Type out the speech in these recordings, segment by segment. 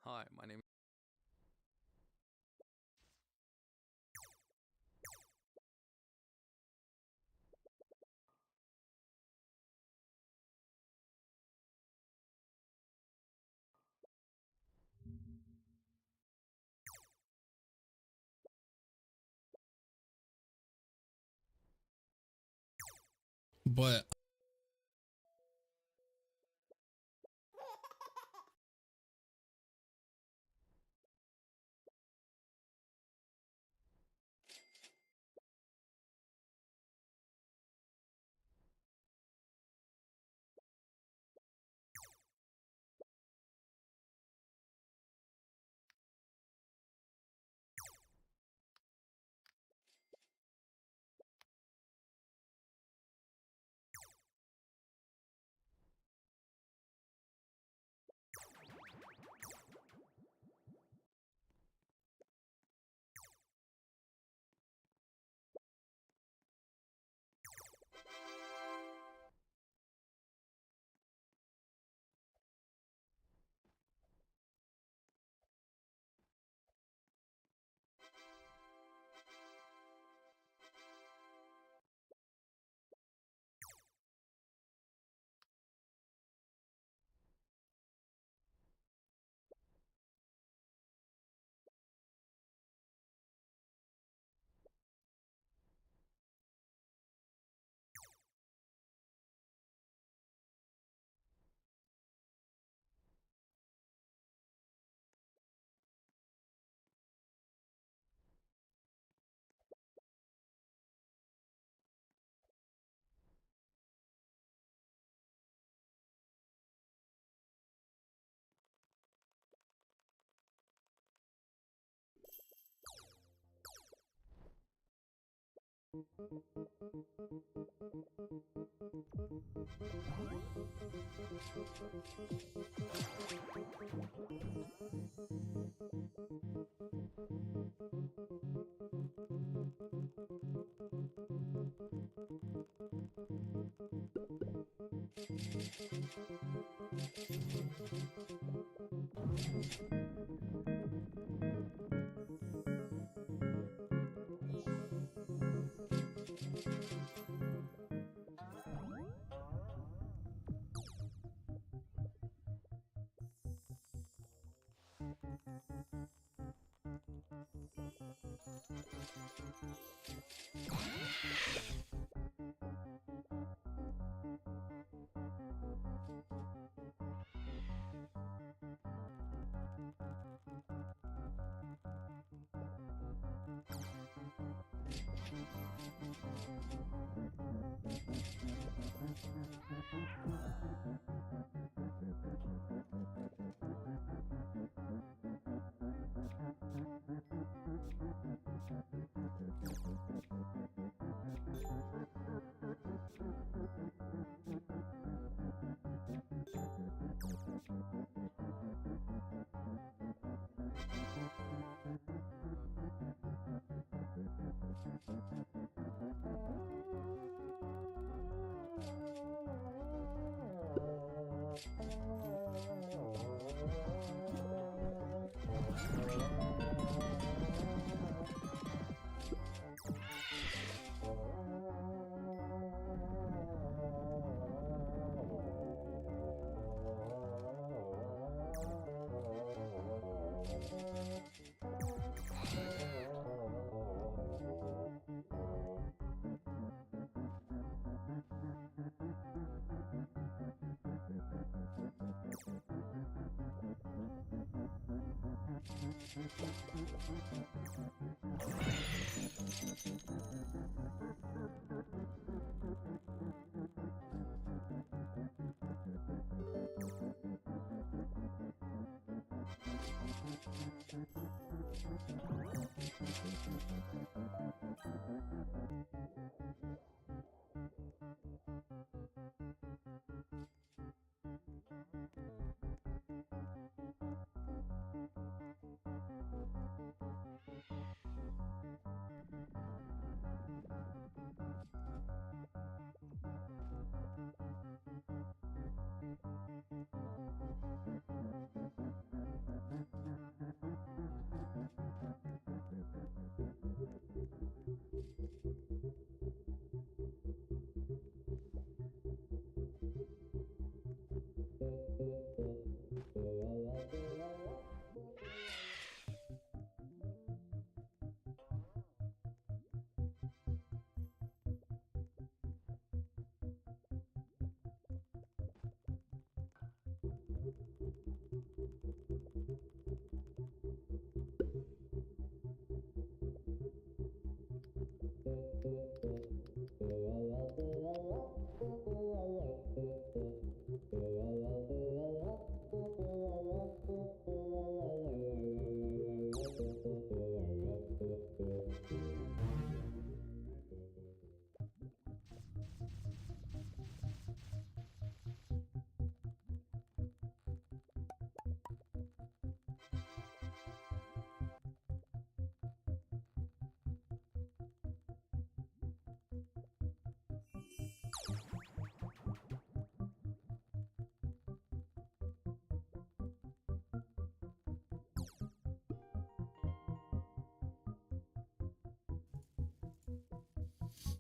Hi, my name But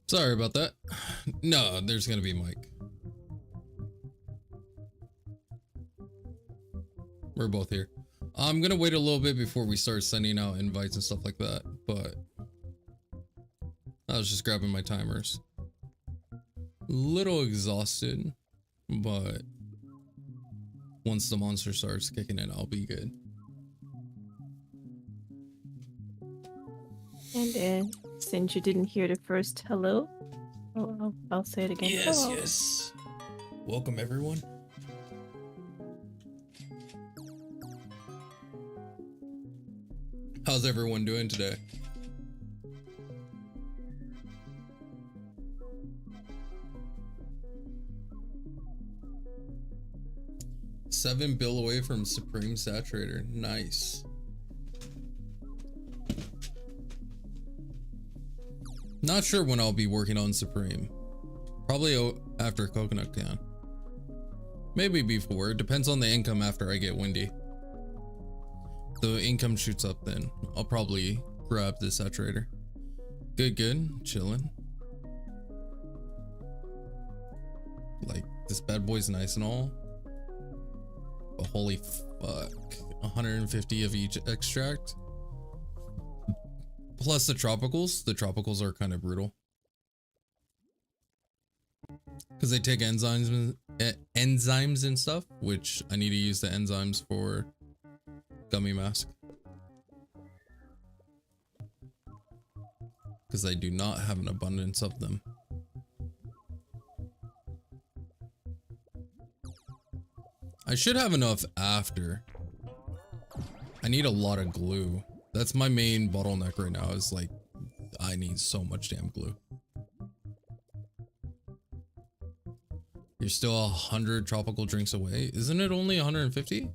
Sorry about that. No, there's gonna be Mike. We're both here. I'm gonna wait a little bit before we start sending out invites and stuff like that, but I was just grabbing my timers. Little exhausted, but once the monster starts kicking in, I'll be good. And since you didn't hear the first hello, I'll say it again. Yes, Hello. yes. Welcome, everyone. How's everyone doing today? $7 bill away from Supreme Saturator. Nice. Not sure when I'll be working on Supreme. Probably after Coconut Can. Maybe before. It depends on the income after I get Windy. The income shoots up, then I'll probably grab the saturator. Good, chillin'. Like, this bad boy's nice and all, but holy fuck, 150 of each extract. Plus the tropicals. The tropicals are kind of brutal because they take enzymes and stuff, which I need to use the enzymes for gummy mask because I do not have an abundance of them. I should have enough after. I need a lot of glue. That's my main bottleneck right now, is like I need so much damn glue. You're still 100 tropical drinks away. Isn't it only 150?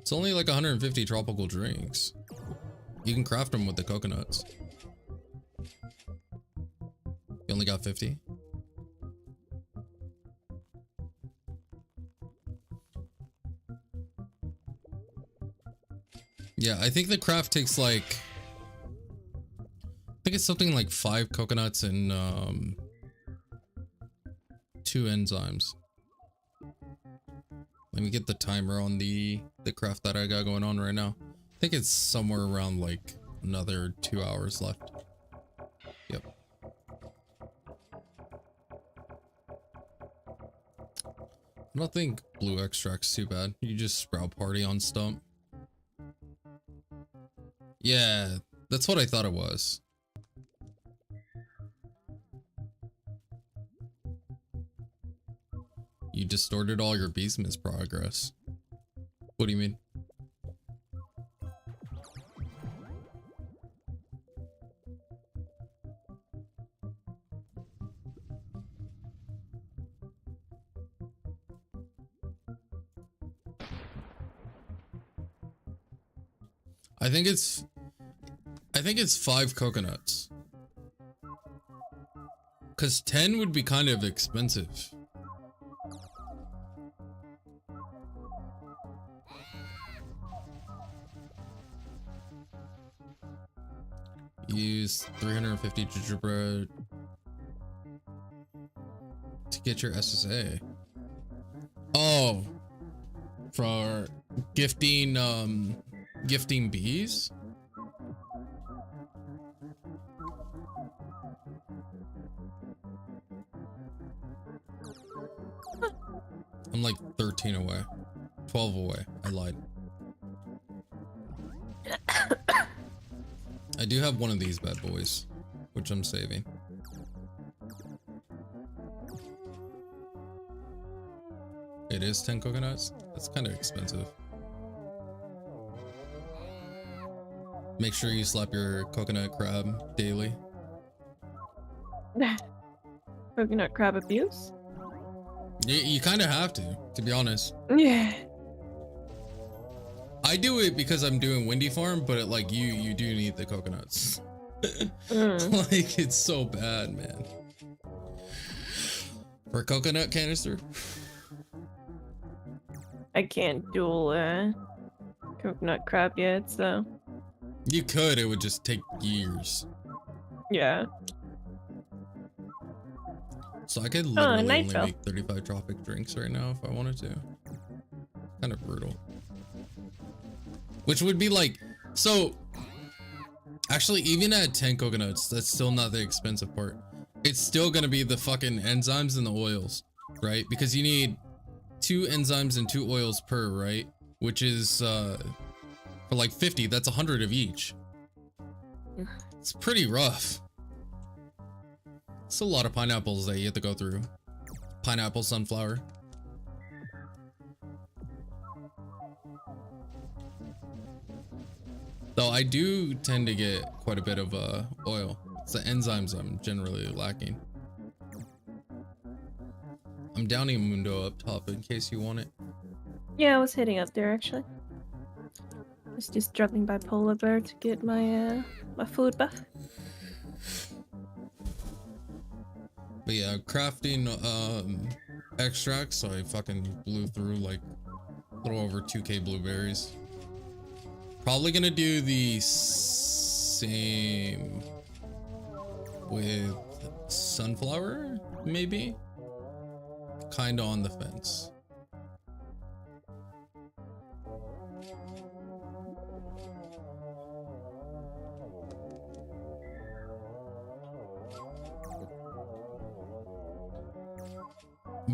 It's only like 150 tropical drinks. You can craft them with the coconuts. You only got 50? Yeah, I think the craft takes like, I think it's something like 5 coconuts and 2 enzymes. Let me get the timer on the craft that I got going on right now. I think it's somewhere around like another 2 hours left. Yep. I don't think blue extract's too bad. You just sprout party on stump. Yeah, that's what I thought it was. You distorted all your beastman's progress. What do you mean? I think it's 5 coconuts. 'Cause 10 would be kind of expensive. Use 350 gingerbread to get your SSA. Oh, for gifting gifting bees? I'm like 13 away. 12 away. I lied. I do have one of these bad boys, which I'm saving. It is 10 coconuts? That's kind of expensive. Make sure you slap your coconut crab daily. Coconut crab abuse? You kind of have to be honest. Yeah. I do it because I'm doing windy farm, but like you do need the coconuts. Like it's so bad, man. For a coconut canister? I can't dual coconut crab yet, so You could, it would just take years. yeah. So I could literally only Nitro. make 35 tropic drinks right now if I wanted to. Kind of brutal. Which would be like, so actually even at 10 coconuts, that's still not the expensive part. It's still gonna be the fucking enzymes and the oils, right? Because you need 2 enzymes and 2 oils per, right? Which is for like 50, that's 100 of each. It's pretty rough. It's a lot of pineapples that you have to go through. Pineapple, sunflower. Though I do tend to get quite a bit of oil. It's the enzymes I'm generally lacking. I'm downing Mundo up top in case you want it. Yeah, I was heading up there actually. I was just dropping by Polar Bear to get my my food buff. But yeah, crafting extracts, so I fucking blew through like a little over 2k blueberries. Probably gonna do the same with sunflower, maybe? Kinda on the fence.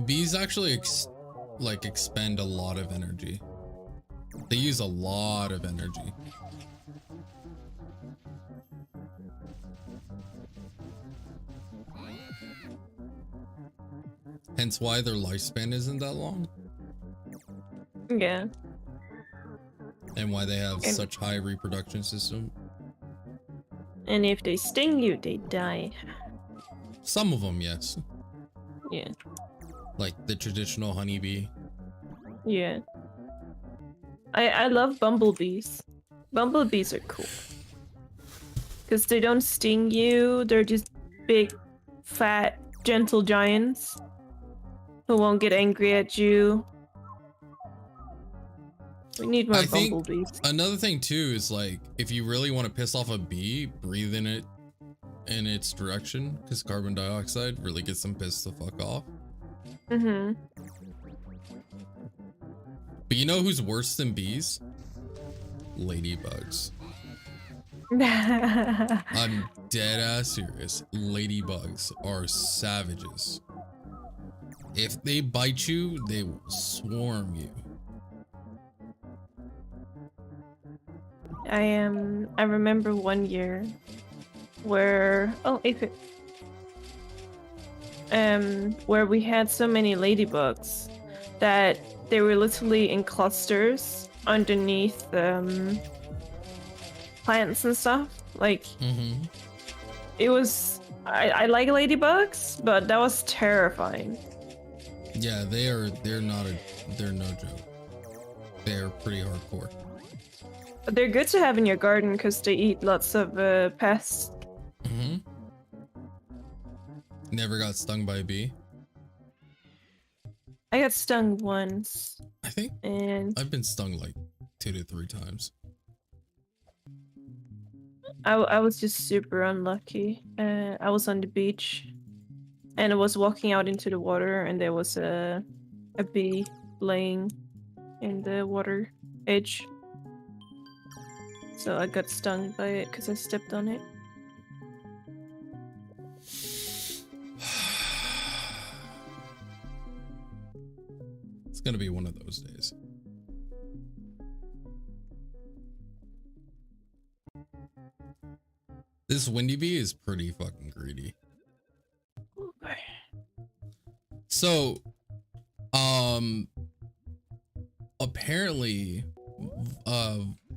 Bees actually expend a lot of energy. They use a lot of energy. Hence why their lifespan isn't that long. Yeah. And why they have such high reproduction system. And if they sting you, they die. Some of them, yes. Yeah. Like the traditional honeybee. Yeah. I love bumblebees. Bumblebees are cool. Because they don't sting you, they're just big, fat, gentle giants who won't get angry at you. We need more bumblebees. Another thing too is like, if you really want to piss off a bee, breathe in it in its direction, because carbon dioxide really gets them pissed the fuck off. Mm-hmm. But you know who's worse than bees? Ladybugs. I'm dead ass serious. Ladybugs are savages. If they bite you, they will swarm you. I remember one year where where we had so many ladybugs that they were literally in clusters underneath plants and stuff. Like it was I like ladybugs, but that was terrifying. Yeah, they're no joke. They're pretty hardcore. But they're good to have in your garden because they eat lots of pests. Never got stung by a bee. I got stung once. I think and I've been stung like 2 to 3 times. I was just super unlucky. I was on the beach and I was walking out into the water and there was a bee laying in the water edge. So I got stung by it because I stepped on it. It's gonna be one of those days. This windy bee is pretty fucking greedy. So, apparently,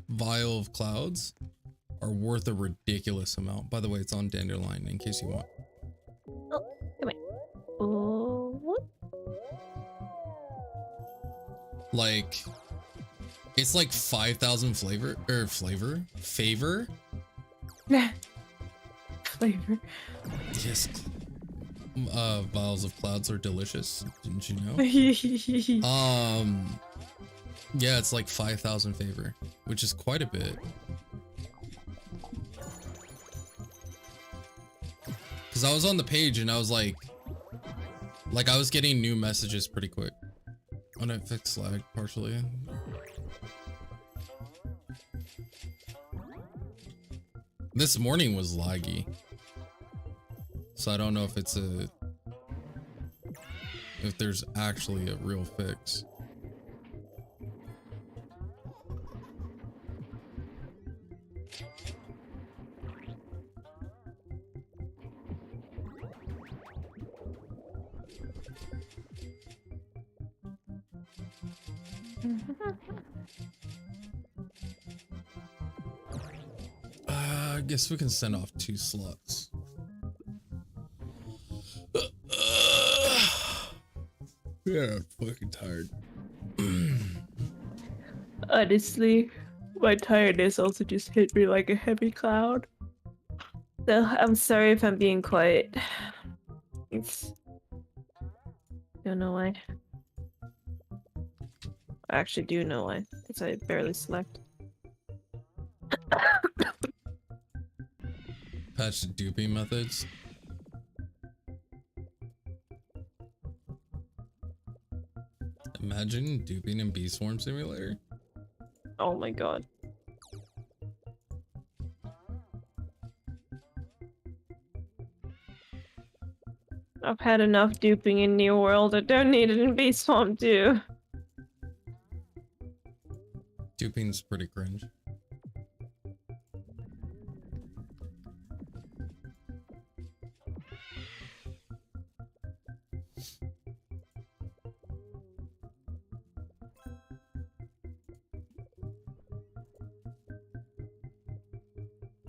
vial of clouds are worth a ridiculous amount. By the way, it's on Dandelion in case you want. Oh, come here. Oh, what? Like, It's like 5,000 favor. Favor? Flavor. Yes. Vials of clouds are delicious. Didn't you know? Yeah, it's like 5,000 favor, which is quite a bit. Cause I was on the page and I was like I was getting new messages pretty quick. When I fixed lag partially. This morning was laggy. So I don't know if it's if there's actually a real fix. I guess we can send off 2 slots. Yeah, I'm fucking tired. Honestly, my tiredness also just hit me like a heavy cloud. So I'm sorry if I'm being quiet. It's... don't know why. I actually do know why, because I barely slept. Patch the duping methods. Imagine duping in Swam Simulator. Oh my god. I've had enough duping in New World. I don't need it in Swamp too. Duping's pretty cringe.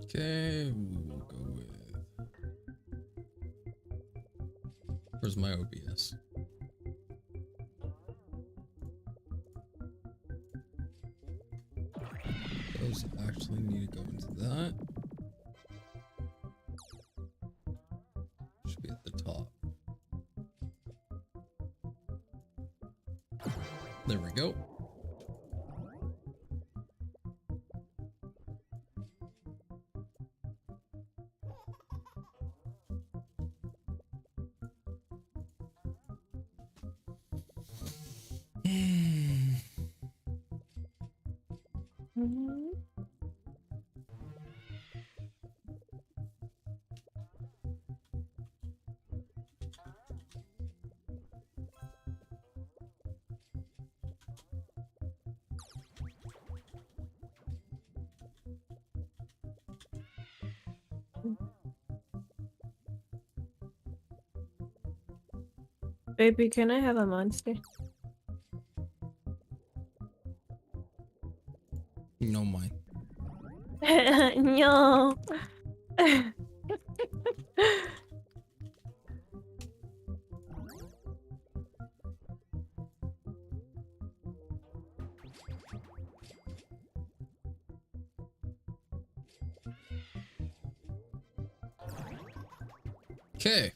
Okay, we'll go with... where's my OBS? Those actually need to go into that. Should be at the top. There we go. Baby, can I have a monster? No mine. No. Okay.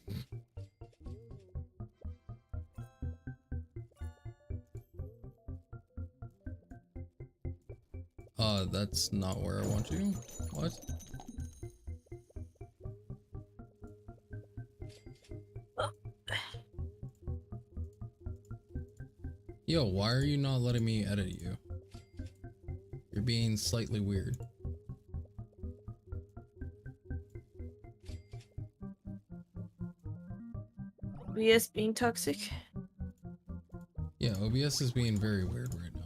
That's not where I want you. What? Yo, why are you not letting me edit you? You're being slightly weird. OBS being toxic. Yeah, OBS is being very weird right now.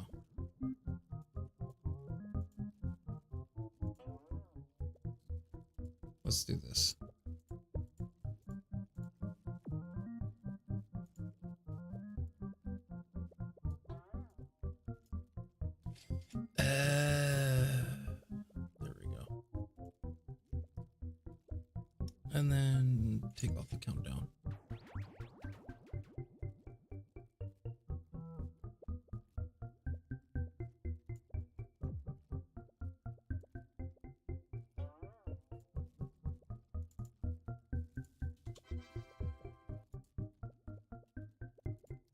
Let's do this. There we go. And then take off the countdown.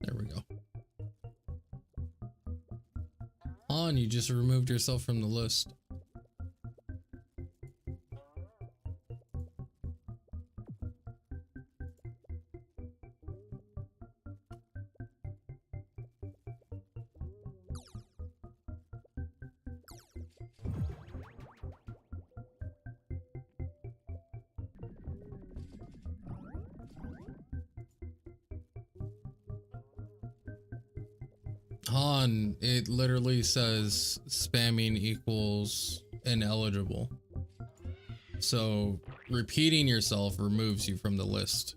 There we go. On, you just removed yourself from the list. Han, it literally says spamming equals ineligible. So repeating yourself removes you from the list.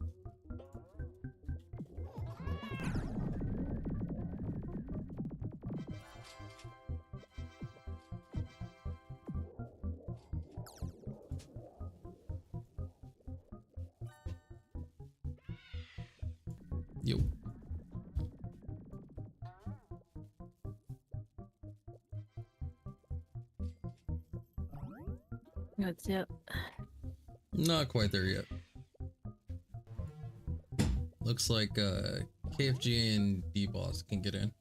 Yo. That's it. Not quite there yet. Looks like KFG and D-Boss can get in.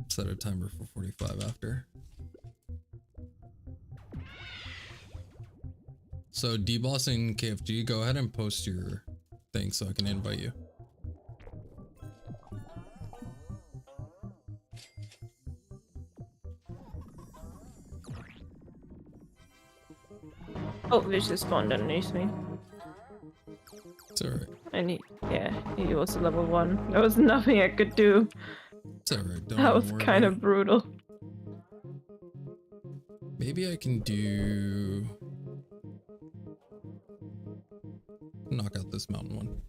Set a timer for 45 after. So D-Boss and KFG, go ahead and post your thing so I can invite you. Oh, Vish just spawned underneath me. It's alright. And he was level 1. There was nothing I could do. It's alright. Don't That even was worry kind about of brutal. Maybe I can do... knock out this mountain one.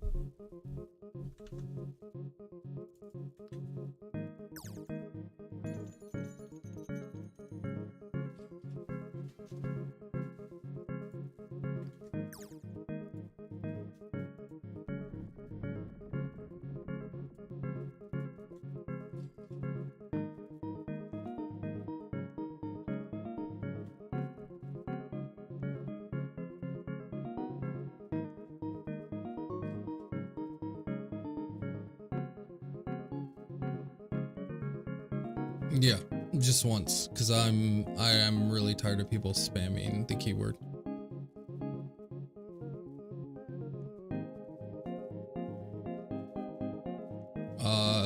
Yeah, just once, because I am really tired of people spamming the keyword.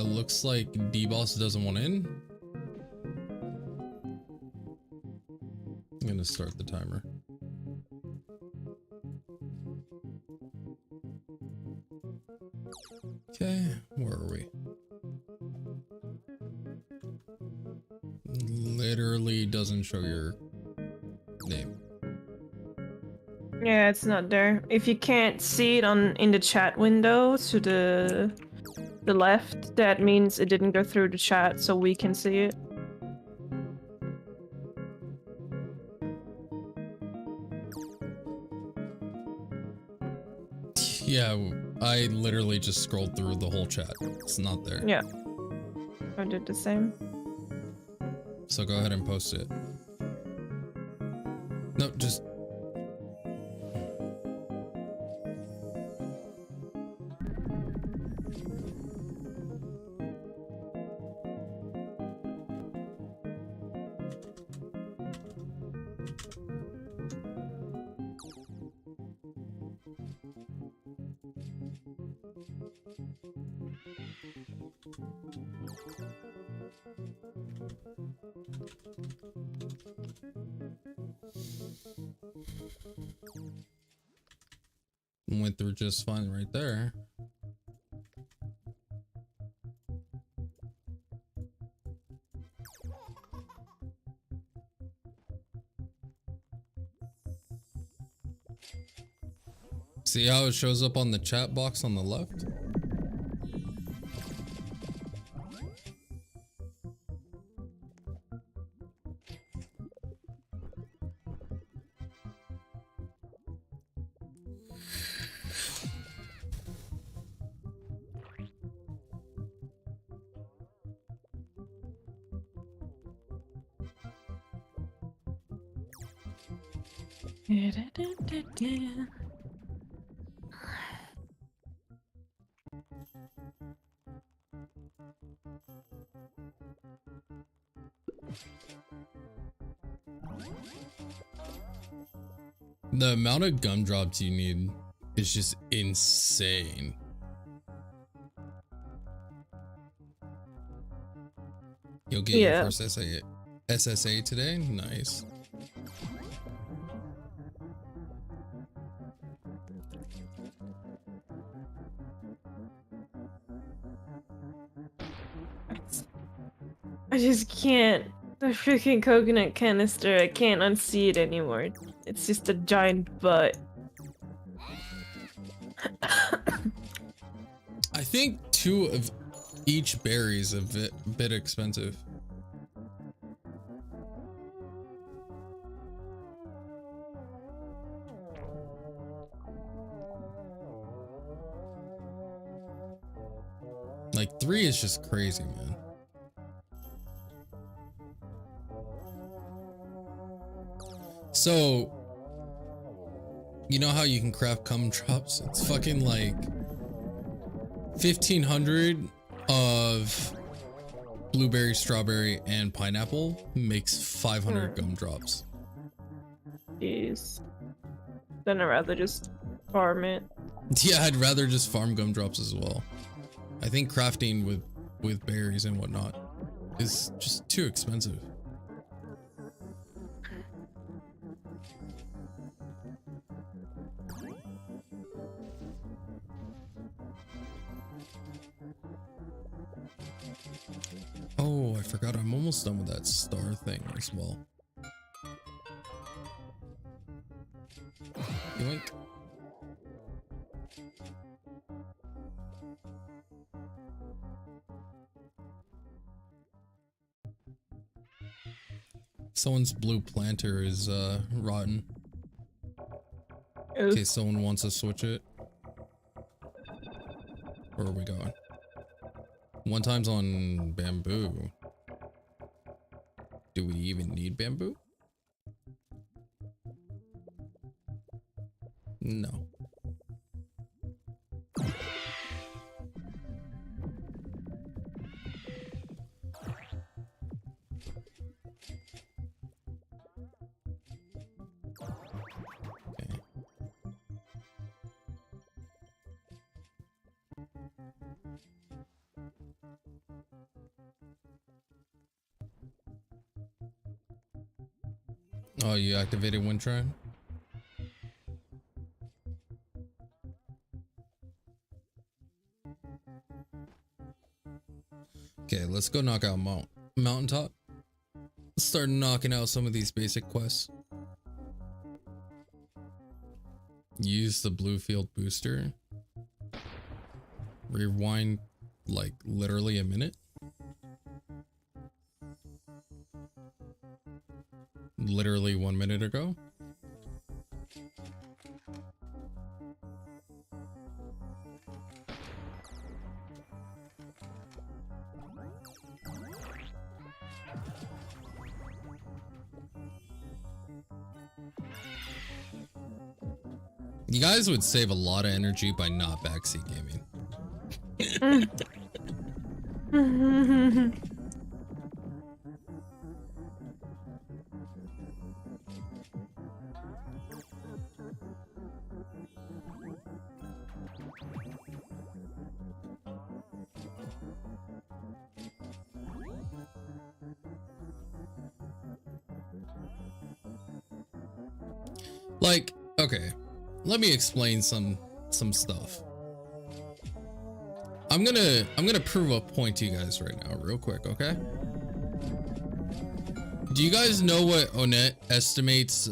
Looks like D-Boss doesn't want in. I'm gonna start the timer. Okay, where are we? Literally doesn't show your name. Yeah, it's not there. If you can't see it in the chat window to the left, that means it didn't go through the chat, so we can see it. Yeah, I literally just scrolled through the whole chat. It's not there. Yeah, I did the same. So go ahead and post it. No, just... went through just fine right there. See how it shows up on the chat box on the left? The amount of gumdrops you need is just insane. You'll get your first SSA today? Nice. I just can't. The freaking coconut canister, I can't unsee it anymore. It's just a giant butt. I think 2 of each berry is a bit expensive. Like 3 is just crazy, man. So, you know how you can craft gumdrops? It's fucking like 1,500 of blueberry, strawberry, and pineapple makes 500 gumdrops. Jeez. Then I'd rather just farm it. Yeah, I'd rather just farm gumdrops as well. I think crafting with berries and whatnot is just too expensive. Oh, I forgot I'm almost done with that star thing as well. Yoink. Someone's blue planter is rotten. In case someone wants to switch it. Where are we going? One time's on bamboo. Do we even need bamboo? No. Oh, you activated wind trine? Okay, let's go knock out mountaintop. Let's start knocking out some of these basic quests. Use the blue field booster. Rewind like literally a minute. Literally 1 minute ago. You guys would save a lot of energy by not backseat gaming. Like, okay, let me explain some stuff. I'm gonna prove a point to you guys right now, real quick, okay? Do you guys know what Onet estimates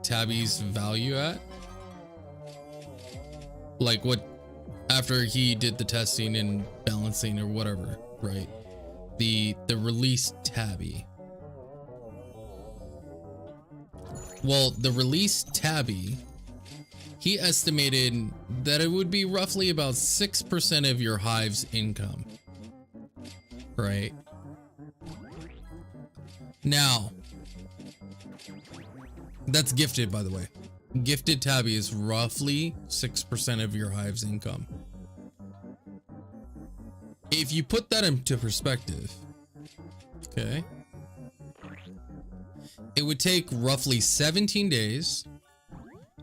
Tabby's value at? Like what, after he did the testing and balancing or whatever, right? The release Tabby. Well, the release Tabby, he estimated that it would be roughly about 6% of your hive's income, right? Now, that's gifted, by the way. Gifted Tabby is roughly 6% of your hive's income. If you put that into perspective, okay, it would take roughly 17 days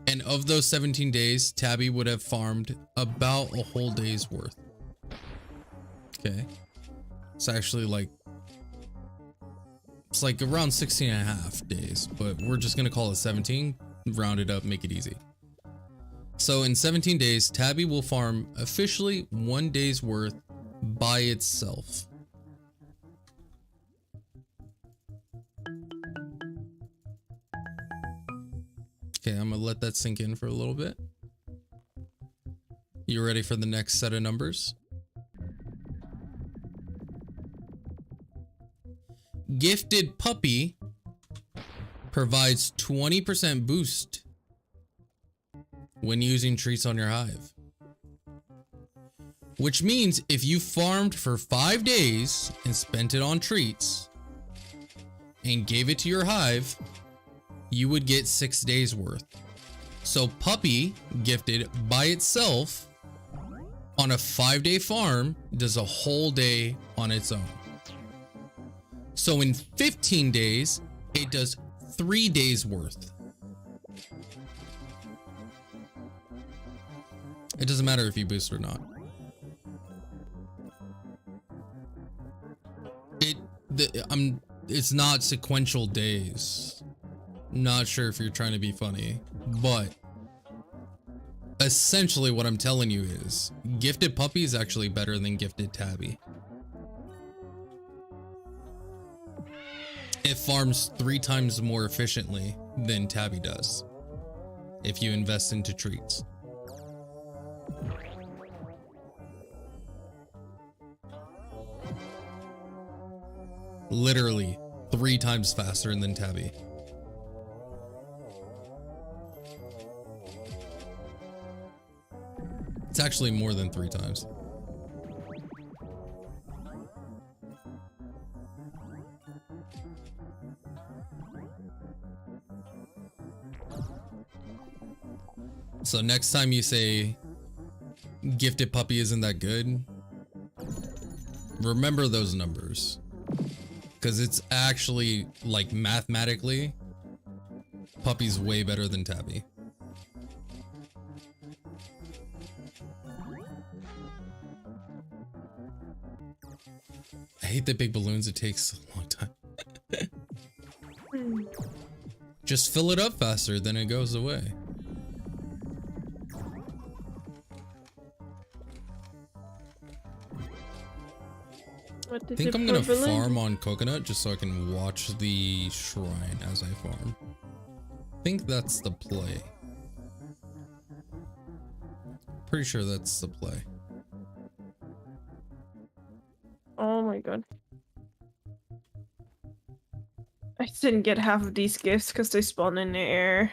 And of those 17 days, Tabby would have farmed about a whole day's worth. Okay. It's actually like, it's like around 16 and a half days, but we're just going to call it 17, round it up, make it easy. So in 17 days, Tabby will farm officially 1 day's worth by itself. Okay, I'm gonna let that sink in for a little bit. You ready for the next set of numbers? Gifted Puppy provides 20% boost when using treats on your hive. Which means if you farmed for 5 days and spent it on treats and gave it to your hive, you would get 6 days worth. So Puppy gifted by itself on a 5-day farm does a whole day on its own. So in 15 days, it does 3 days worth. It doesn't matter if you boost or not. It's not sequential days. Not sure if you're trying to be funny, but essentially what I'm telling you is Gifted Puppy is actually better than Gifted Tabby. It farms 3 times more efficiently than Tabby does if you invest into treats. Literally 3 times faster than Tabby. It's actually more than 3 times. So next time you say Gifted Puppy isn't that good, remember those numbers. Because it's actually, like, mathematically, Puppy's way better than Tabby. I hate the big balloons. It takes a long time. Just fill it up faster, then it goes away. I think I'm gonna farm on coconut just so I can watch the shrine as I farm. I think that's the play. Pretty sure that's the play. Oh my god. I didn't get half of these gifts because they spawn in the air.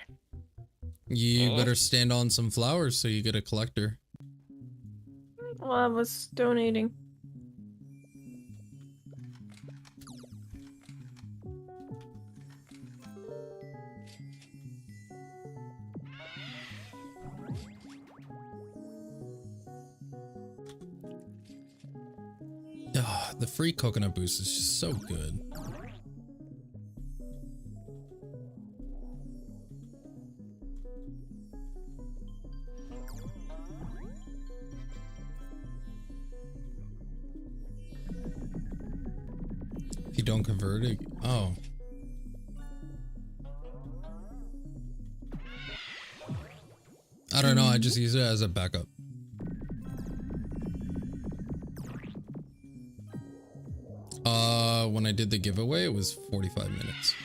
You better stand on some flowers so you get a collector. Well, I was donating. The free coconut boost is just so good. If you don't convert it, oh. I don't know, I just use it as a backup. When I did the giveaway, it was 45 minutes.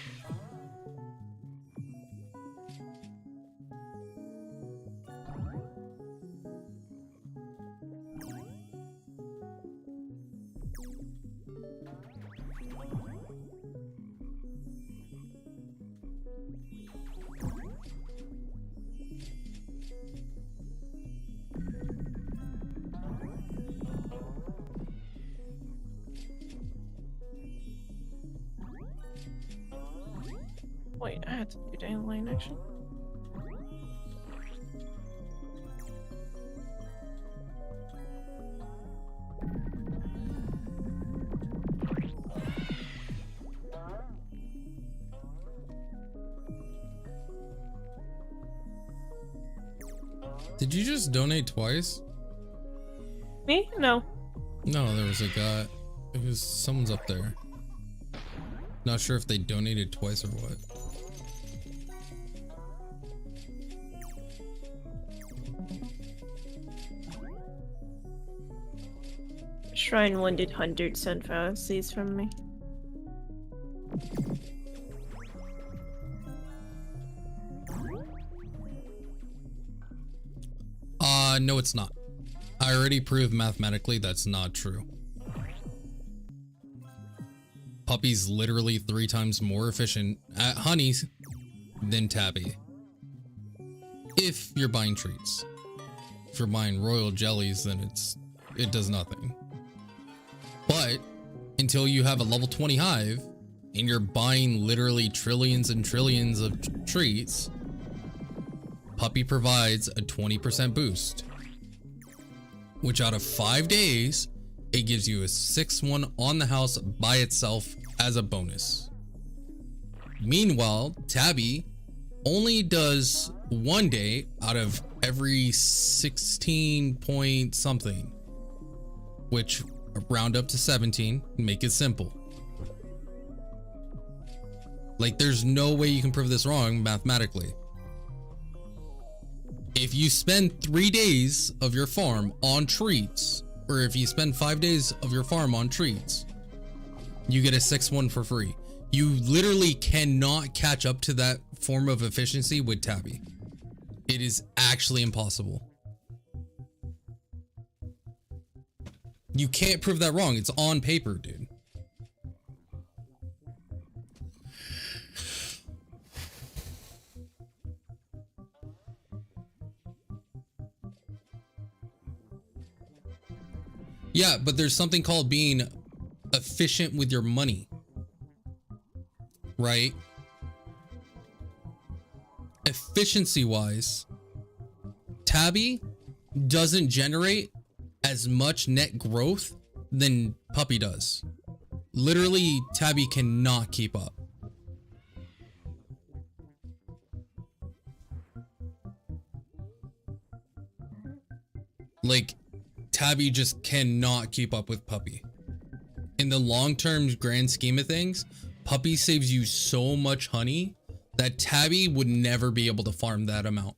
Wait, I had to do dandelion action. Did you just donate twice? Me? No. No, there was a guy. It was someone's up there. Not sure if they donated twice or what. Shrine Wounded Hunter sent fallacies from me. No, it's not. I already proved mathematically that's not true. Puppy's literally 3 times more efficient at honey than Tabby. If you're buying treats. If you're buying royal jellies, then it does nothing. But until you have a level 20 hive and you're buying literally trillions and trillions of treats, Puppy provides a 20% boost, which out of 5 days, it gives you a 6-1 on the house by itself as a bonus. Meanwhile, Tabby only does 1 day out of every 16 point something, which round up to 17 and make it simple. Like, there's no way you can prove this wrong mathematically. If you spend 3 days of your farm on treats, or if you spend 5 days of your farm on treats, you get a 6-1 for free. You literally cannot catch up to that form of efficiency with Tabby. It is actually impossible. You can't prove that wrong. It's on paper, dude. Yeah, but there's something called being efficient with your money, right? Efficiency wise, Tabby doesn't generate as much net growth than Puppy does. Literally, Tabby cannot keep up. Like, Tabby just cannot keep up with Puppy. In the long-term grand scheme of things, Puppy saves you so much honey that Tabby would never be able to farm that amount.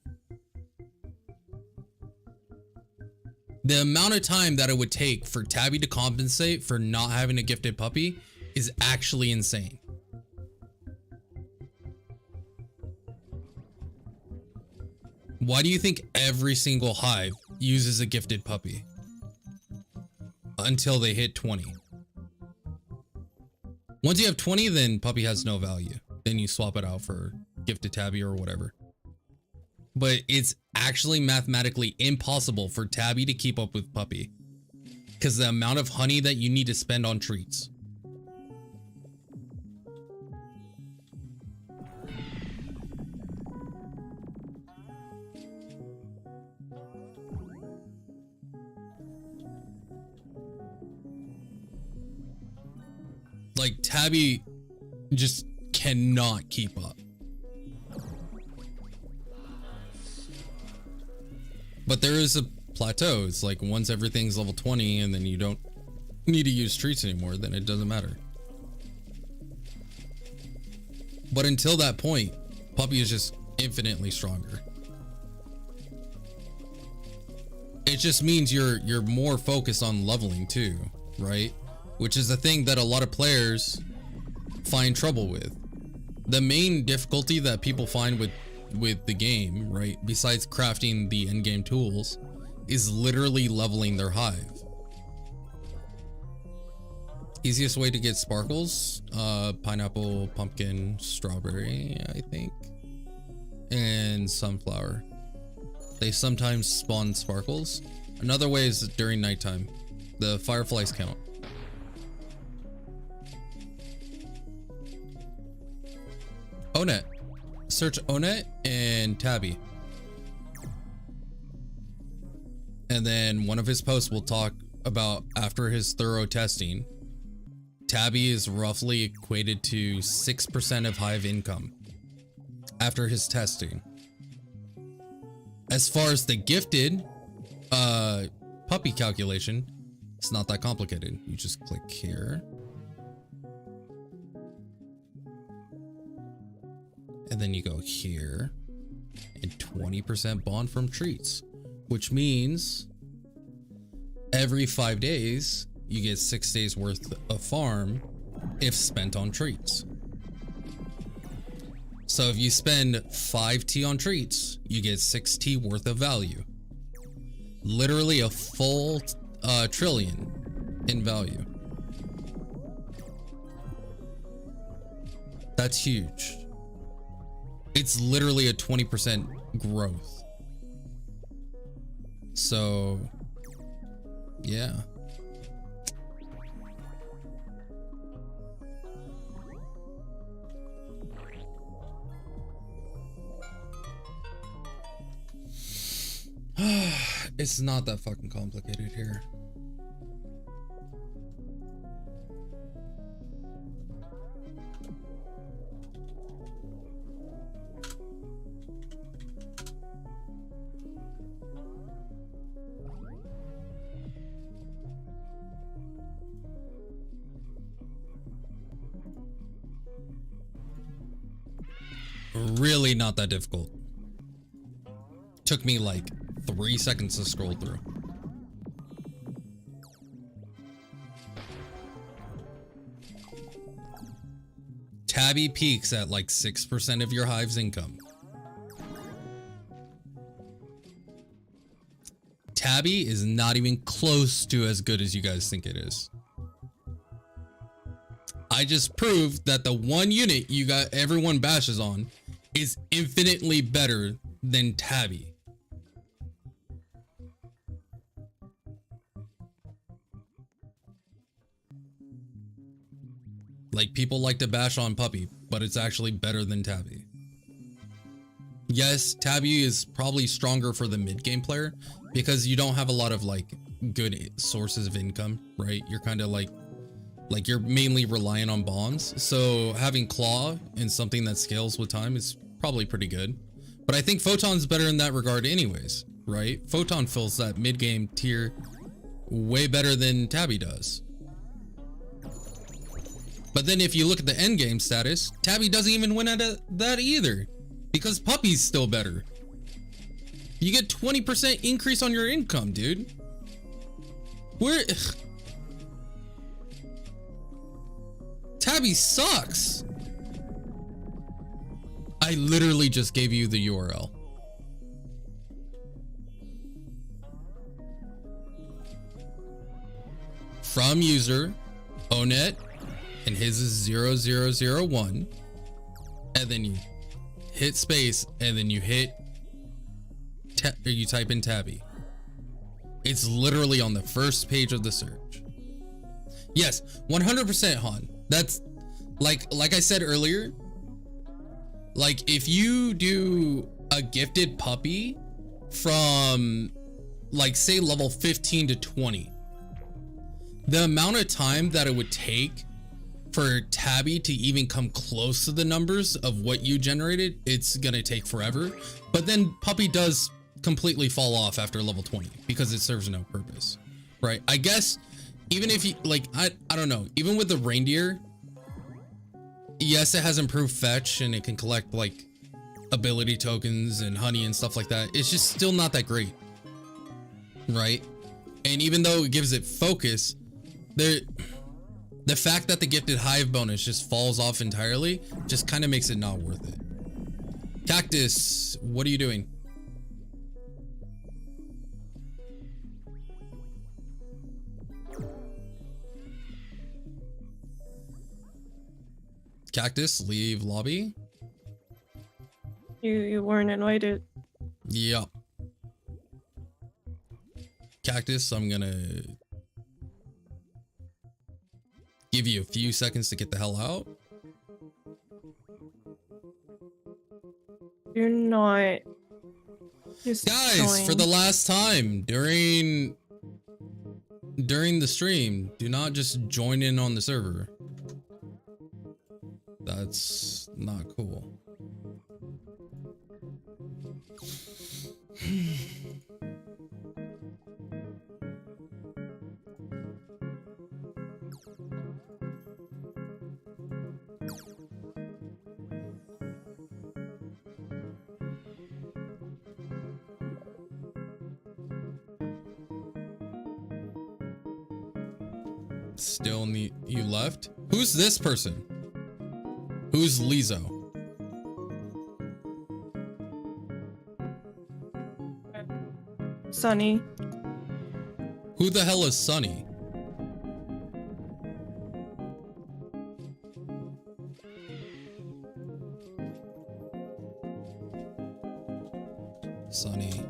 The amount of time that it would take for Tabby to compensate for not having a gifted puppy is actually insane. Why do you think every single hive uses a gifted puppy? Until they hit 20. Once you have 20, then Puppy has no value. Then you swap it out for gifted Tabby or whatever. But it's actually mathematically impossible for Tabby to keep up with Puppy, because the amount of honey that you need to spend on treats. Like, Tabby just cannot keep up. But there is a plateau. It's like once everything's level 20 and then you don't need to use treats anymore, then it doesn't matter. But until that point, Puppy is just infinitely stronger. It just means you're more focused on leveling too, right? Which is a thing that a lot of players find trouble with. The main difficulty that people find with the game, right, besides crafting the in-game tools, is literally leveling their hive. Easiest way to get sparkles, pineapple, pumpkin, strawberry, I think, and sunflower. They sometimes spawn sparkles. Another way is during nighttime. The fireflies count. Onet. Search Onet and Tabby. And then one of his posts will talk about, after his thorough testing, Tabby is roughly equated to 6% of hive income after his testing. As far as the gifted puppy calculation, it's not that complicated. You just click here. And then you go here and 20% bond from treats, which means every 5 days you get 6 days worth of farm if spent on treats. So if you spend 5T on treats, you get 6T worth of value. Literally a full trillion in value. That's huge. It's literally a 20% growth. So, yeah. It's not that fucking complicated here. Really not that difficult. Took me like 3 seconds to scroll through. Tabby peaks at like 6% of your hive's income. Tabby is not even close to as good as you guys think it is. I just proved that the one unit you got everyone bashes on is infinitely better than Tabby. Like, people like to bash on Puppy, but it's actually better than Tabby. Yes, Tabby is probably stronger for the mid-game player because you don't have a lot of like good sources of income, right? You're kind of like you're mainly relying on bonds. So having Claw and something that scales with time is probably pretty good. But I think Photon's better in that regard anyways, right? Photon fills that mid-game tier way better than Tabby does. But then if you look at the end game status, Tabby doesn't even win at that either because Puppy's still better. You get 20% increase on your income, dude. Tabby sucks. I literally just gave you the URL. From user Onet, and his is 0001, and then you hit space, and then you hit or you type in Tabby. It's literally on the first page of the search. Yes, 100% Han. That's like I said earlier, like if you do a gifted puppy from like say level 15 to 20, the amount of time that it would take for Tabby to even come close to the numbers of what you generated, it's gonna take forever. But then Puppy does completely fall off after level 20 because it serves no purpose, right? I guess even if you like, I don't know, even with the reindeer, yes, it has improved fetch and it can collect like ability tokens and honey and stuff like that. It's just still not that great, right? And even though it gives it focus, the fact that the gifted hive bonus just falls off entirely just kind of makes it not worth it. Cactus, what are you doing? Cactus, leave lobby. You weren't invited. Yup. Cactus, I'm gonna give you a few seconds to get the hell out. You're not. Just Guys, join. for the last time during the stream, do not just join in on the server. That's not cool. Still need you left? Who's this person? Who's Lizzo? Sunny. Who the hell is Sunny? Sunny.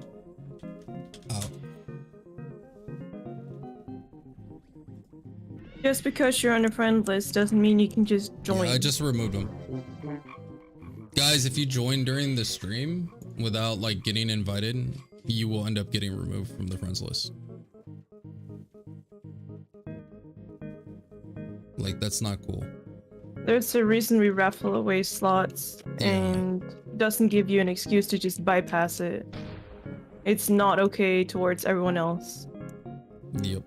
Out. Just because you're on a friend list doesn't mean you can just join. Yeah, I just removed him. Guys, if you join during the stream without like getting invited, you will end up getting removed from the friends list. Like, that's not cool. There's a reason we raffle away slots, and doesn't give you an excuse to just bypass it. It's not okay towards everyone else. Yep.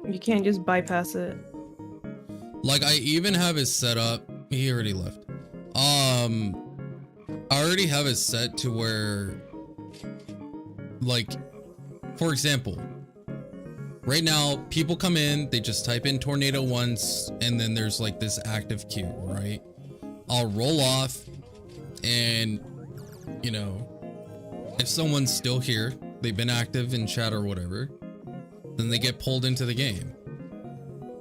You can't just bypass it. Like, I even have it set up. He already left. I already have it set to where, like, for example, right now, people come in, they just type in tornado once, and then there's like this active queue, right? I'll roll off, and, you know, if someone's still here, they've been active in chat or whatever, then they get pulled into the game,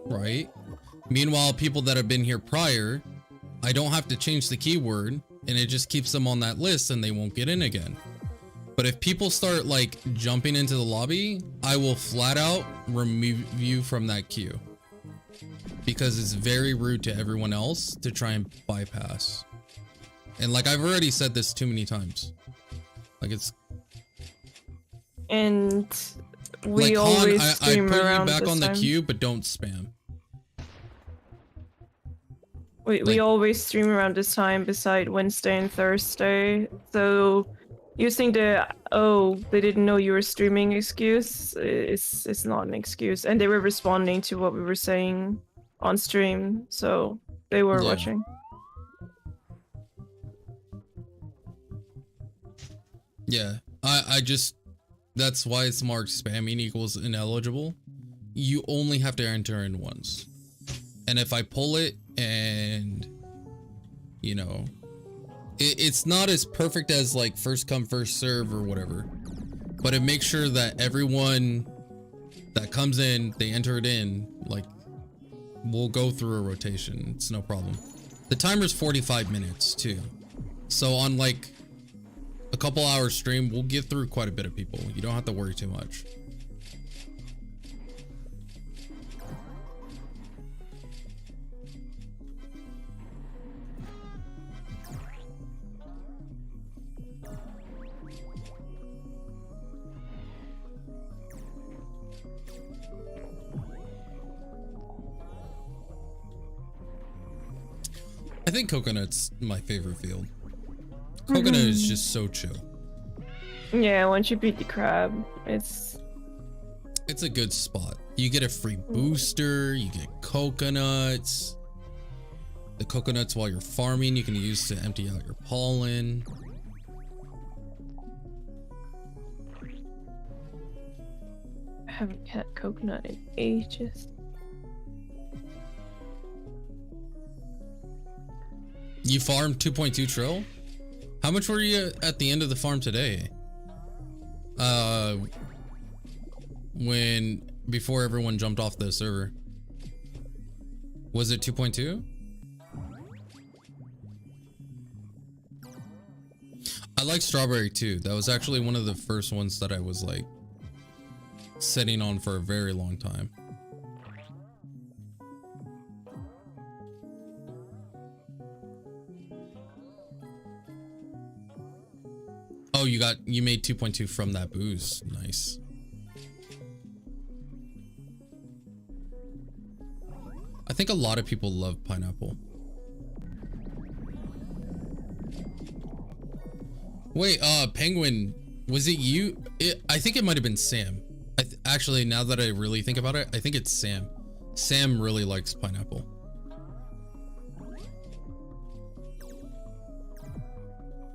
right? Meanwhile, people that have been here prior, I don't have to change the keyword, and it just keeps them on that list and they won't get in again. But if people start like jumping into the lobby, I will flat out remove you from that queue, because it's very rude to everyone else to try and bypass. And like, I've already said this too many times. Like, it's, and we like, always I stream put you around back this on the time. queue, but don't spam. We Like, always stream around this time beside Wednesday and Thursday. So using the "oh, they didn't know you were streaming" excuse is not an excuse. And they were responding to what we were saying on stream, so they were Yeah. watching. Yeah, I just, that's why it's marked spamming equals ineligible. You only have to enter in once. And if I pull it and, you know, it's not as perfect as like first come first serve or whatever, but it makes sure that everyone that comes in, they enter it in, like, we'll go through a rotation. It's no problem. The timer's 45 minutes too. So on like a couple hour stream, we'll get through quite a bit of people. You don't have to worry too much. I think Coconut's my favorite field. Coconut is just so chill. Yeah, once you beat the crab, it's a good spot. You get a free booster, you get coconuts. The coconuts while you're farming, you can use to empty out your pollen. I haven't had coconut in ages. You farmed 2.2 trill? How much were you at the end of the farm today? Before everyone jumped off the server. Was it 2.2? I like strawberry too. That was actually one of the first ones that I was like sitting on for a very long time. Oh, you made 2.2 from that booze. Nice. I think a lot of people love pineapple. Wait, Penguin, was it you? I think it might have been Sam. Actually, now that I really think about it, I think it's Sam. Sam really likes pineapple.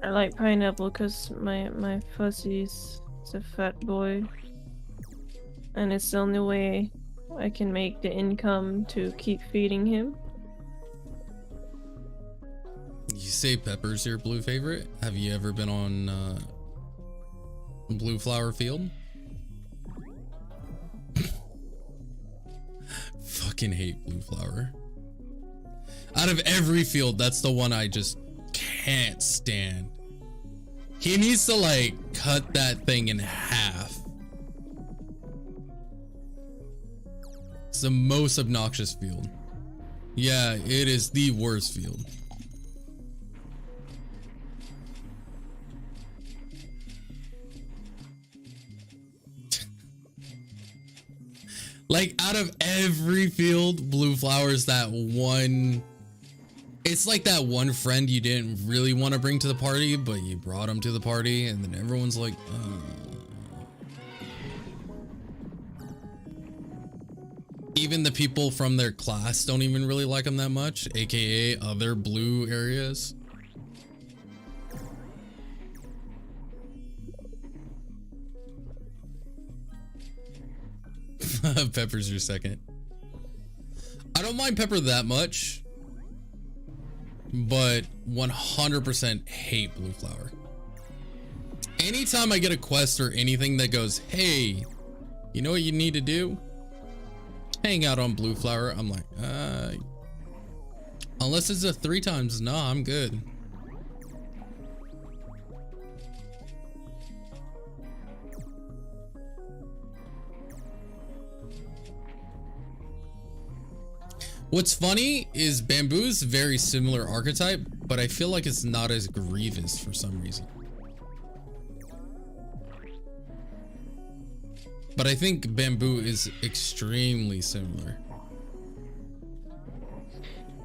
I like pineapple because my fuzzy's a fat boy. And it's the only way I can make the income to keep feeding him. You say Pepper's your blue favorite? Have you ever been on Blue Flower Field? Fucking hate Blue Flower. Out of every field, that's the one I just can't stand. He needs to like cut that thing in half. It's the most obnoxious field. Yeah, it is the worst field. Like out of every field, Blue Flower's that one. It's like that one friend you didn't really want to bring to the party, but you brought him to the party, and then everyone's like, Even the people from their class don't even really like him that much, aka other blue areas. Pepper's your second. I don't mind Pepper that much, but 100% hate Blue Flower. Anytime I get a quest or anything that goes, hey, you know what you need to do? Hang out on Blue Flower. I'm like, unless it's a 3 times, nah, I'm good. What's funny is Bamboo's very similar archetype, but I feel like it's not as grievous for some reason. But I think Bamboo is extremely similar.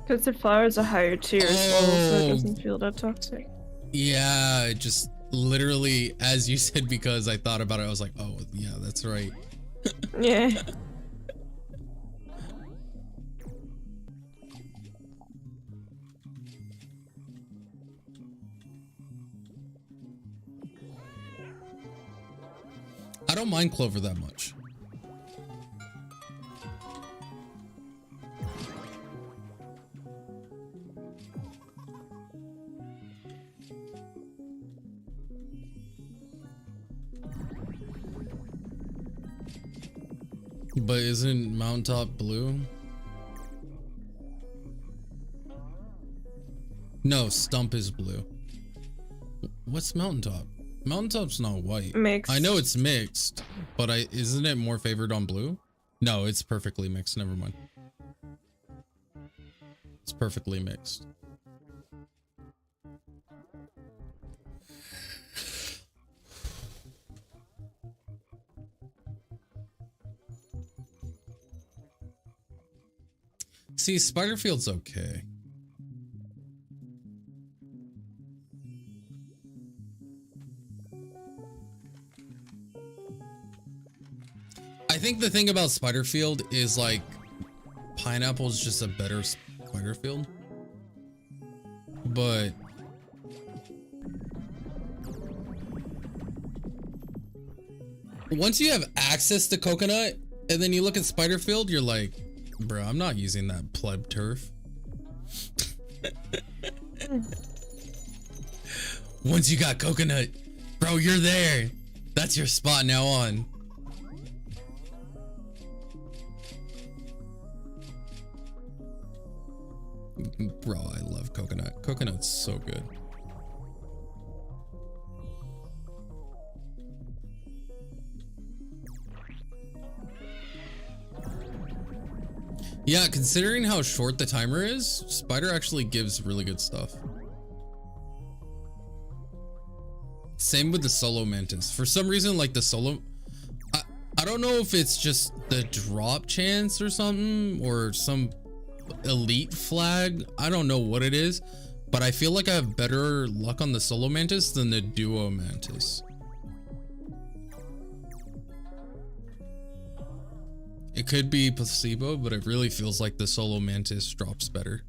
Because the flower's a higher tier as well, so it doesn't feel that toxic. Yeah, just literally, as you said, because I thought about it, I was like, oh, yeah, that's right. Yeah. I don't mind Clover that much. But isn't Mountaintop blue? No, Stump is blue. What's Mountaintop? Mountaintop's not white. Mixed. I know it's mixed, but isn't it more favored on blue? No, it's perfectly mixed. Never mind. It's perfectly mixed. See, Spiderfield's okay. I think the thing about Spiderfield is like Pineapple's just a better Spiderfield. But once you have access to Coconut and then you look at Spiderfield, you're like, bro, I'm not using that pleb turf. Once you got Coconut, bro, you're there. That's your spot now on. Bro, I love Coconut. Coconut's so good. Yeah, considering how short the timer is, Spider actually gives really good stuff. Same with the Solo Mantis. For some reason, like the Solo... I don't know if it's just the drop chance or something, or some elite flag. I don't know what it is, But I feel like I have better luck on the solo mantis than the duo mantis. It could be placebo, but it really feels like the solo mantis drops better.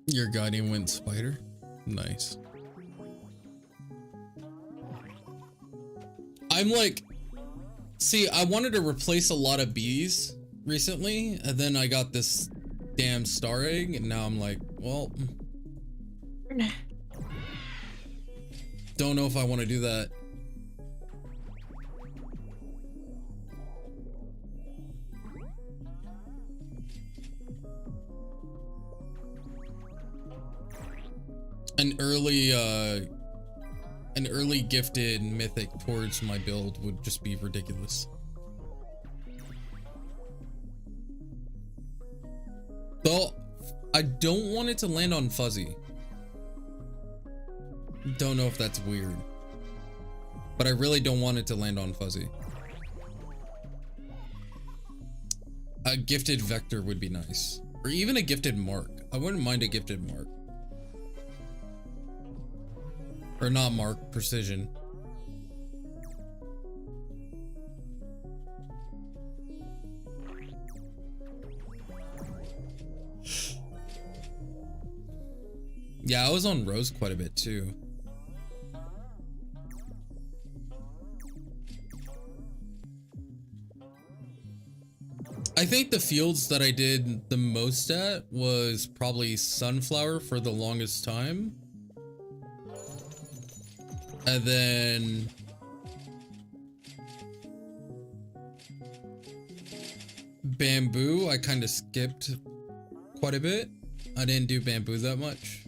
Your guardian went spider? Nice. I'm like, see, I wanted to replace a lot of bees recently, and then I got this damn star egg, and now I'm like, well, don't know if I want to do that. An early gifted mythic towards my build would just be ridiculous. Though, I don't want it to land on fuzzy. Don't know if that's weird, but I really don't want it to land on fuzzy. A gifted vector would be nice, or even a gifted mark. I wouldn't mind a gifted mark. Or not mark, precision. Yeah, I was on Rose quite a bit too. I think the fields that I did the most at was probably Sunflower for the longest time. And then Bamboo, I kind of skipped quite a bit. I didn't do Bamboo that much.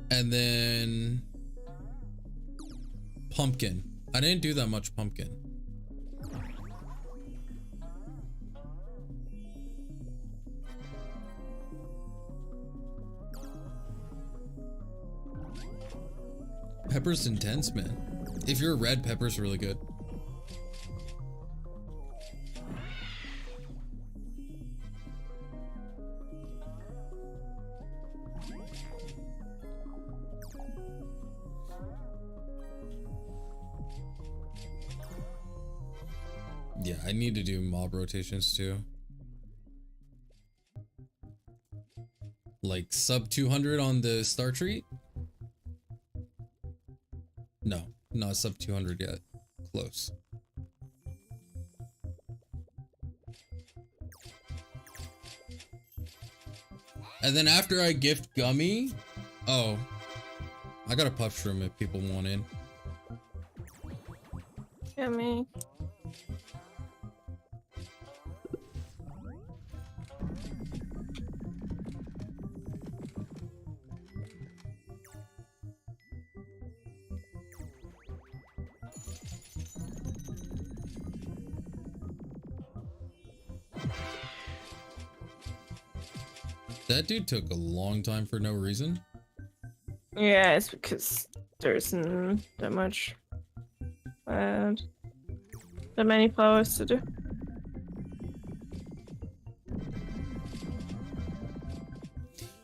And then Pumpkin. I didn't do that much Pumpkin. Pepper's intense, man. If you're red, Pepper's really good. Yeah, I need to do mob rotations too. Like sub 200 on the star treat? No, not sub 200 yet. Close. And then after I gift Gummy, oh, I got a puff shroom if people want in. Yummy. That dude took a long time for no reason. Yeah, it's because there isn't that much, that many flowers to do.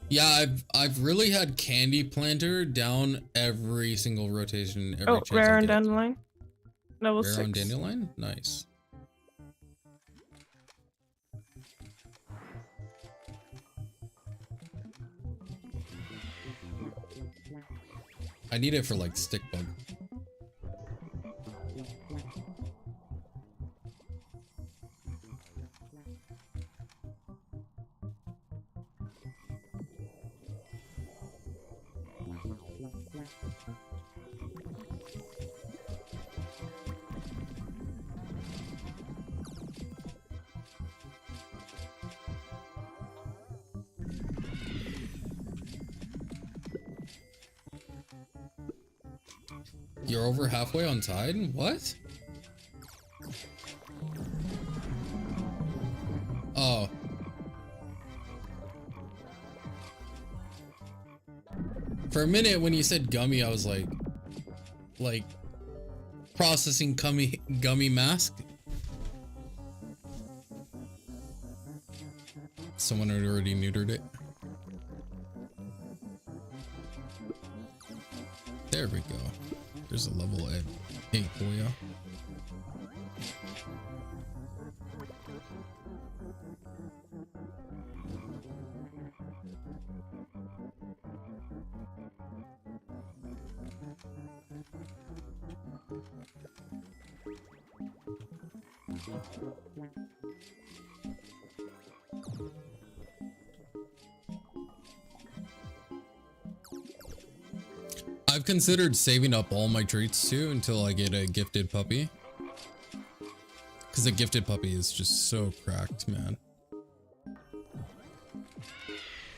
Yeah, I've really had Candy Planter down every single rotation. Every Oh, chance rare I and get. dandelion. Level Rare 6. on Dandelion? Nice. I need it for like stick bug. You're over halfway on Tide? What? Oh. For a minute when you said gummy, I was like processing gummy mask. Someone had already neutered it. There we go. There's a level at 8 for you. I've considered saving up all my treats too until I get a gifted puppy. Because a gifted puppy is just so cracked, man.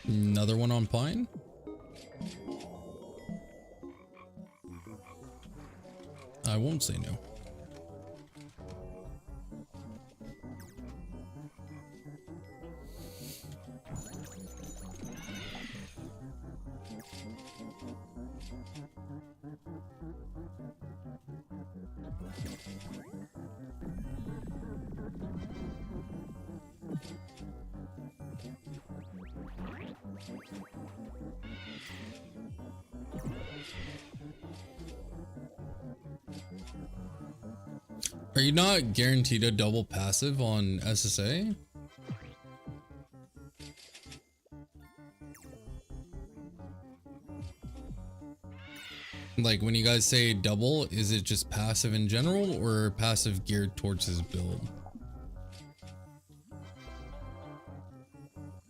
Another one on Pine? I won't say no. Are you not guaranteed a double passive on SSA? Like when you guys say double, is it just passive in general or passive geared towards his build?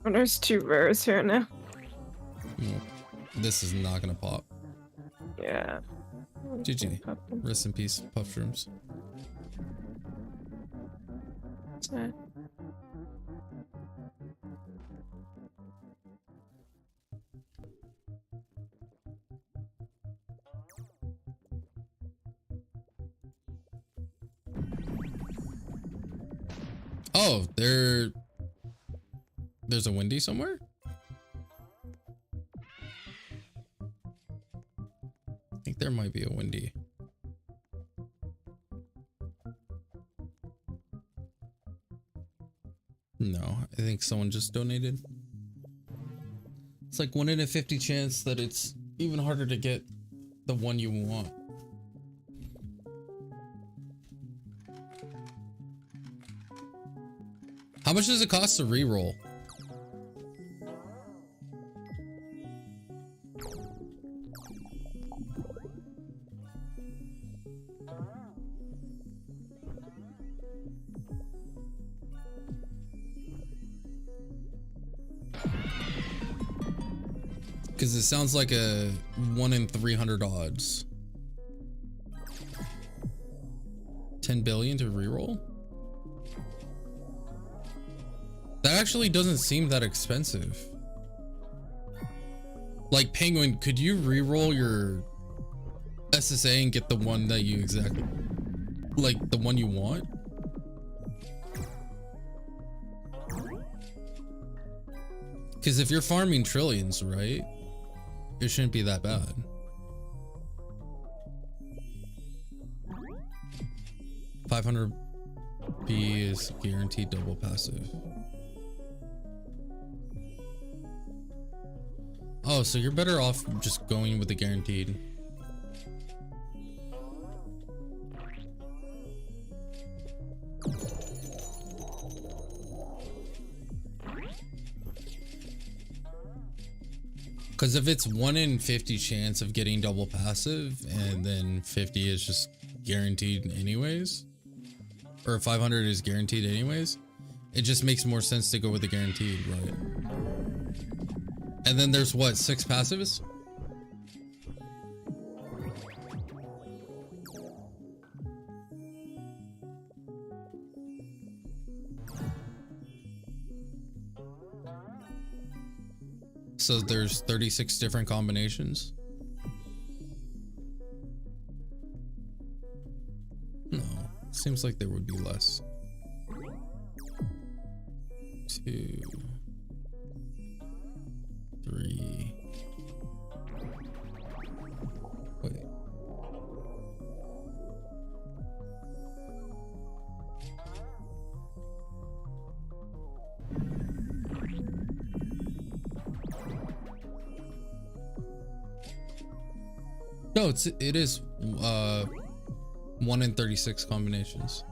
Oh, there's 2 rares here now. Well, this is not gonna pop. Yeah. GG. Rest in peace, puff shrooms. Sad. Oh, there's a Wendy somewhere? I think there might be a Wendy. No, I think someone just donated. It's like 1 in a 50 chance that it's even harder to get the one you want. How much does it cost to reroll? Because it sounds like a 1 in 300 odds. 10 billion to reroll? That actually doesn't seem that expensive. Like Penguin, could you reroll your SSA and get the one that you exactly, like the one you want? Because if you're farming trillions, right? It shouldn't be that bad. $500 is guaranteed double passive. Oh, so you're better off just going with the guaranteed. Because if it's 1 in 50 chance of getting double passive and then 50 is just guaranteed anyways, or 500 is guaranteed anyways, it just makes more sense to go with the guaranteed, right? And then there's what, 6 passives? So there's 36 different combinations. Seems like there would be less. 2, 3. Wait. No, it is 1 in 36 combinations.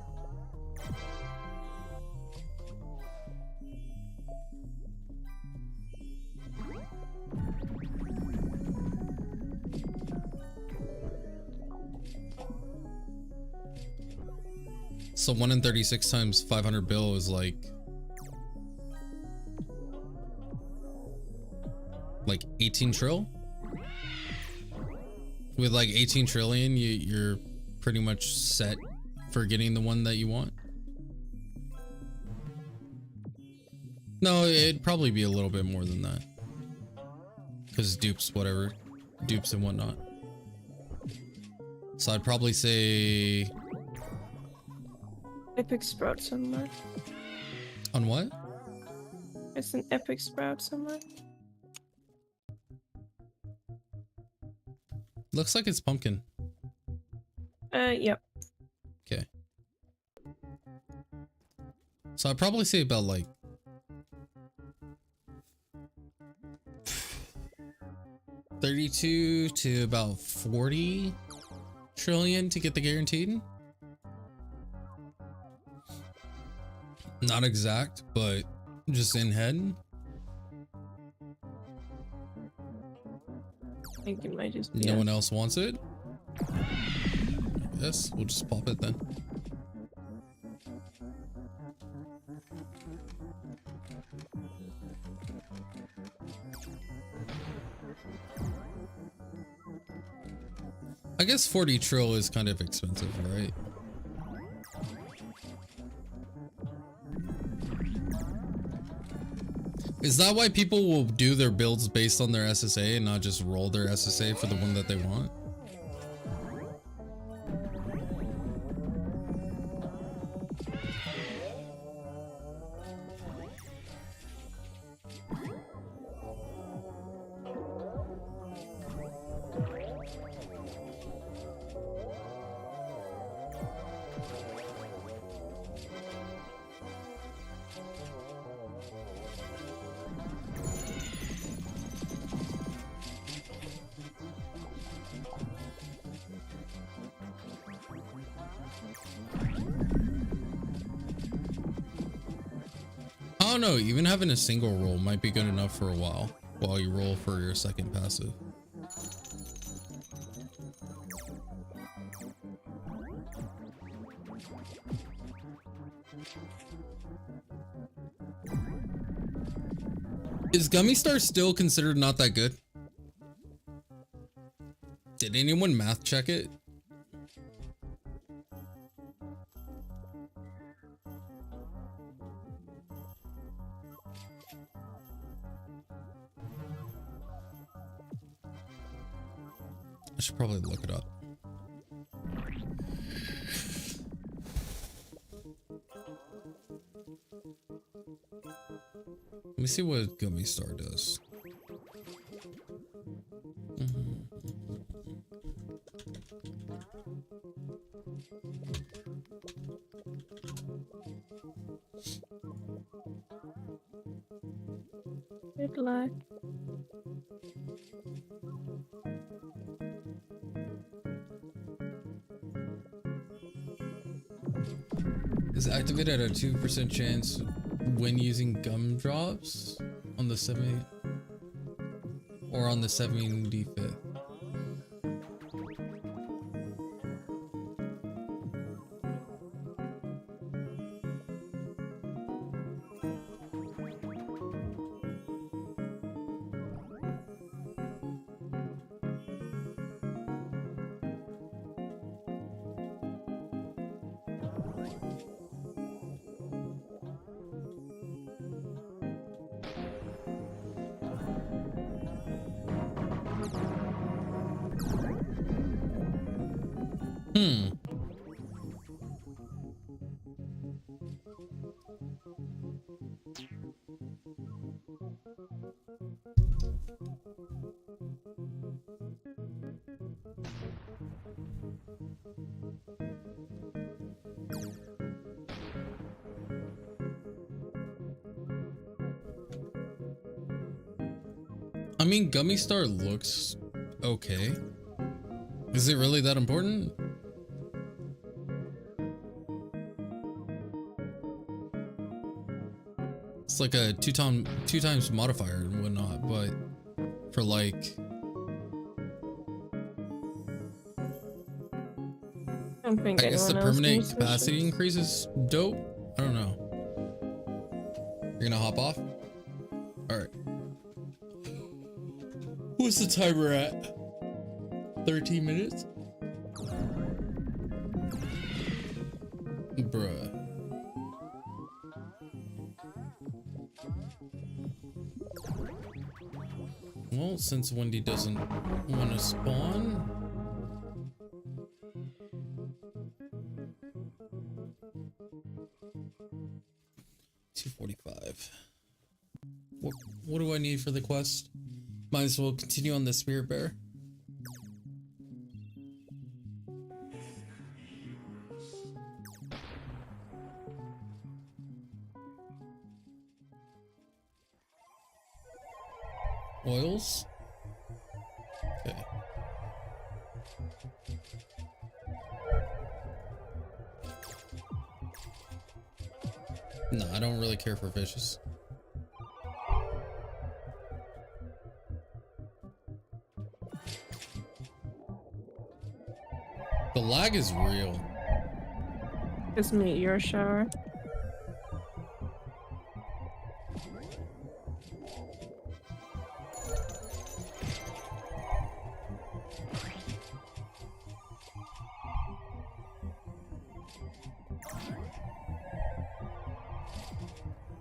So 1 in 36 times 500 bill is like 18 trill. With like 18 trillion, you're pretty much set for getting the one that you want. No, it'd probably be a little bit more than that. Because dupes, whatever. Dupes and whatnot. So I'd probably say... Epic sprout somewhere. On what? It's an epic sprout somewhere. Looks like it's pumpkin. Yep. Okay. So I'd probably say about like... $32 to about 40 trillion to get the guaranteed. Not exact, but just in head. I think it might just be No one else wants it? Yes, we'll just pop it then. I guess 40 trill is kind of expensive, right? Is that why people will do their builds based on their SSA and not just roll their SSA for the one that they want? I don't know, even having a single roll might be good enough for a while you roll for your second passive. Is Gummy Star still considered not that good? Did anyone math check it? I should probably look it up. Let me see what Gummy Star does. Good luck. Is activated at a 2% chance when using gumdrops on the 70 or on the 75th. I mean, Gummy Star looks okay. Is it really that important? It's like a two times modifier and whatnot, but for like, I don't think I guess the anyone else permanent needs capacity wishes. increase is dope. I don't know. You're gonna hop off? All right. What's the timer at? 13 minutes? Bruh. Well, since Wendy doesn't want to spawn, $245. What do I need for the quest? Might as well continue on the Spirit Bear. Oils? Okay. No, I don't really care for fishes. The lag is real. This meteor shower.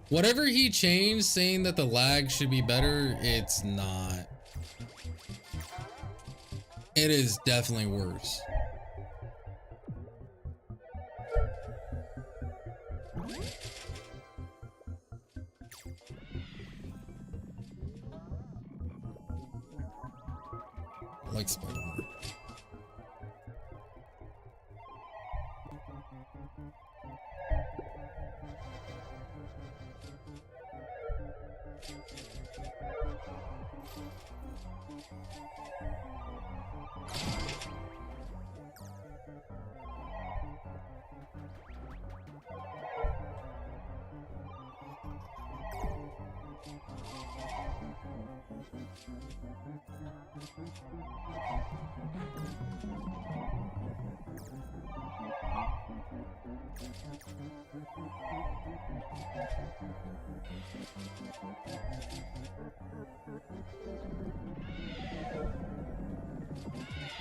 Whatever he changed saying that the lag should be better, it's not. It is definitely worse. Like Spider-Man.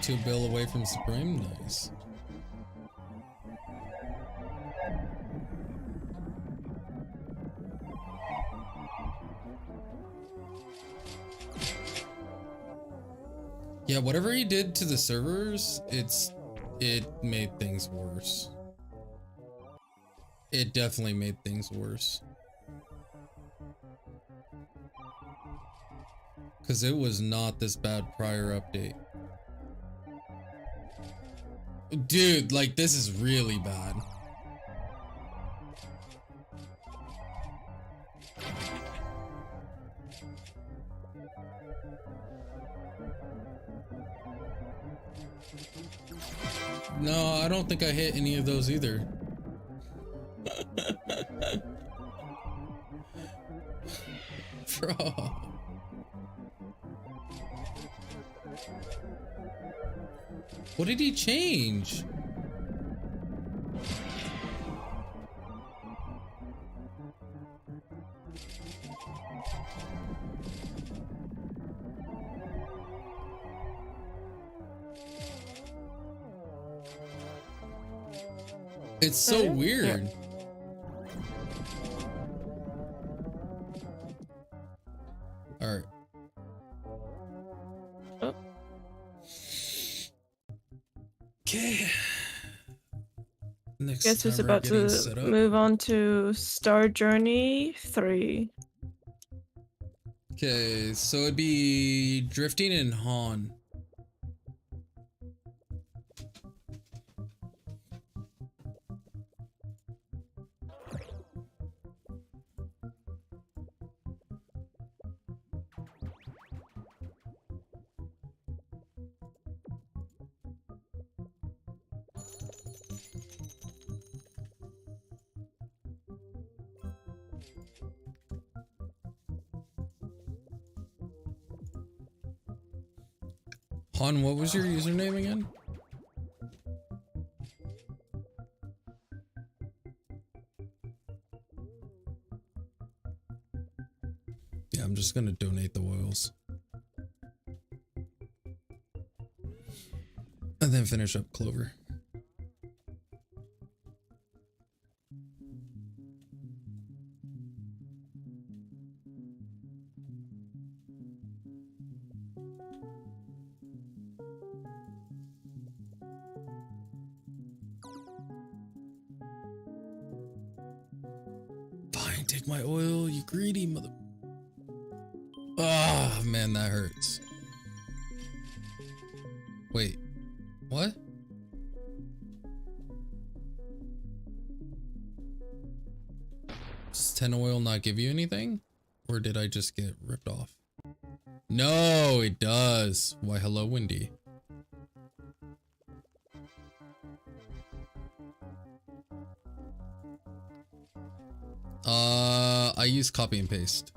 Two bill away from Supreme, nice. Yeah, whatever he did to the servers, it made things worse. It definitely made things worse. Because it was not this bad prior update. Dude, like, this is really bad. No, I don't think I hit any of those either. Bro. What did he change? It's so weird. All right. Oh. Okay. Next Guess who's time we're about getting to set up. move on to Star Journey 3. Okay, so it'd be Drifting and Han. Han, what was your username again? Yeah, I'm just gonna donate the oils. And then finish up Clover. Fine, take my oil, you greedy mother. Oh man, that hurts. Wait, what? Does 10 oil not give you anything? Or did I just get ripped off? No, it does. Why, hello, Wendy. I use copy and paste.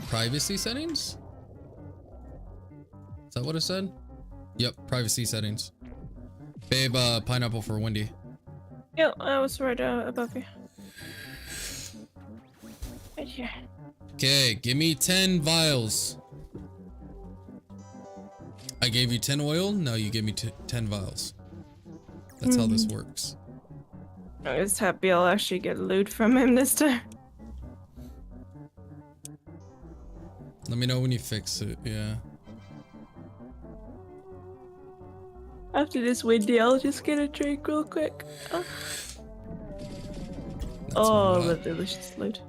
Privacy settings? Is that what it said? Yep, privacy settings. Babe, pineapple for Wendy. Yeah, I was right above you. Right here. Okay, give me 10 vials. I gave you 10 oil, now you give me 10 vials. That's how this works. I was happy I'll actually get loot from him this time. Let me know when you fix it, yeah. After this windy, I'll just get a drink real quick. Oh, the delicious loot.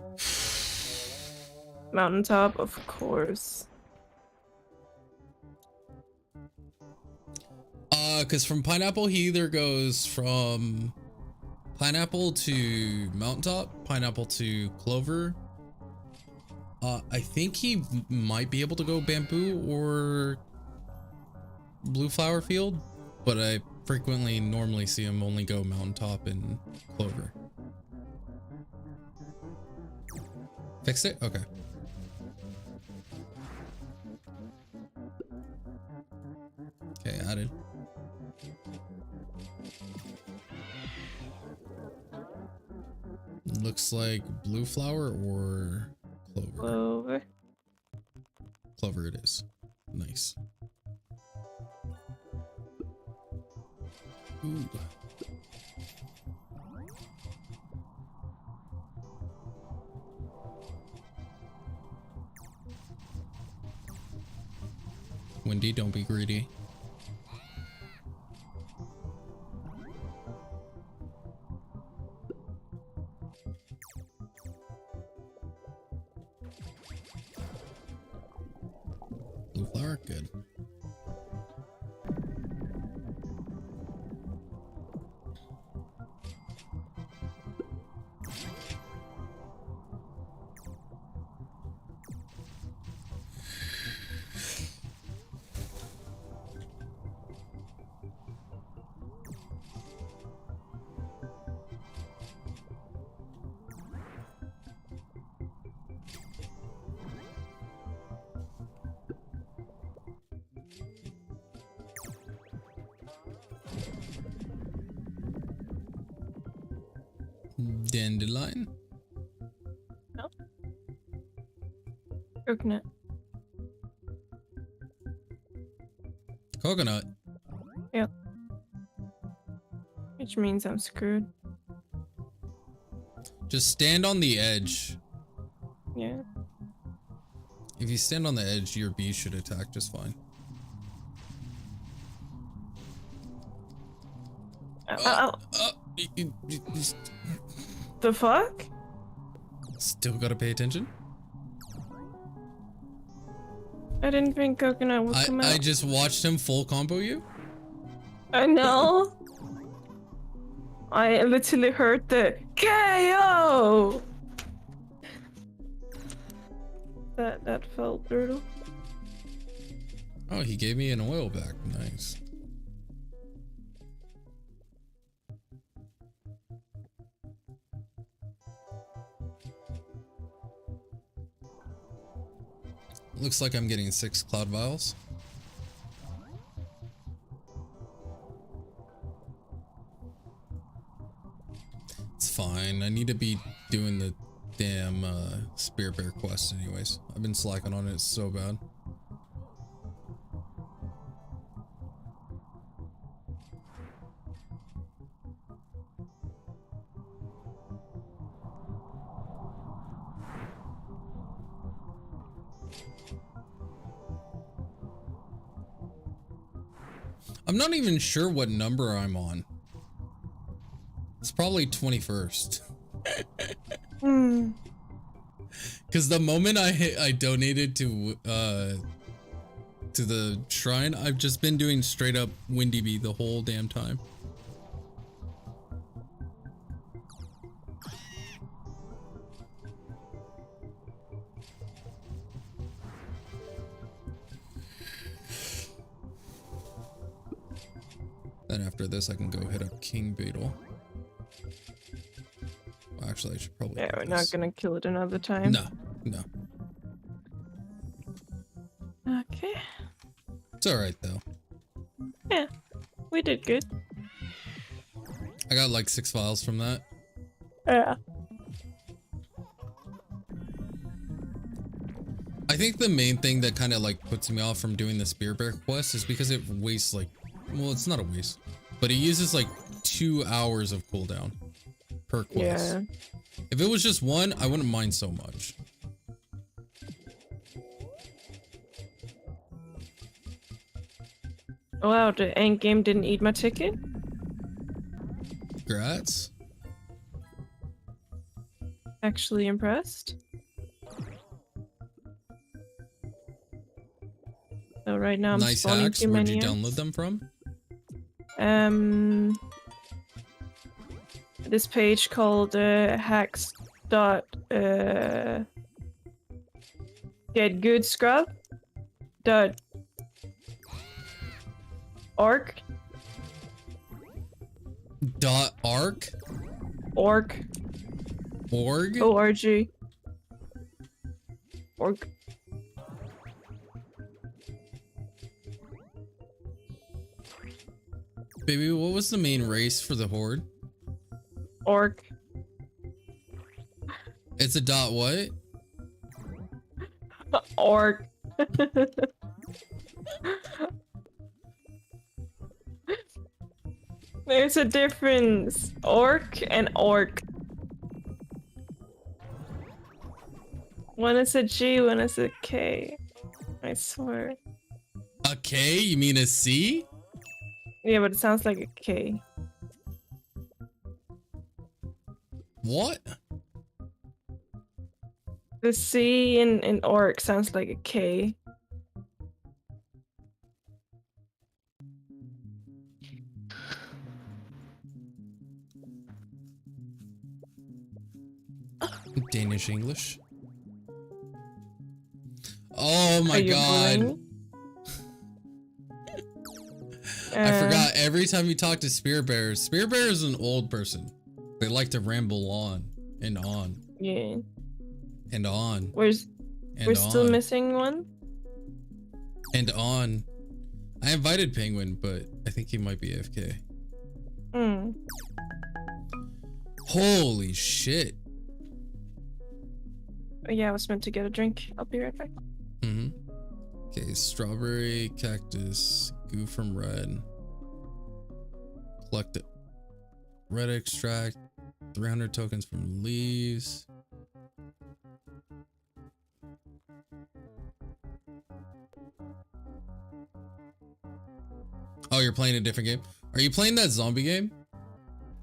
Mountaintop, of course. Cause from pineapple, he either goes from pineapple to mountaintop, pineapple to clover. I think he might be able to go bamboo or blue flower field, but I frequently normally see him only go mountaintop and clover. Fixed it? Okay. Okay, added. Looks like blue flower or clover. Clover. Clover it is. Nice. Ooh. Wendy, don't be greedy. Blue flower, good. Dandelion? No. Coconut. Coconut? Yep. Which means I'm screwed. Just stand on the edge. Yeah. If you stand on the edge, your bee should attack just fine. The fuck? Still gotta pay attention. I didn't think coconut would come out. I just watched him full combo you. I know. I literally heard the KO. That felt brutal. Oh, he gave me an oil back. Nice. Looks like I'm getting 6 cloud vials. It's fine. I need to be doing the damn Spirit Bear quest anyways. I've been slacking on it so bad. I'm not even sure what number I'm on. It's probably 21st. Because the moment I donated to the shrine, I've just been doing straight up Windy Bee the whole damn time. Then after this, I can go hit up King Beetle. Well, actually, I should probably. Yeah, we're not gonna kill it another time. No, no. Okay. It's all right though. Yeah, we did good. I got like 6 files from that. Yeah. I think the main thing that kind of like puts me off from doing the Spirit Bear quest is because it wastes like, well, it's not a waste, but it uses like 2 hours of cooldown per quest. Yeah. If it was just 1, I wouldn't mind so much. Wow, the end game didn't eat my ticket? Congrats. Actually impressed. So right now I'm Nice spawning hacks. too Where'd many. you download them from? This page called hacks dot get good scrub dot org .arc? org Org? org org. Baby, what was the main race for the Horde? Orc. It's a dot what? Orc. There's a difference. Orc and orc. One is a G, one is a K. I swear. A K? You mean a C? Yeah, but it sounds like a K. What? The C in orc sounds like a K. Danish English. Oh my god. Bullying? I forgot, every time you talk to Spirit Bear is an old person. They like to ramble on and on. Yeah. And on. We're And still on. missing one? And on. I invited Penguin, but I think he might be AFK. Hmm. Holy shit. Oh, yeah, I was meant to get a drink. I'll be right back. Mm-hmm. Okay, strawberry, cactus, goo from red. Collect it. Red extract, 300 tokens from leaves. Oh, you're playing a different game? Are you playing that zombie game?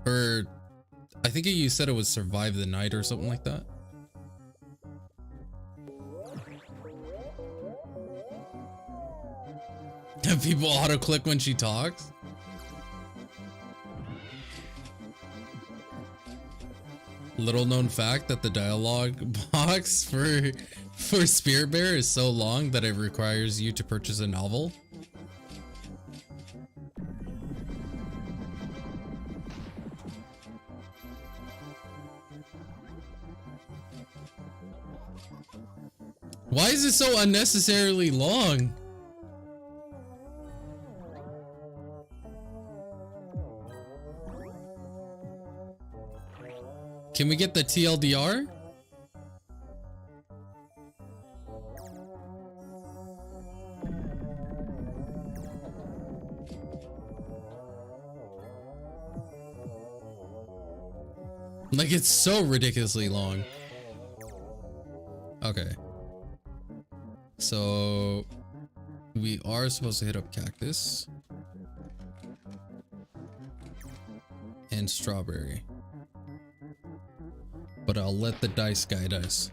Or I think you said it was Survive the Night or something like that. Have people auto-click when she talks? Little known fact that the dialogue box for Spirit Bear is so long that it requires you to purchase a novel. Why is it so unnecessarily long? Can we get the TLDR? Like, it's so ridiculously long. Okay. So we are supposed to hit up cactus and strawberry, but I'll let the dice guide us.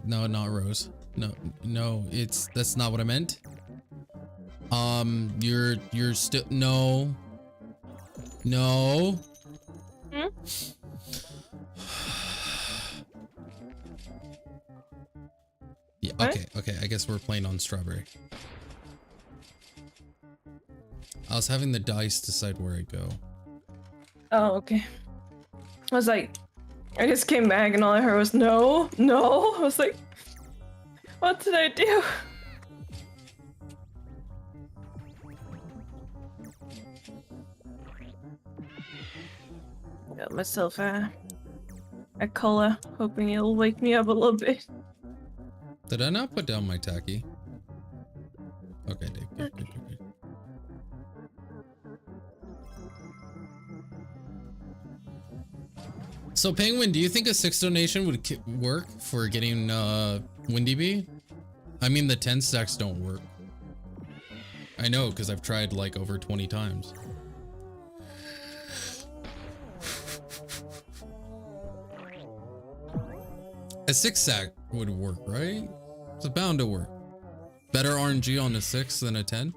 No, not rose. No, that's not what I meant. You're still no. Hmm? Yeah, What? okay, I guess we're playing on strawberry. I was having the dice decide where I go. Oh, okay. I was like, I just came back and all I heard was no. I was like, what did I do? Got myself a cola, hoping it'll wake me up a little bit. Did I not put down my tacky? Okay, good. So Penguin, do you think a 6 donation would work for getting Windy Bee? I mean, the 10 stacks don't work. I know, because I've tried like over 20 times. A 6 stack would work, right? It's bound to work. Better RNG on a 6 than a 10?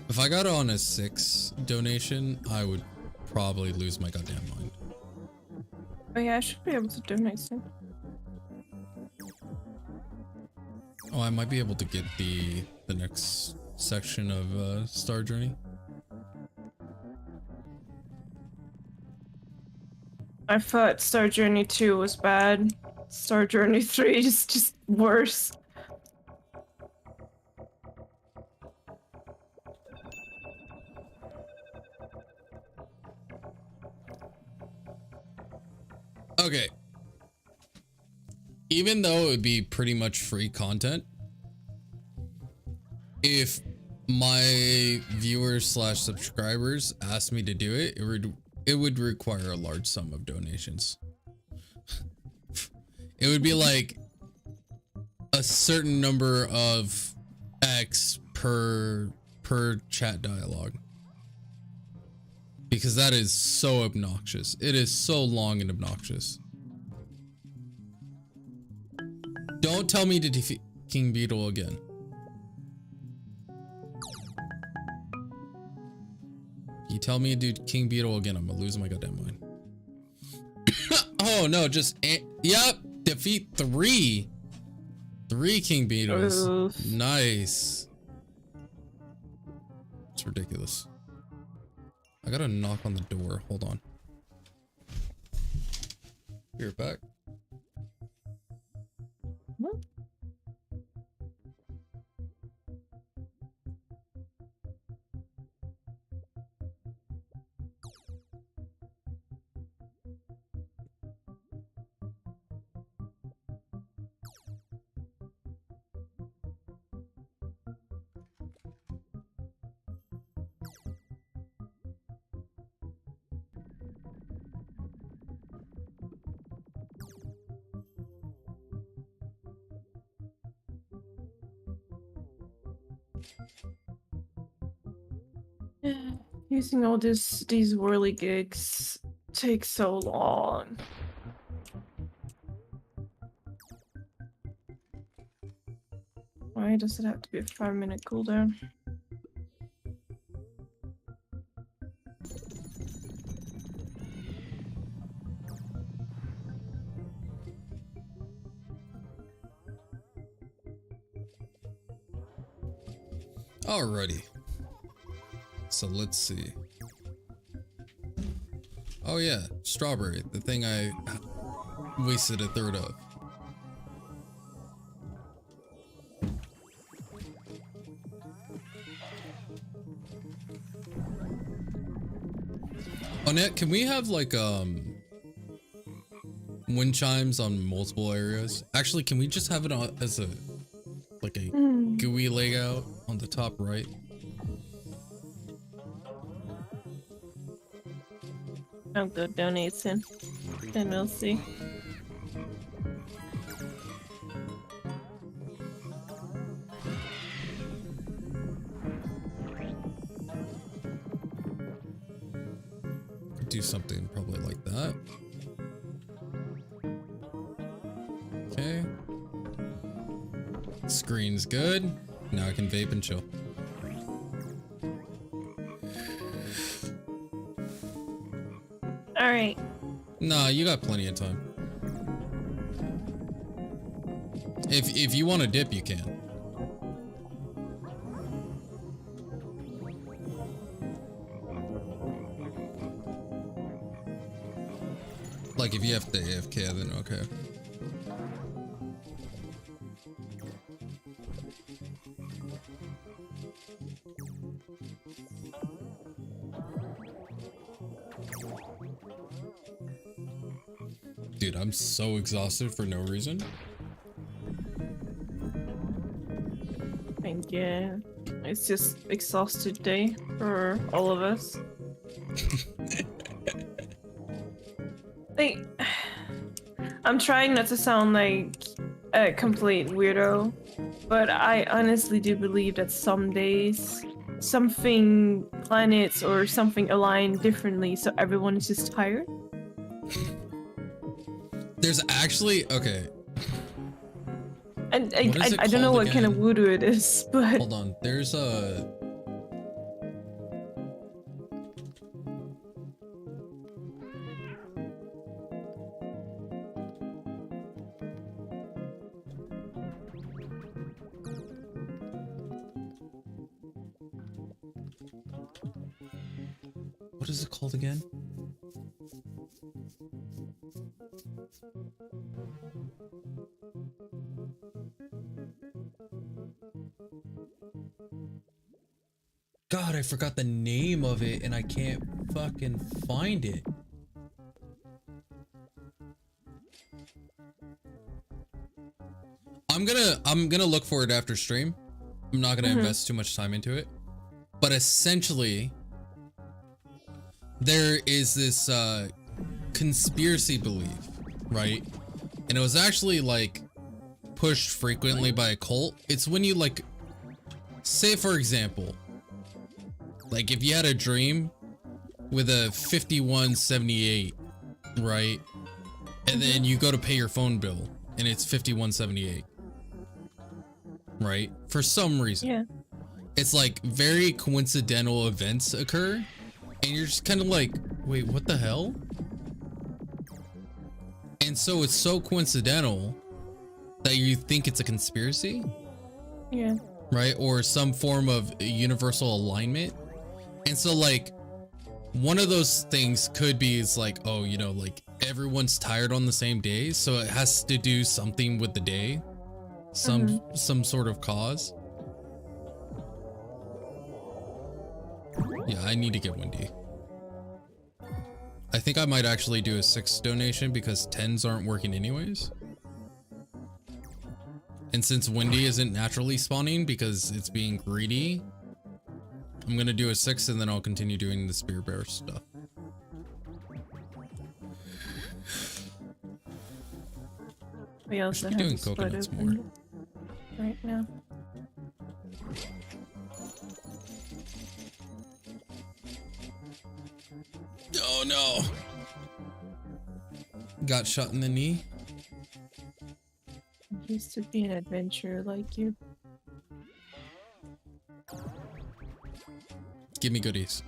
If I got on a 6 donation, I would probably lose my goddamn mind. Oh yeah, I should be able to donate soon. Oh, I might be able to get the next section of Star Journey. I thought Star Journey 2 was bad. Star Journey 3 is just worse. Okay. Even though it would be pretty much free content, if my viewers slash subscribers asked me to do it, it would require a large sum of donations. It would be like a certain number of X per chat dialogue. Because that is so obnoxious. It is so long and obnoxious. Don't tell me to defeat King Beetle again. You tell me to do King Beetle again, I'm gonna lose my goddamn mind. Oh no, yep, defeat 3. 3 King Beetles. Oof. Nice. It's ridiculous. I gotta knock on the door. Hold on. Be right back. What? Using all these whirly gigs takes so long. Why does it have to be a 5-minute cooldown? Alrighty. So let's see. Oh yeah, strawberry, the thing I wasted a third of. Annette, can we have like wind chimes on multiple areas? Actually, can we just have it on as a like a GUI layout on the top right? I'll go donate soon. Then we'll see. Do something probably like that. Okay. Screen's good. Now I can vape and chill. Alright. Nah, you got plenty of time. If you want to dip, you can. Like if you have to AFK, then okay. Dude, I'm so exhausted for no reason. And yeah, it's just exhausted day for all of us. Like, I'm trying not to sound like a complete weirdo, but I honestly do believe that some days something planets or something align differently, so everyone is just tired. There's actually okay. And I don't know what kind of voodoo it is, but hold on. There's a what is it called again? God, I forgot the name of it and I can't fucking find it. I'm gonna look for it after stream. I'm not gonna invest too much time into it. But essentially, there is this conspiracy belief, right? And it was actually like pushed frequently by a cult. It's when you like, say for example, like if you had a dream with a 5178, right? And then you go to pay your phone bill and it's 5178, right? For some reason. yeah. It's like very coincidental events occur and you're just kind of like, wait, what the hell? And so it's so coincidental that you think it's a conspiracy. Yeah. Right? Or some form of universal alignment. And so like one of those things could be is like, oh, you know, like everyone's tired on the same day. So it has to do something with the day. Some sort of cause. Yeah, I need to get windy. I think I might actually do a 6 donation because 10s aren't working anyways. And since windy isn't naturally spawning because it's being greedy, I'm gonna do a 6 and then I'll continue doing the spear bear stuff. We also have doing a spot coconuts open more. right now. Oh no! Got shot in the knee. I used to be an adventurer like you. Give me goodies.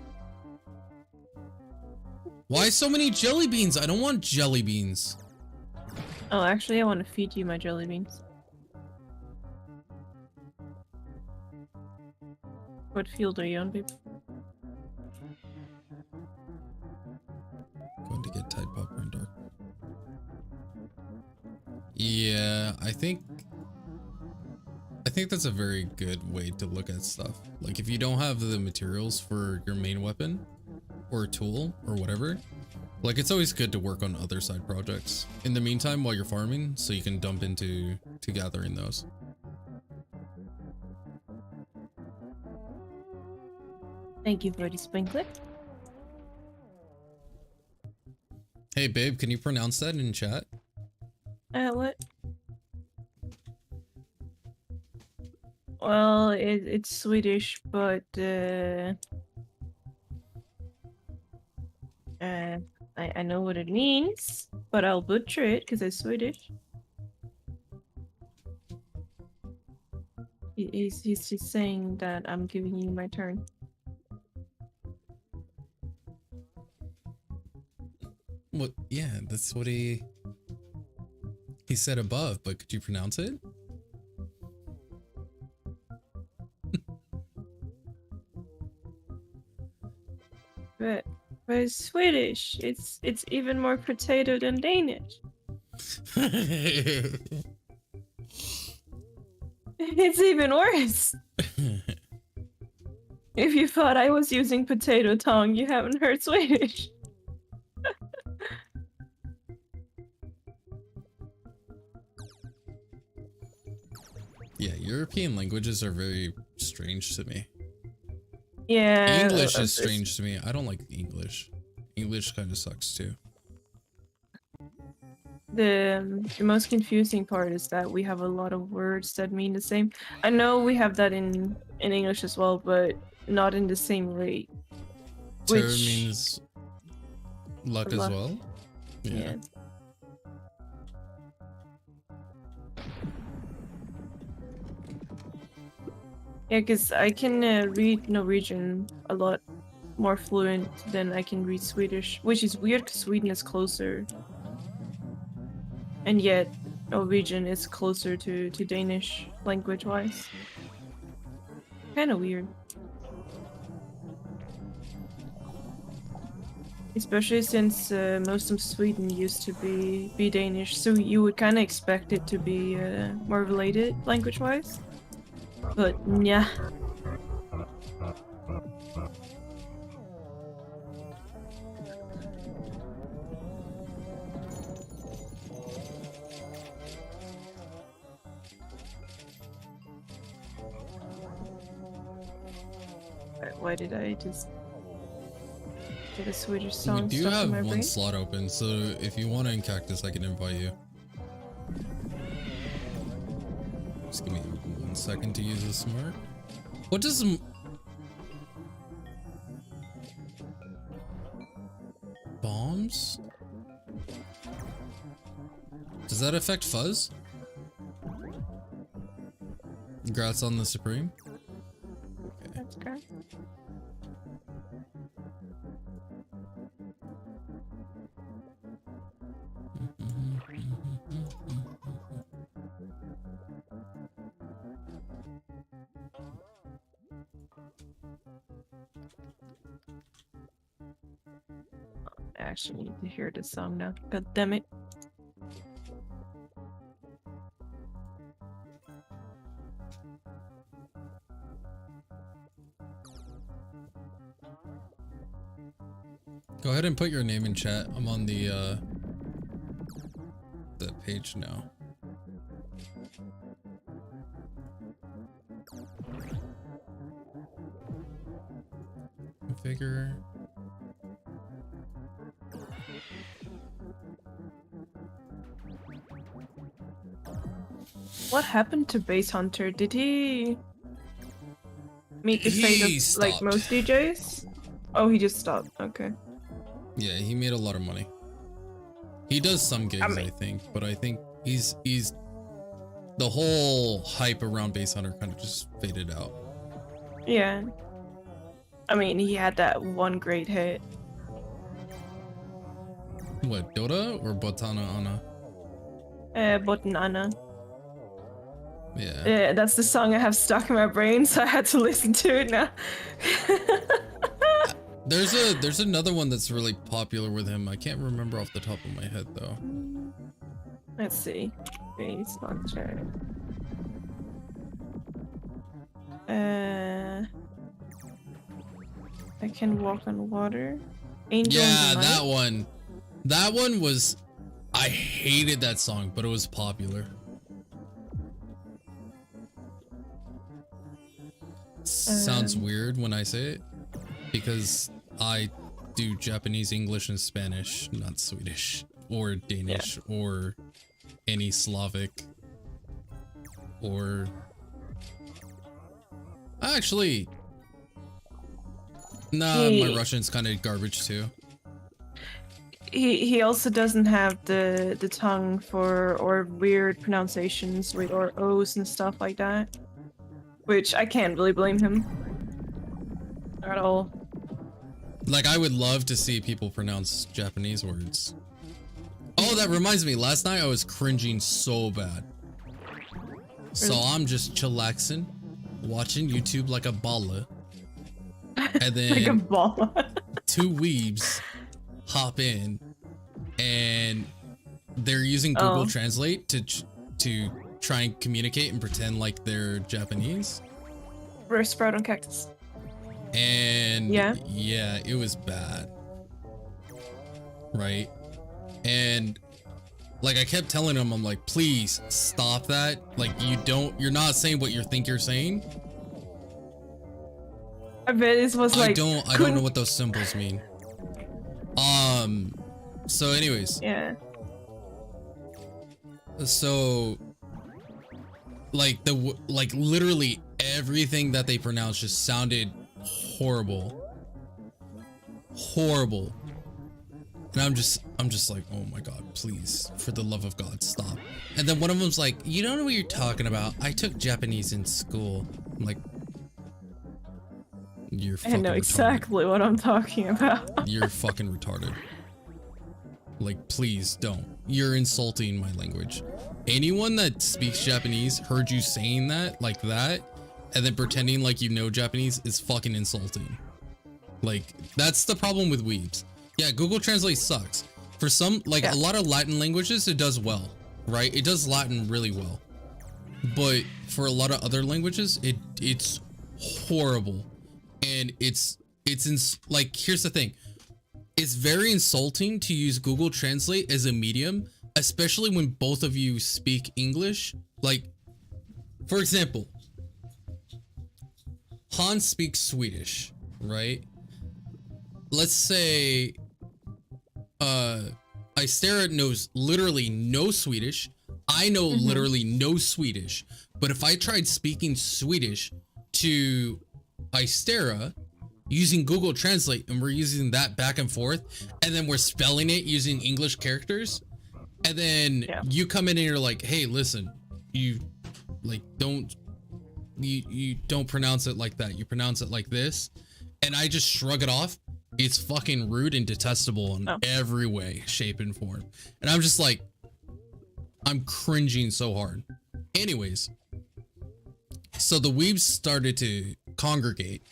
Why so many jelly beans? I don't want jelly beans. Oh, actually, I want to feed you my jelly beans. What field are you on, babe? Going to get Tide Popper and Dark. Yeah, I think that's a very good way to look at stuff. Like if you don't have the materials for your main weapon or tool or whatever, like it's always good to work on other side projects in the meantime while you're farming, so you can dump into gathering those. Thank you for the sprinkler. Hey babe, can you pronounce that in chat? What? Well, it's Swedish, but I know what it means, but I'll butcher it because it's Swedish. He's just saying that I'm giving you my turn. What? Yeah, that's what he said above, but could you pronounce it? But it's Swedish. It's even more potato than Danish. It's even worse. If you thought I was using potato tongue, you haven't heard Swedish. Yeah, European languages are very strange to me. Yeah. English is strange to me. I don't like English. English kind of sucks too. The most confusing part is that we have a lot of words that mean the same. I know we have that in English as well, but not in the same rate. Terror means luck as well? Yeah. Yeah, because I can read Norwegian a lot more fluent than I can read Swedish, which is weird because Sweden is closer. And yet, Norwegian is closer to Danish language-wise. Kind of weird. Especially since most of Sweden used to be Danish, so you would kind of expect it to be more related language-wise. But yeah. Why did I just get a Swedish song? We do stuck have in my one brain? slot open, so if you want to Cactus, I can invite you. Just give me 1 second to use the smart. What does bombs? Does that affect fuzz? Congrats on the Supreme. Okay. That's great. I actually need to hear this song now. God damn it. Go ahead and put your name in chat. I'm on the page now. Configure. What happened to Base Hunter? Did he meet the fate He of like stopped. most DJs? Oh, he just stopped. Okay. Yeah, he made a lot of money. He does some gigs, I think, but I think he's the whole hype around Base Hunter kind of just faded out. Yeah. I mean, he had that one great hit. What, Dota or Botana Ana? Botanana. Yeah. Yeah, that's the song I have stuck in my brain, so I had to listen to it now. There's another one that's really popular with him. I can't remember off the top of my head though. Let's see. Green sponsor. I can walk on water. Angel Yeah, in the that Night. one. That one was. I hated that song, but it was popular. Sounds weird when I say it, because I do Japanese, English, and Spanish, not Swedish or Danish or any Slavic or actually nah, my Russian's kind of garbage too. He also doesn't have the tongue for or weird pronunciations with or O's and stuff like that, which I can't really blame him at all. Like, I would love to see people pronounce Japanese words. Oh, that reminds me. Last night I was cringing so bad. So I'm just chillaxing, watching YouTube like a baller. And then Like a ball. two weebs hop in and they're using Google Translate to try and communicate and pretend like they're Japanese. Roast sprout on cactus. And yeah, it was bad. Right? And like I kept telling him, I'm like, please stop that. Like you're not saying what you think you're saying. I bet this was like I don't know what those symbols mean. So anyways. Yeah. So like literally everything that they pronounced just sounded horrible. And I'm just like, oh my god, please, for the love of God, stop. And then one of them's like, you don't know what you're talking about. I took Japanese in school. I'm like, you're fucking I know retarded. exactly what I'm talking about. You're fucking retarded. Like, please don't. You're insulting my language. Anyone that speaks Japanese heard you saying that, like that, and then pretending like you know Japanese is fucking insulting. Like, that's the problem with weebs. Yeah, Google Translate sucks. For some, like a lot of Latin languages, it does well, right? It does Latin really well. But for a lot of other languages, it's horrible. And like, here's the thing. It's very insulting to use Google Translate as a medium, especially when both of you speak English. Like, for example, Hans speaks Swedish, right? Let's say Istera knows literally no Swedish. I know literally no Swedish. But if I tried speaking Swedish to Istera using Google Translate, and we're using that back and forth, and then we're spelling it using English characters, and then you come in and you're like, hey, listen, you don't pronounce it like that, you pronounce it like this, and I just shrug it off. It's fucking rude and detestable in every way, shape, and form. And I'm just like, I'm cringing so hard. Anyways, so the weebs started to congregate,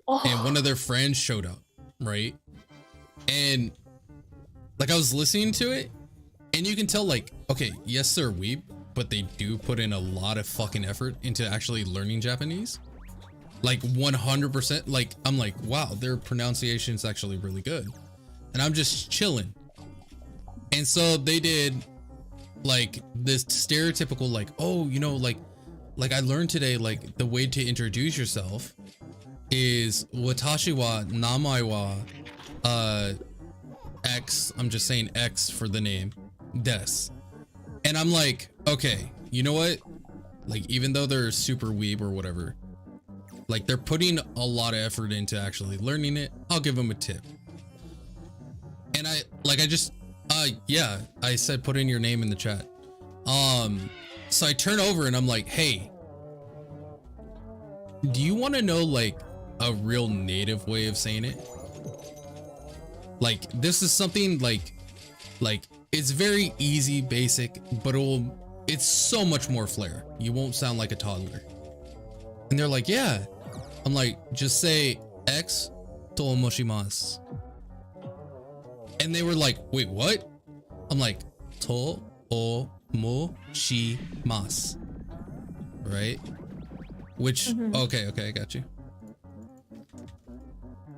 and one of their friends showed up, right? And like, I was listening to it, and you can tell, like, okay, yes, they're weeb, but they do put in a lot of fucking effort into actually learning Japanese. Like 100%. Like, I'm like, wow, their pronunciation is actually really good. And I'm just chilling. And so they did like this stereotypical, like, oh, you know, like I learned today, like, the way to introduce yourself is watashi wa namae wa X. I'm just saying X for the name. Des. And I'm like, okay, you know what? Like, even though they're super weeb or whatever, like, they're putting a lot of effort into actually learning it. I'll give them a tip. And I said, put in your name in the chat. So I turn over and I'm like, hey, do you want to know, like, a real native way of saying it. Like this is something like it's very easy, basic, but it's so much more flair. You won't sound like a toddler. And they're like, yeah. I'm like, just say X to moshimasu. And they were like, wait, what? I'm like, to moshimasu. Right? Which, okay, I got you.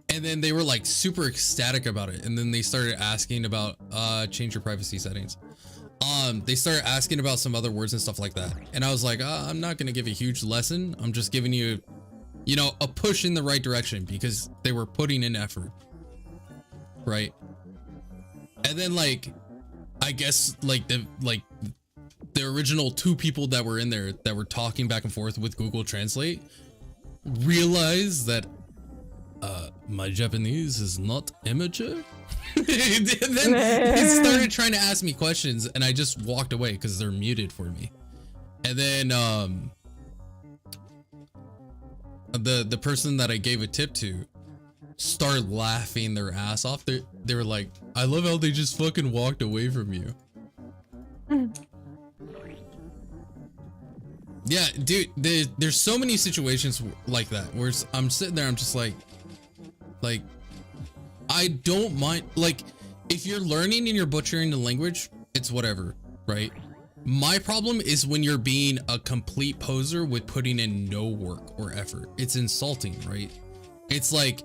And then they were like super ecstatic about it. And then they started asking about, change your privacy settings. They started asking about some other words and stuff like that. And I was like, I'm not going to give a huge lesson. I'm just giving you, you know, a push in the right direction because they were putting in effort. Right. And then like, I guess like the original 2 people that were in there that were talking back and forth with Google Translate realized that my Japanese is not amateur. And then they started trying to ask me questions and I just walked away because they're muted for me. And then the person that I gave a tip to started laughing their ass off. They were like, I love how they just fucking walked away from you. Yeah, dude, there's so many situations like that where I'm sitting there, I'm just like I don't mind, like, if you're learning and you're butchering the language, it's whatever, right? My problem is when you're being a complete poser with putting in no work or effort. It's insulting, right? It's like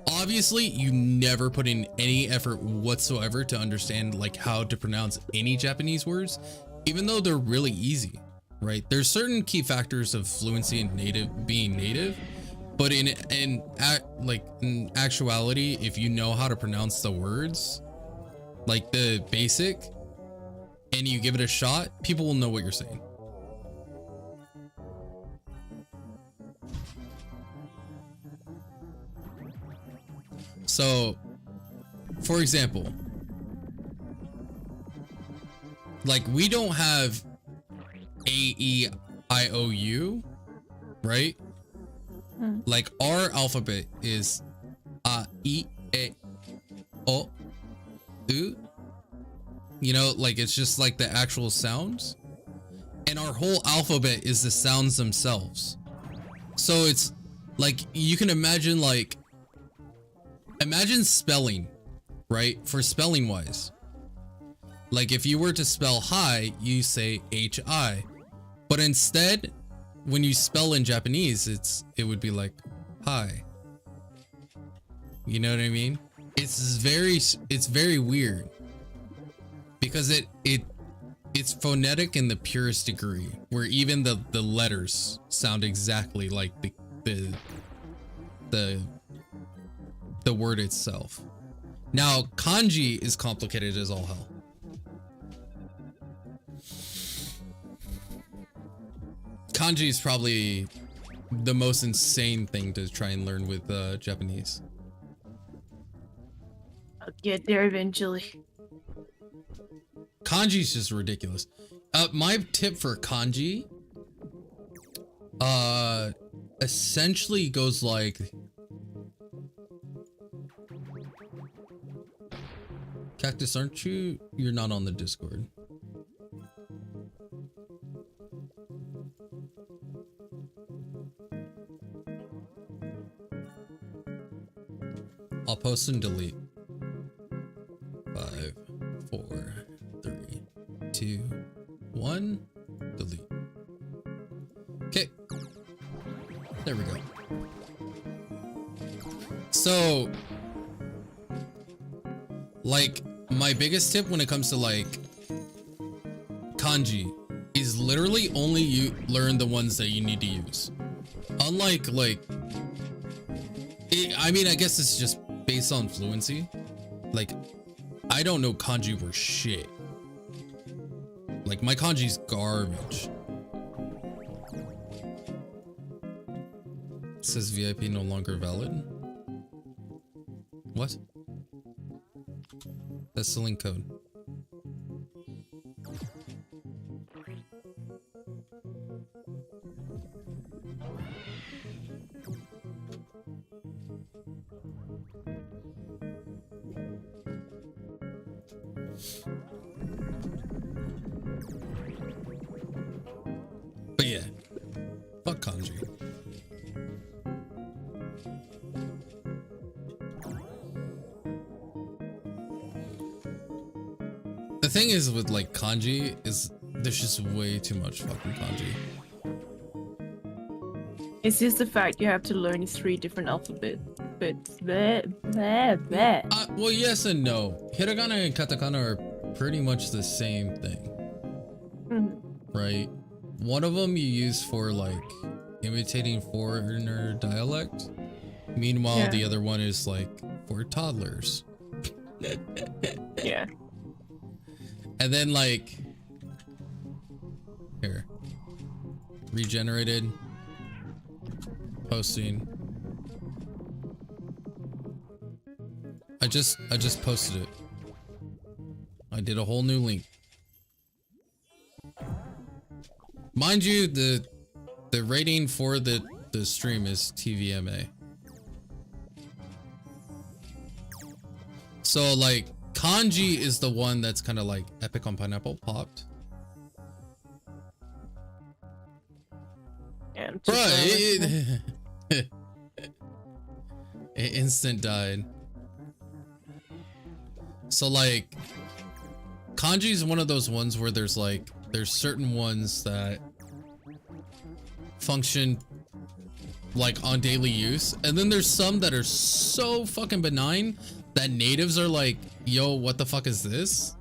obviously you never put in any effort whatsoever to understand like how to pronounce any Japanese words, even though they're really easy, right? There's certain key factors of fluency and being native. But in actuality, if you know how to pronounce the words, like the basic, and you give it a shot, people will know what you're saying. So, for example, like we don't have A-E-I-O-U, right? Like our alphabet is A, E, E, O, U. You know, like it's just like the actual sounds. And our whole alphabet is the sounds themselves. So it's like you can imagine imagine spelling, right? For spelling wise. Like if you were to spell hi, you say H-I. But instead, when you spell in Japanese, it would be like hi. You know what I mean? It's very weird because it's phonetic in the purest degree, where even the letters sound exactly like the word itself. Now kanji is complicated as all hell. Kanji is probably the most insane thing to try and learn with Japanese. I'll get there eventually. Kanji is just ridiculous. My tip for kanji essentially goes like Cactus, aren't you? You're not on the Discord. I'll post and delete. 5, 4, 3, 2, 1. Delete. Okay. There we go. So, like, my biggest tip when it comes to like kanji is literally only you learn the ones that you need to use. Unlike I mean, I guess it's just based on fluency. Like, I don't know kanji for shit. Like, my kanji's garbage. It says VIP no longer valid. What? That's the link code. But yeah, fuck kanji. The thing is with like kanji is there's just way too much fucking kanji. It's just the fact you have to learn 3 different alphabets. Bleh. Well, yes and no. Hiragana and katakana are pretty much the same thing, right? One of them you use for like imitating foreigner dialect. Meanwhile, the other one is like for toddlers. Yeah. And then like here, regenerated, posting. I just posted it. I did a whole new link. Mind you, the rating for the stream is TVMA. So like kanji is the one that's kind of like Epic on Pineapple popped. Yeah, Bruh, it instant died. So like kanji is one of those ones where there's certain ones that function like on daily use, and then there's some that are so fucking benign that natives are like, yo, what the fuck is this?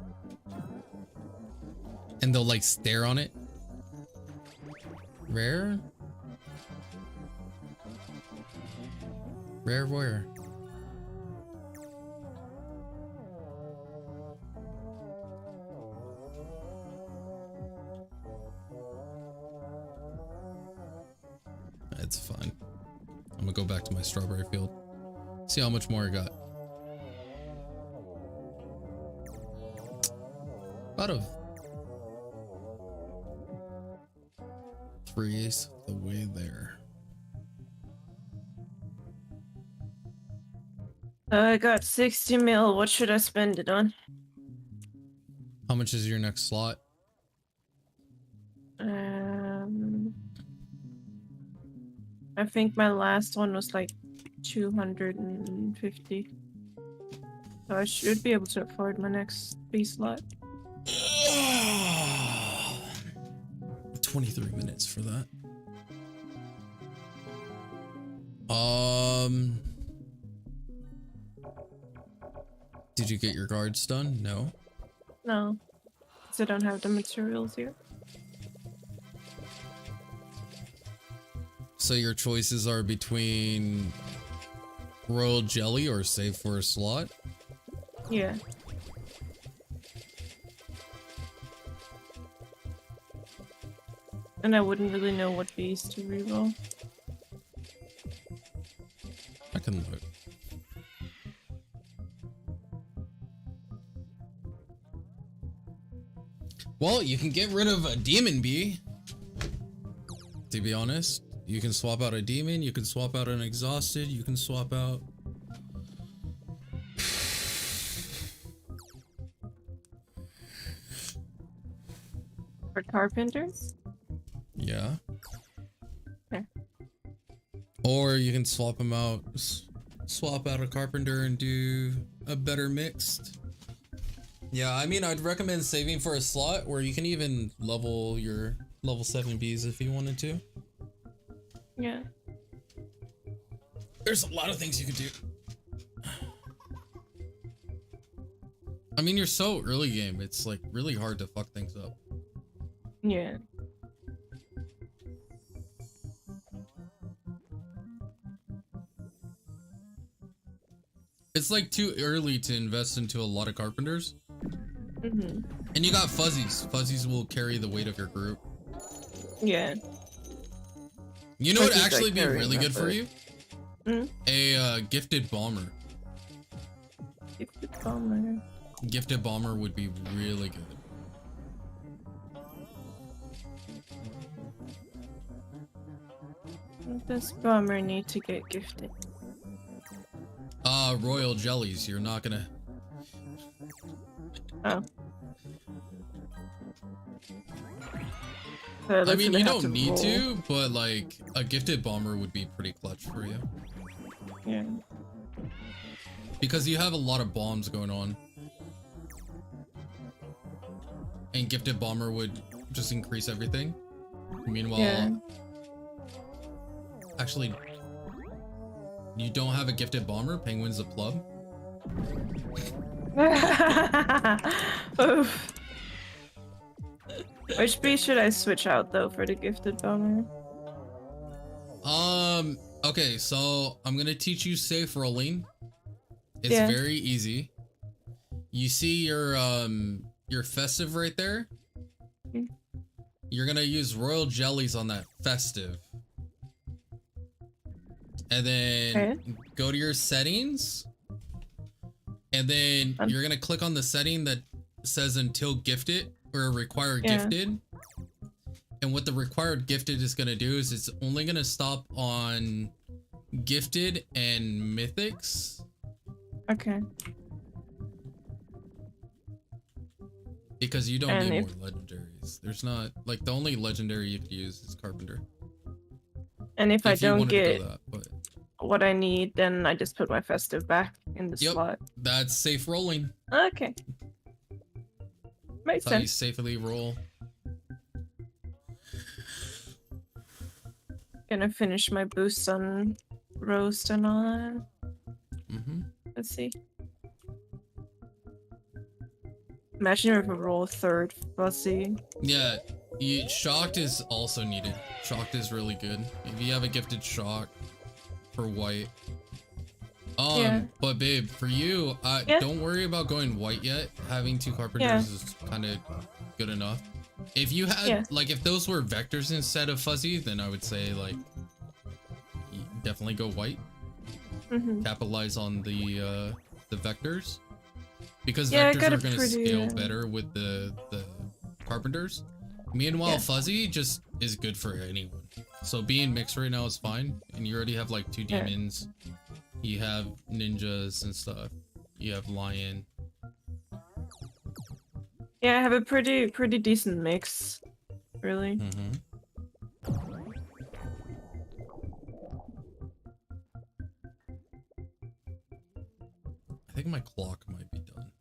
And they'll like stare on it. Rare where? It's fine. I'm gonna go back to my strawberry field. See how much more I got. Out of 3/8 of the way there. I got 60 mil. What should I spend it on? How much is your next slot? I think my last one was like 250. So I should be able to afford my next B slot. 23 minutes for that. Did you get your guards done? No. No, because I don't have the materials yet. So your choices are between royal jelly or save for a slot? Yeah. And I wouldn't really know what bees to reroll. I can look. Well, you can get rid of a demon bee. To be honest, you can swap out a demon, you can swap out an exhausted, you can swap out... For carpenters? Yeah. Okay. Or you can swap them out, swap out a carpenter and do a better mixed. Yeah, I mean, I'd recommend saving for a slot where you can even level your level 7 bees if you wanted to. Yeah. There's a lot of things you could do. I mean, you're so early game, it's like really hard to fuck things up. Yeah. It's like too early to invest into a lot of carpenters. Mm-hmm. And you got fuzzies. Fuzzies will carry the weight of your group. Yeah. You know what Fuzzies actually like be really good for you? Mm-hmm. A gifted bomber. Gifted bomber. Gifted bomber would be really good. What does bomber need to get gifted? Royal jellies. You're not gonna. Oh. I mean, you don't need to, but like a gifted bomber would be pretty clutch for you. Yeah. Because you have a lot of bombs going on. And gifted bomber would just increase everything. Meanwhile, yeah. Actually, you don't have a gifted bomber? Penguin's a plub? Oof. Which beast should I switch out though for the gifted bomber? Okay, so I'm gonna teach you safe rolling. It's Yeah. very easy. You see your festive right there? Mm. You're gonna use royal jellies on that festive. And then go to your settings. And then you're gonna click on the setting that says until gifted or require gifted. And what the required gifted is gonna do is it's only gonna stop on gifted and mythics. Okay. Because you don't need more legendaries. There's not, like, the only legendary you could use is Carpenter. And if I don't get but what I need, then I just put my festive back in the slot. That's safe rolling. Okay. Makes That's how you sense. safely roll. Gonna finish my boost on roast and all that. Let's see. Imagine if we roll third fuzzy. Yeah, shocked is also needed. Shocked is really good. If you have a gifted shock for white. But babe, for you, don't worry about going white yet. Having 2 carpenters is kind of good enough. If you had, like, if those were vectors instead of fuzzy, then I would say, like, definitely go white. Capitalize on the vectors. Because vectors are going to scale better with the carpenters. Meanwhile, fuzzy just is good for anyone. So being mixed right now is fine. And you already have, like, 2 demons. You have ninjas and stuff. You have lion. Yeah, I have a pretty decent mix, really. I think my clock might be done.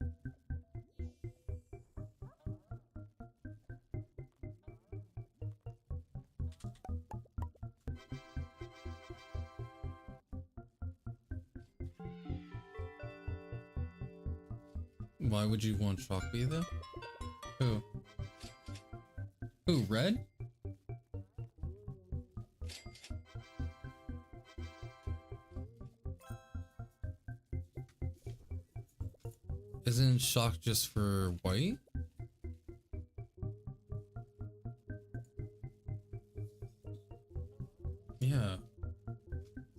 Why would you want Shock B though? Who? Who, Red? Isn't Shock just for white? Yeah.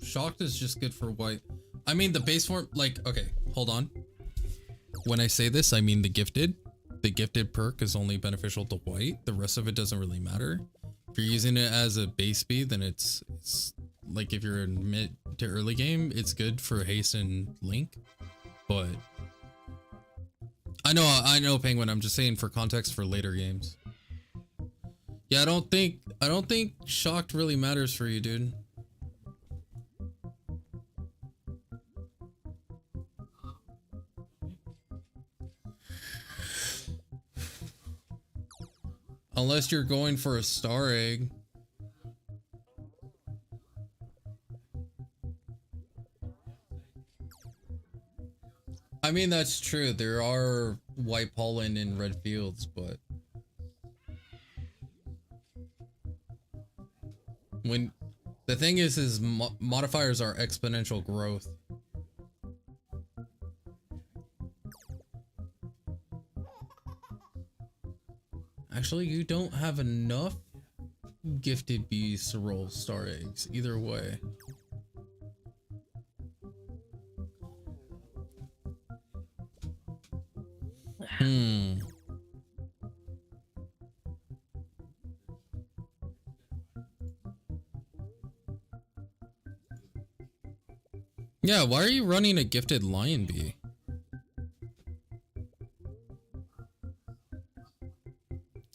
Shocked is just good for white. I mean, the base form, like, okay, hold on. When I say this, I mean the gifted. The gifted perk is only beneficial to white. The rest of it doesn't really matter. If you're using it as a base speed, then it's like if you're in mid to early game, it's good for haste and link. But I know Penguin, I'm just saying for context for later games. Yeah, I don't think shocked really matters for you, dude. Unless you're going for a star egg. I mean, that's true. There are white pollen in red fields, but when the thing is modifiers are exponential growth. Actually, you don't have enough gifted bees to roll star eggs either way. Yeah, why are you running a gifted lion bee?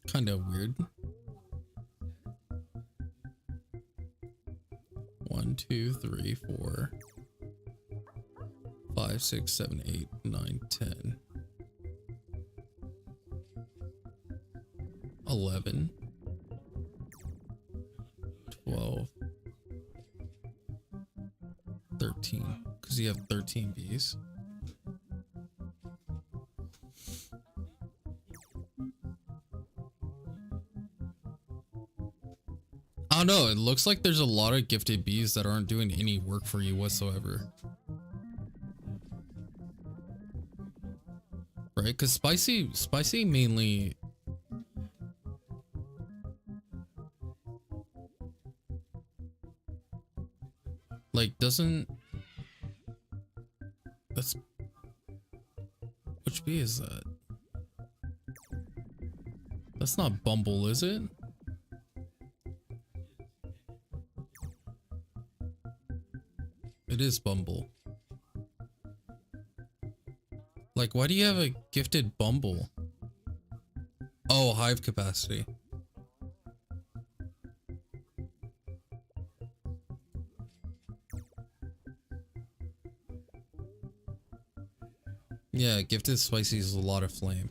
Kind of weird. 1, 2, 3, 4, 5, 6, 7, 8, 9, 10, 11, 12, 13, because you have 13 bees. I don't know, it looks like there's a lot of gifted bees that aren't doing any work for you whatsoever. Right? Because spicy mainly... like, doesn't... That's... Which bee is that? That's not Bumble, is it? It is Bumble. Like, why do you have a gifted Bumble? Oh, hive capacity. Yeah, gifted spicy is a lot of flame.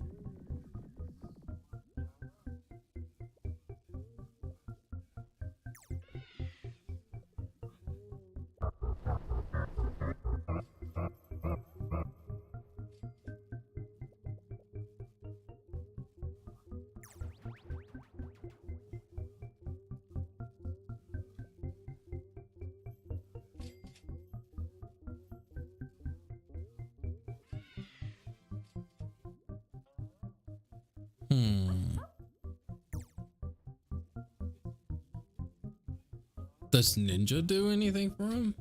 Does Ninja do anything for him?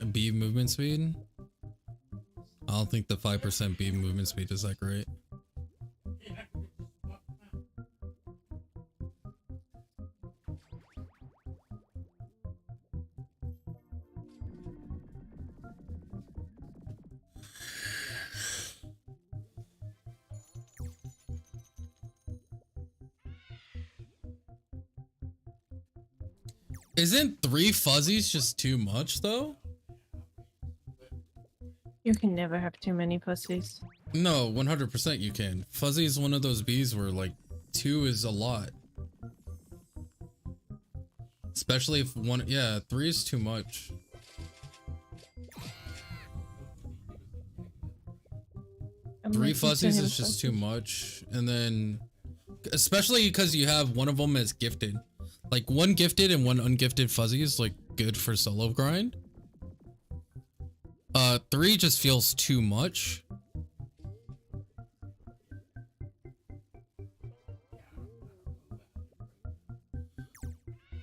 A bee movement speed? I don't think the 5% bee movement speed is that great. Isn't 3 fuzzies just too much though? You can never have too many pussies. No, 100% you can. Fuzzy is one of those bees where like 2 is a lot. Especially if one, yeah, 3 is too much. Three fuzzies is just too much. And then, especially because you have one of them as gifted. Like 1 gifted and 1 ungifted fuzzy is like good for solo grind. 3 just feels too much.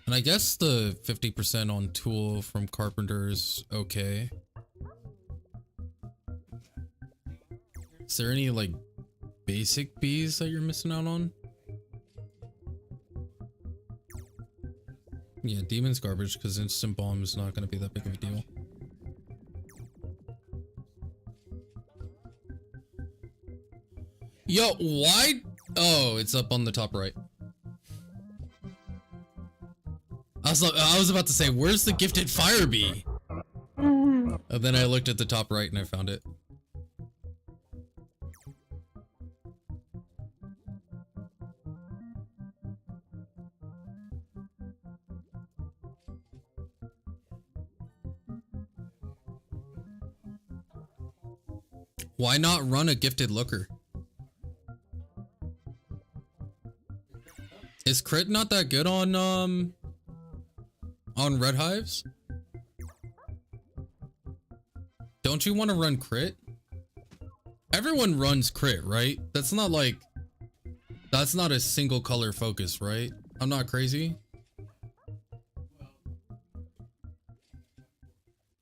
And I guess the 50% on tool from Carpenter is okay. Is there any like basic bees that you're missing out on? Yeah, demon's garbage because instant bomb is not going to be that big of a deal. Yo, why? Oh, it's up on the top right. I was about to say, where's the gifted fire bee? And then I looked at the top right and I found it. Why not run a gifted looker? Is crit not that good on red hives? Don't you want to run crit? Everyone runs crit, right? That's not like, that's not a single color focus, right? I'm not crazy.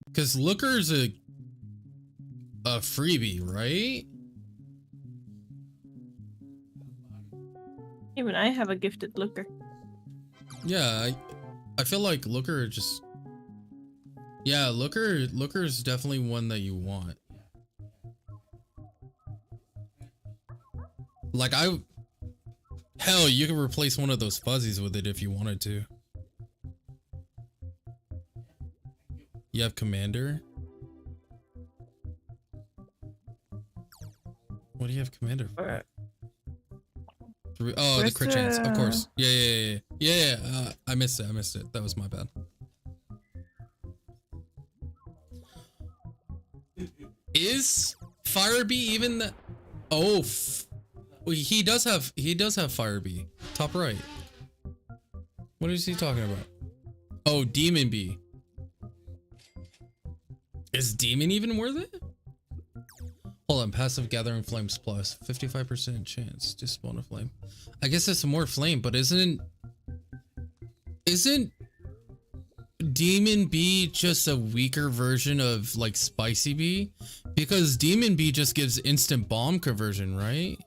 Because looker is a freebie, right? Even I have a gifted looker. Yeah, I feel like looker just Yeah, Looker is definitely one that you want. Like hell, you can replace one of those fuzzies with it if you wanted to. You have Commander. What do you have Commander for? Oh, the crit chance, of course. Yeah. I missed it. That was my bad. Is Fire Bee even the? Oh, he does have Fire Bee. Top right. What is he talking about? Oh, Demon Bee. Is Demon even worth it? Hold on, passive Gathering Flames plus 55% chance to spawn a flame. I guess it's more flame, but isn't Demon Bee just a weaker version of like Spicy Bee? Because Demon Bee just gives instant bomb conversion, right?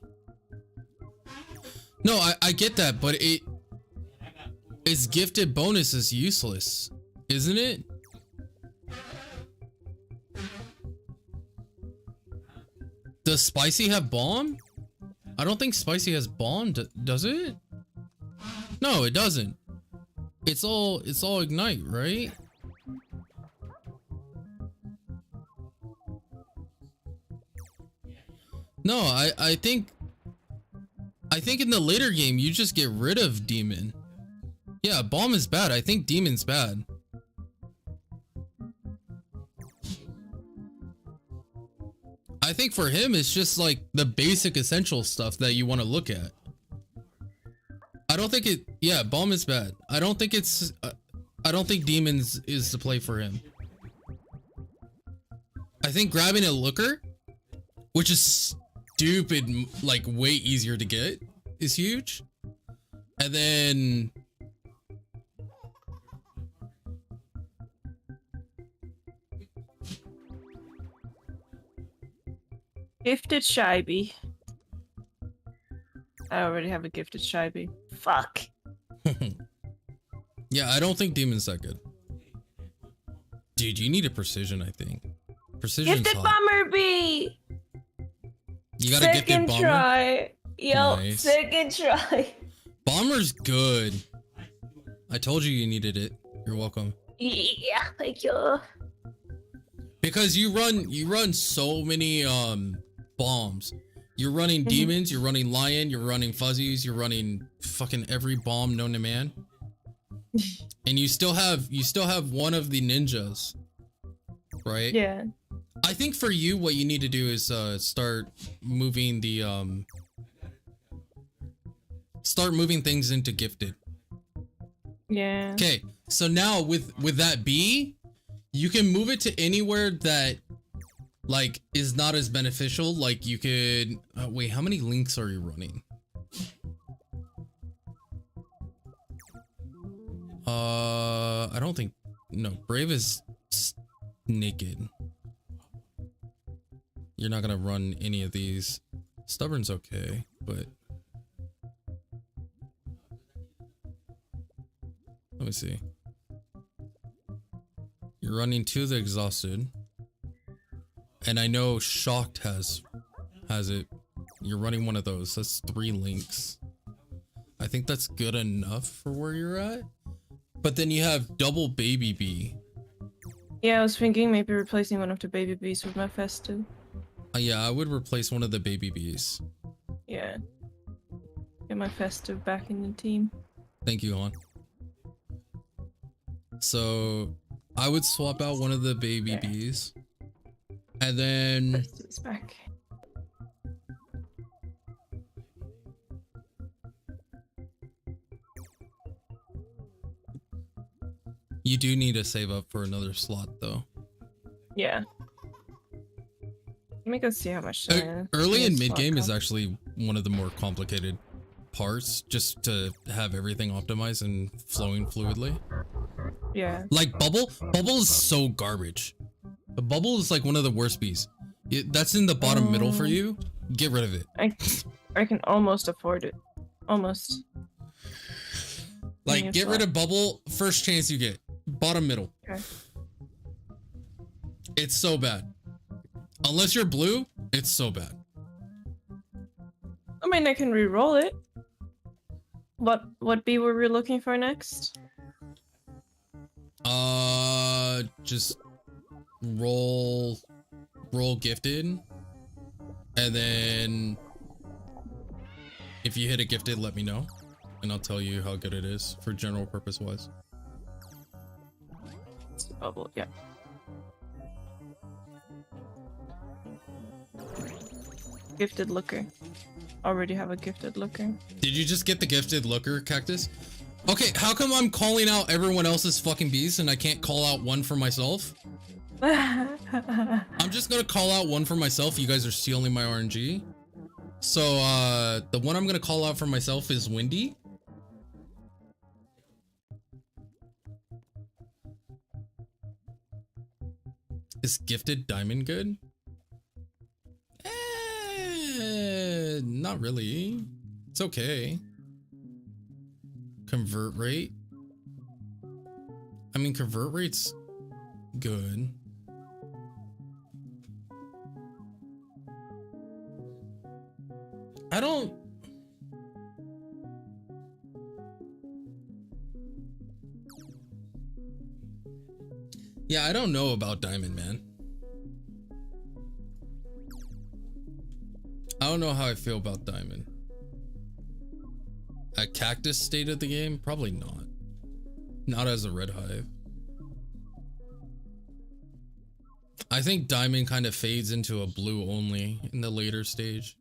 No, I get that, but its gifted bonus is useless, isn't it? Does Spicy have bomb? I don't think Spicy has bomb, does it? No, it doesn't. It's all ignite, right? No, I think in the later game you just get rid of Demon. Yeah, bomb is bad. I think Demon's bad. I think for him it's just like the basic essential stuff that you want to look at. I don't think yeah, bomb is bad. I don't think Demons is the play for him. I think grabbing a Looker, which is stupid, like way easier to get, is huge. And then Gifted Shybee. I already have a gifted Shybee. Fuck. Yeah, I don't think Demon's that good. Dude, you need a precision, I think. Precision's Gifted hot. Bummerbee! You got a gifted bomber? Try. Yo, Nice. second try. Bomber's good. I told you needed it. You're welcome. Yeah, thank you. Because you run so many bombs. You're running demons, you're running lion, you're running fuzzies, you're running fucking every bomb known to man. And you still have one of the ninjas. Right? Yeah. I think for you what you need to do is start moving things into gifted. Yeah. Okay, so now with that bee, you can move it to anywhere that like is not as beneficial. Like you could wait, how many links are you running? I don't think, no, Brave is naked. You're not gonna run any of these. Stubborn's okay, but let me see. You're running two of the exhausted. And I know Shocked has it. You're running one of those. That's 3 links. I think that's good enough for where you're at. But then you have double Baby Bee. Yeah, I was thinking maybe replacing one of the baby bees with my Festu. Yeah, I would replace one of the Baby Bees. Yeah. Get my Festu back in the team. Thank you, Han. So I would swap out one of the Baby Bees. And then Festu's back. you do need to save up for another slot though. Yeah. Let me go see how much. Early and mid game is actually one of the more complicated parts, just to have everything optimized and flowing fluidly. Yeah. Like Bubble is so garbage. The Bubble is like one of the worst bees. That's in the bottom middle for you. Get rid of it. I can almost afford it. Almost. Like get rid of Bubble first chance you get. Bottom middle. Okay. It's so bad. Unless you're blue, it's so bad. I mean, I can re-roll it. What bee were we looking for next? Just roll gifted, and then if you hit a gifted, let me know, and I'll tell you how good it is for general purpose wise. It's a bubble, yeah. Gifted looker. Already have a gifted looker. Did you just get the gifted looker, Cactus? Okay, how come I'm calling out everyone else's fucking bees and I can't call out one for myself? I'm just gonna call out one for myself. You guys are stealing my RNG. So, the one I'm gonna call out for myself is Windy. Is gifted diamond good? Not really. It's okay. Convert rate. I mean, convert rate's good. I don't... Yeah, I don't know about Diamond, man. I don't know how I feel about Diamond. At Cactus state of the game? Probably not. Not as a Red Hive. I think Diamond kind of fades into a blue only in the later stage.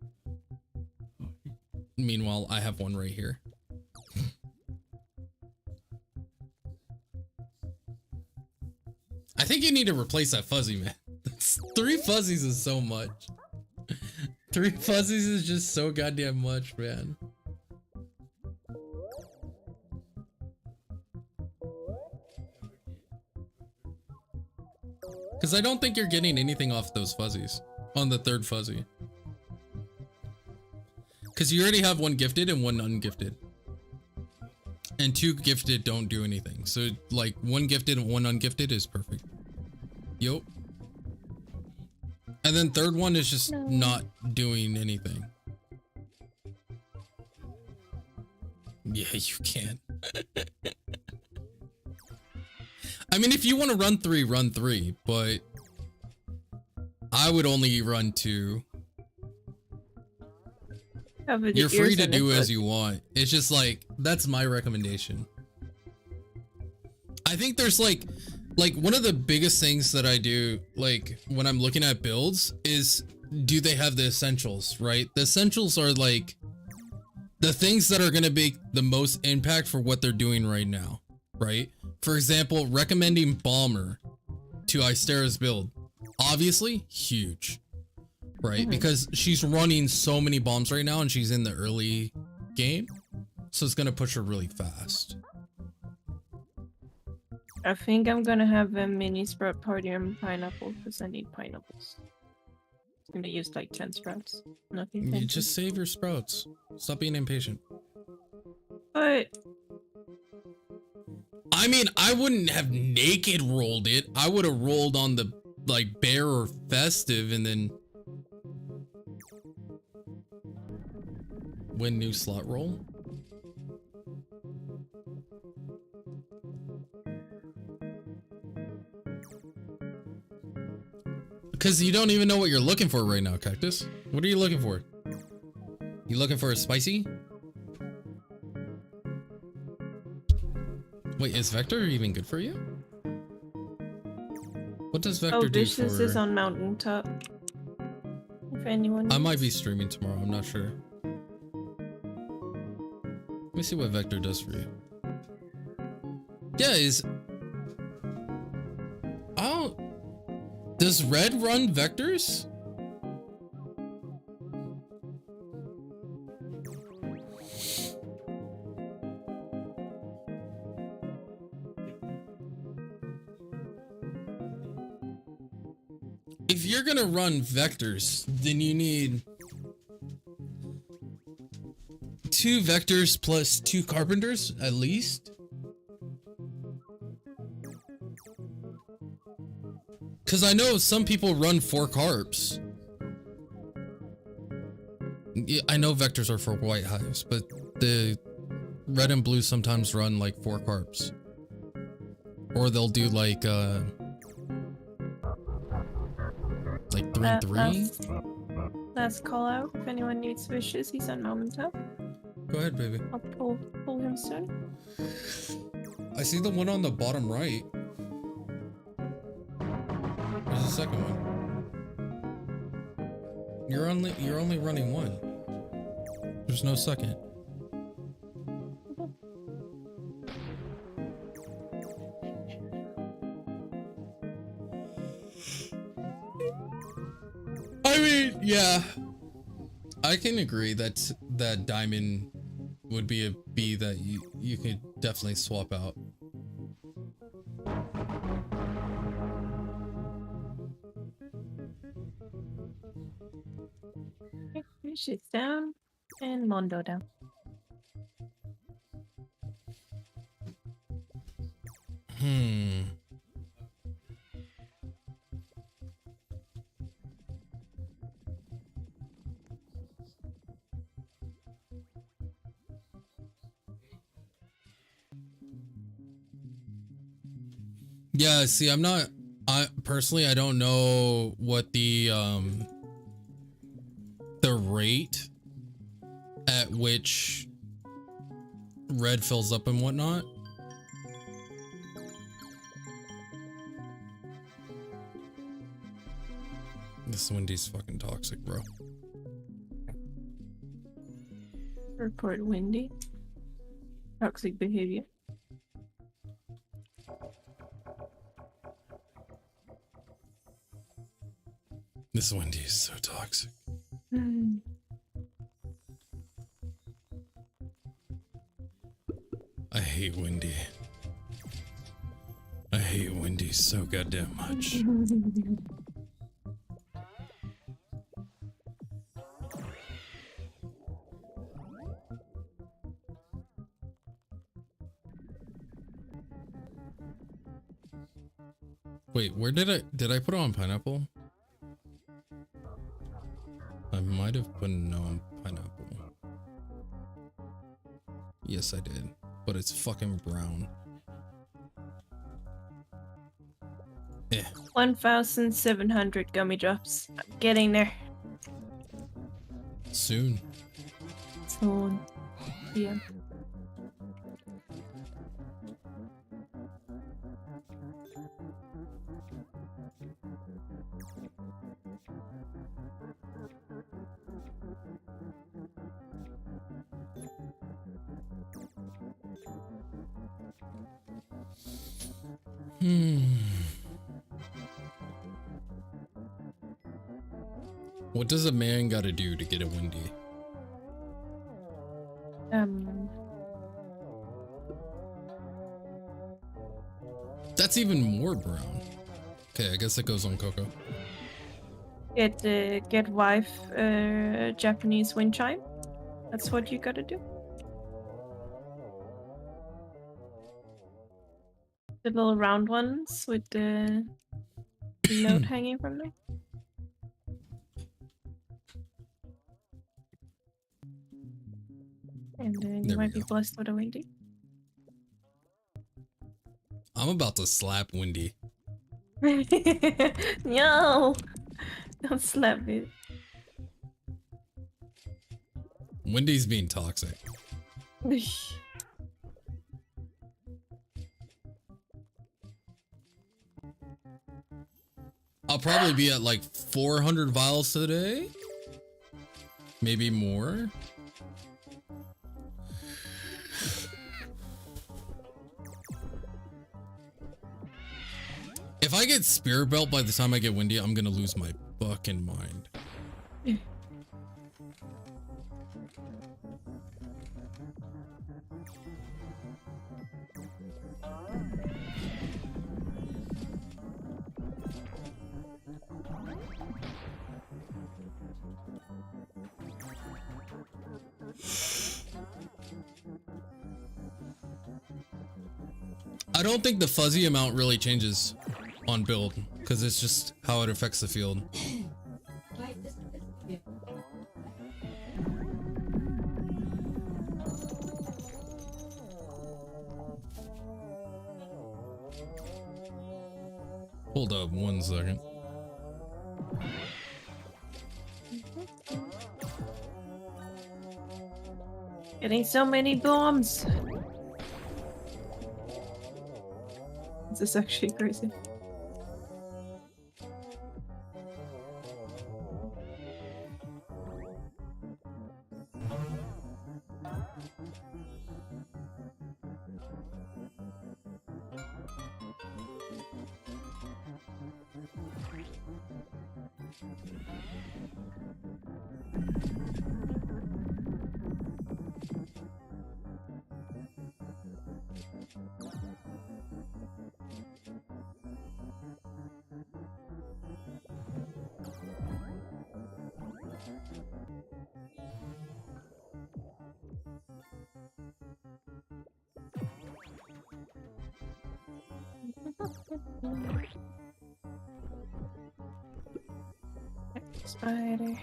Meanwhile, I have one right here. I think you need to replace that fuzzy, man. 3 fuzzies is so much. 3 fuzzies is just so goddamn much, man. Because I don't think you're getting anything off those fuzzies on the 3rd fuzzy. Because you already have 1 gifted and 1 ungifted. And 2 gifted don't do anything. So like 1 gifted and 1 ungifted is perfect. Yup. And then 3rd one is just not doing anything. Yeah, you can. I mean, if you want to run 3, but I would only run 2. You're free to do as you want. It's just like, that's my recommendation. I think there's like one of the biggest things that I do, like when I'm looking at builds, is do they have the essentials, right? The essentials are like the things that are going to make the most impact for what they're doing right now, right? For example, recommending Bomber to Ystera's build, obviously huge, right? Because she's running so many bombs right now and she's in the early game, so it's going to push her really fast. I think I'm gonna have a mini sprout party on pineapple because I need pineapples. I'm gonna use like 10 sprouts. Nothing. You just save your sprouts. Stop being impatient. But I mean, I wouldn't have naked rolled it. I would have rolled on the like bear or festive and then win new slot roll. Because you don't even know what you're looking for right now, Cactus. What are you looking for? You looking for a spicy? Wait, is Vector even good for you? What does Vector do for... Vicious is on mountaintop. If anyone I might be streaming tomorrow, I'm not sure. Let me see what Vector does for you. Yeah, oh... Does Red run Vectors? If you're gonna run Vectors, then you need 2 Vectors plus 2 Carpenters, at least. Because I know some people run 4 carps. Yeah, I know vectors are for white hives, but the red and blue sometimes run like 4 carps. Or they'll do like 3 and 3. Last call out. If anyone needs wishes, he's on Momento. Go ahead, baby. I'll pull him soon. I see the one on the bottom right. There's the second one. You're only running 1. There's no second. I mean, yeah. I can agree that diamond would be a bee that you could definitely swap out. Okay, fish is down and Mondo down. Yeah, see, I personally don't know what the rate at which red fills up and whatnot. This Wendy's fucking toxic, bro. Report Windy. Toxic behavior. This Wendy is so toxic. I hate Wendy. I hate Wendy so goddamn much. Wait, where did I put on pineapple? I might have put no on pineapple. Yes, I did. But it's fucking brown. 1,700 gummy drops. I'm getting there. Soon. Soon. Yeah. What does a man gotta do to get a Wendy? That's even more brown. Okay, I guess it goes on Coco. Get wife Japanese wind chime. That's what you gotta do. The little round ones with the note hanging from them. And you might be blessed with a Wendy. I'm about to slap Wendy. No! Don't slap it. Wendy's being toxic. I'll probably be at like 400 vials today. Maybe more. If I get Spirit Belt by the time I get Windy, I'm gonna lose my fucking mind. I don't think the fuzzy amount really changes on build. because it's just how it affects the field. Hold up 1 second. Getting so many bombs. This is actually crazy. Spider.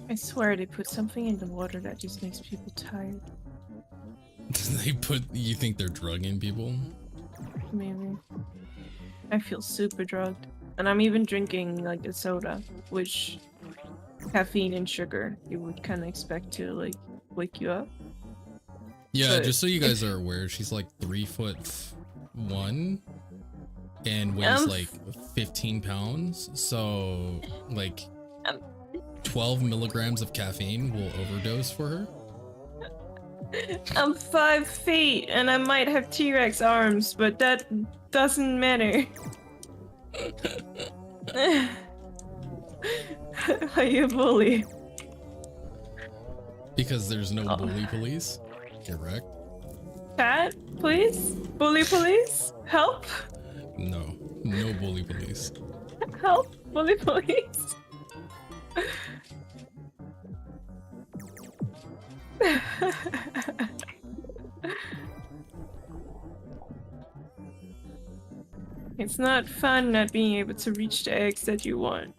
I swear they put something in the water that just makes people tired. You think they're drugging people? Maybe. I feel super drugged. And I'm even drinking like a soda, which caffeine and sugar you would kind of expect to like wake you up. Yeah, But just so you guys are aware, she's like 3'1" and weighs like 15 pounds. So like 12 milligrams of caffeine will overdose for her. I'm 5 feet and I might have T-Rex arms, but that doesn't matter. Are you a bully? Because there's no bully police. Correct? Chat, please? Bully police? Help? No. No bully police. Help? Bully police? It's not fun not being able to reach the eggs that you want.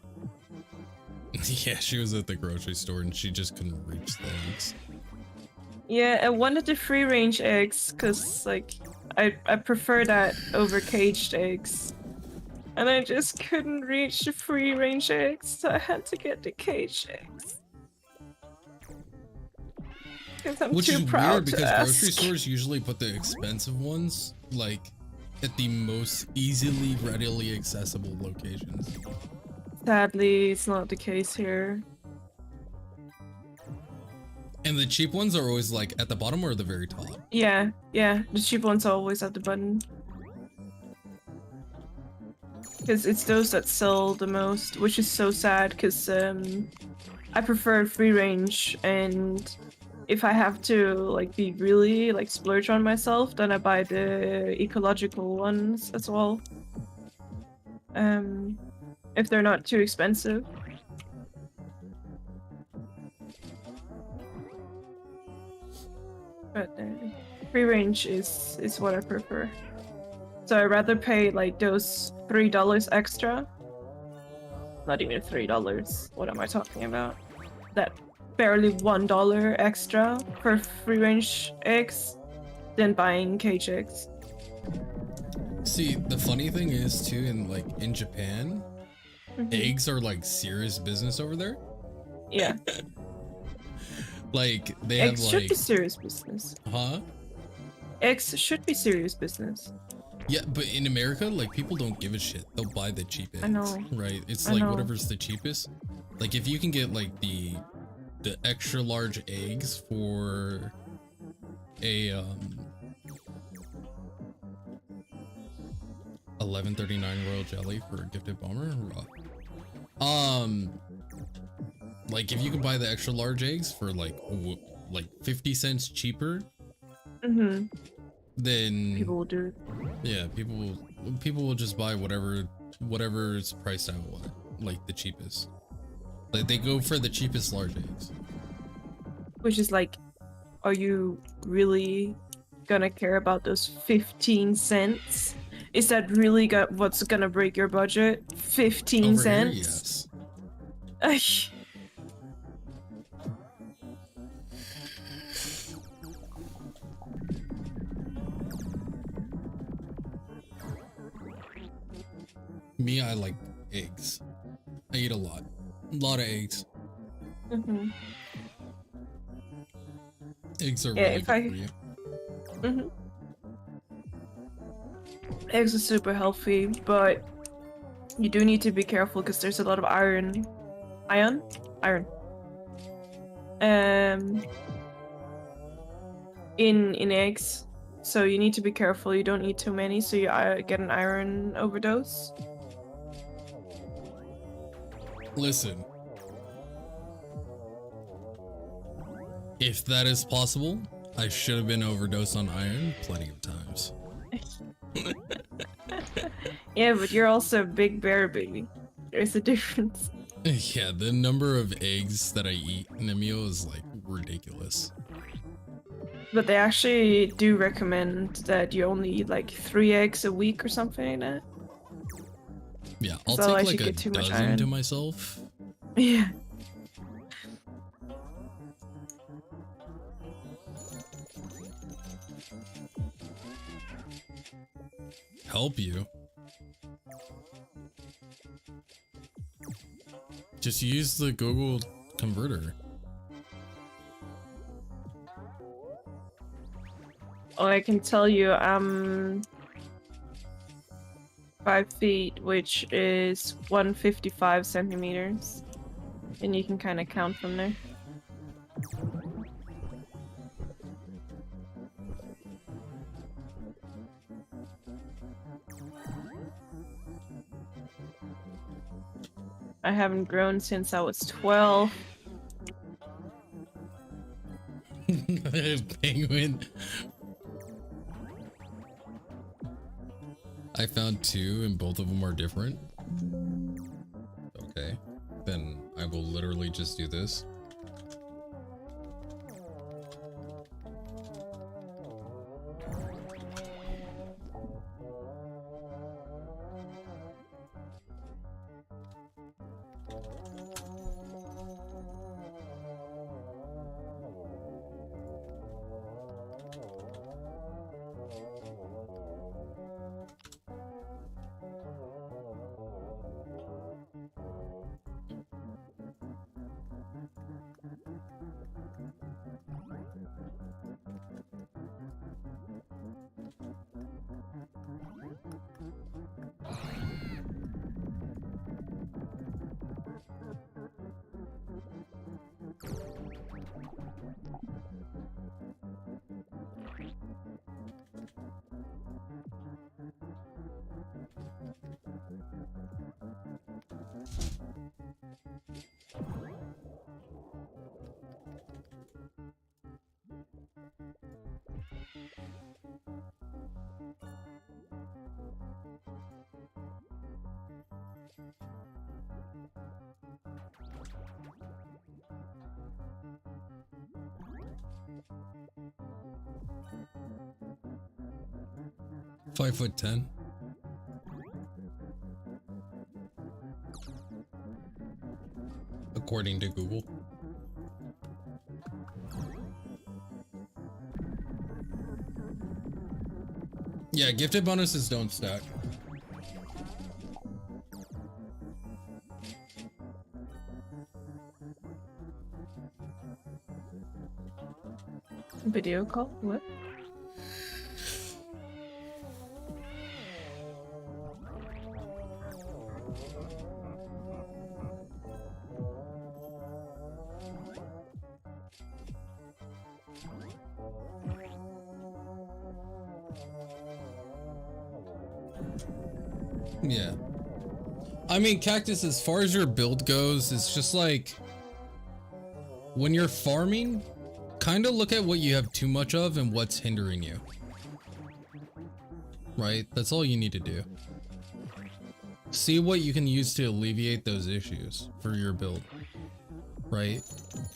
Yeah, she was at the grocery store and she just couldn't reach the eggs. Yeah, I wanted the free range eggs because, like, I prefer that over caged eggs. And I just couldn't reach the free range eggs, so I had to get the caged eggs. Because I'm Which too is proud weird to because ask. grocery stores usually put the expensive ones like at the most easily readily accessible locations. Sadly, it's not the case here. And the cheap ones are always like at the bottom or the very top. Yeah, the cheap ones are always at the button. Because it's those that sell the most, which is so sad because I prefer free range, and if I have to like be really like splurge on myself, then I buy the ecological ones as well. If they're not too expensive. But free range is what I prefer. So I'd rather pay like those $3 extra. Not even $3. What am I talking about? That barely $1 extra for free range eggs than buying cage eggs. See, the funny thing is too, in Japan, eggs are like serious business over there. Yeah. Like they Eggs have should like be serious business. Huh? Eggs should be serious business. Yeah, but in America, like people don't give a shit. They'll buy the cheap eggs. I know. Right? It's I like know. whatever's the cheapest. Like if you can get like the extra large eggs for a 1139 royal jelly for a gifted bomber. Like if you can buy the extra large eggs for like 50 cents cheaper, then People will do it. yeah, people will just buy whatever is priced out like the cheapest. Like they go for the cheapest large eggs. Which is like, are you really gonna care about those 15 cents? Is that really what's gonna break your budget? 15 Over cents? Here, yes. Me, I like eggs. I eat a lot. A lot of eggs. Mm-hmm. Eggs are really good for you. Mm-hmm. Eggs are super healthy, but you do need to be careful because there's a lot of iron. Iron. In eggs. So you need to be careful. You don't eat too many, so you get an iron overdose. Listen. If that is possible, I should have been overdosed on iron plenty of times. Yeah, but you're also a big bear baby. There's a difference. Yeah, the number of eggs that I eat in a meal is like ridiculous. But they actually do recommend that you only eat like 3 eggs a week or something like that. Yeah, I'll So take like a dozen to myself. Yeah. Help you. Just use the Google converter. Oh, I can tell you, 5 feet, which is 155 centimeters. And you can kind of count from there. I haven't grown since I was 12. Penguin. I found 2 and both of them are different. Okay, then I will literally just do this. Five foot 10. According to Google. Yeah, gifted bonuses don't stack. Video call? What? Yeah. I mean, Cactus, as far as your build goes, it's just like when you're farming, kind of look at what you have too much of and what's hindering you. Right? That's all you need to do. See what you can use to alleviate those issues for your build. right?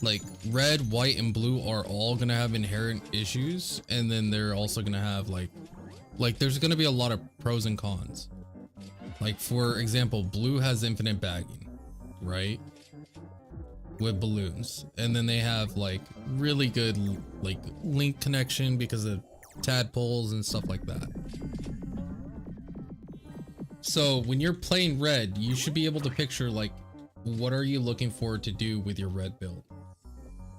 Like red, white, and blue are all gonna have inherent issues, and then they're also gonna have like there's gonna be a lot of pros and cons. Like for example, blue has infinite bagging, right? With balloons, and then they have like really good like link connection because of tadpoles and stuff like that. So when you're playing red, you should be able to picture like what are you looking forward to do with your red build,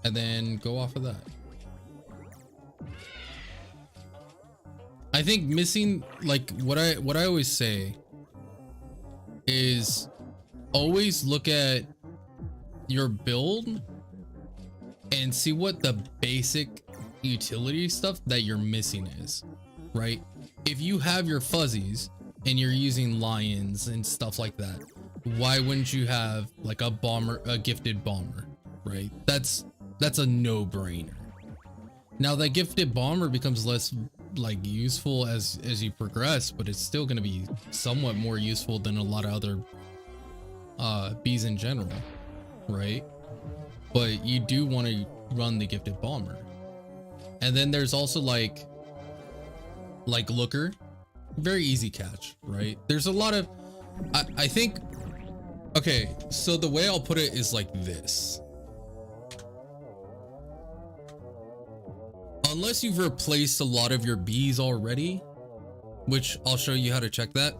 and then go off of that. I think missing, like what I always say is always look at your build and see what the basic utility stuff that you're missing is, right? If you have your fuzzies and you're using lions and stuff like that, why wouldn't you have like a bomber, a gifted bomber, right? That's a no-brainer. Now that gifted bomber becomes less like useful as you progress, but it's still going to be somewhat more useful than a lot of other bees in general, right? But you do want to run the gifted bomber. And then there's also like looker, very easy catch, right? There's a lot of I think, okay, so the way I'll put it is like this. Unless you've replaced a lot of your bees already, which I'll show you how to check that,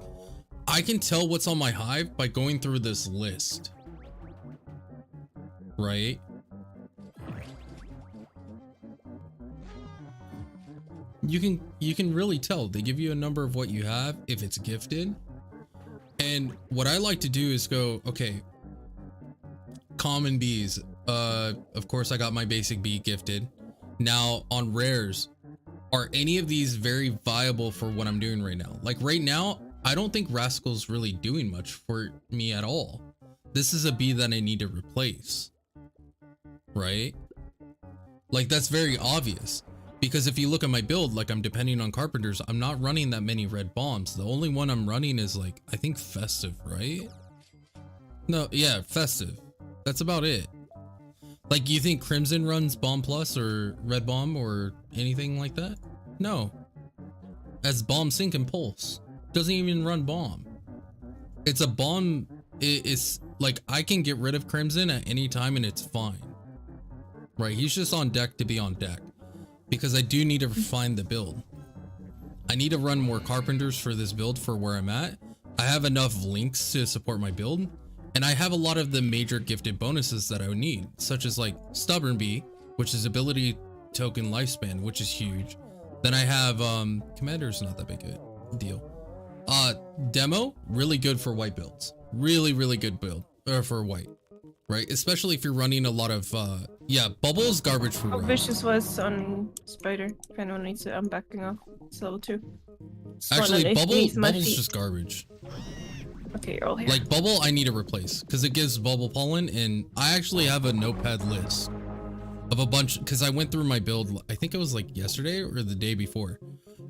I can tell what's on my hive by going through this list, right? You can really tell. They give you a number of what you have if it's gifted. And what I like to do is go, okay, common bees. Of course I got my basic bee gifted. Now on rares, are any of these very viable for what I'm doing right now? Like right now, I don't think Rascal's really doing much for me at all. This is a bee that I need to replace, right? Like that's very obvious. Because if you look at my build, like I'm depending on carpenters, I'm not running that many red bombs. The only one I'm running is like, I think festive, right? No, yeah, festive. That's about it. Like, you think Crimson runs bomb plus or red bomb or anything like that? No. As bomb sync and pulse. Doesn't even run bomb. It's a bomb. It's like, I can get rid of Crimson at any time and it's fine. Right? He's just on deck to be on deck. Because I do need to refine the build. I need to run more carpenters for this build for where I'm at. I have enough links to support my build. And I have a lot of the major gifted bonuses that I would need, such as like Stubborn Bee, which is ability token lifespan, which is huge. Then I have Commander's not that big a deal. Demo, really good for white builds. Really, really good build for white. Right, especially if you're running a lot of yeah, Bubble's garbage for How red. vicious was on Spider? If anyone needs it, I'm backing off. It's level 2. Actually, Bubble's just garbage. Okay, you're all here. Like Bubble, I need to replace because it gives Bubble pollen, and I actually have a notepad list of a bunch because I went through my build. I think it was like yesterday or the day before,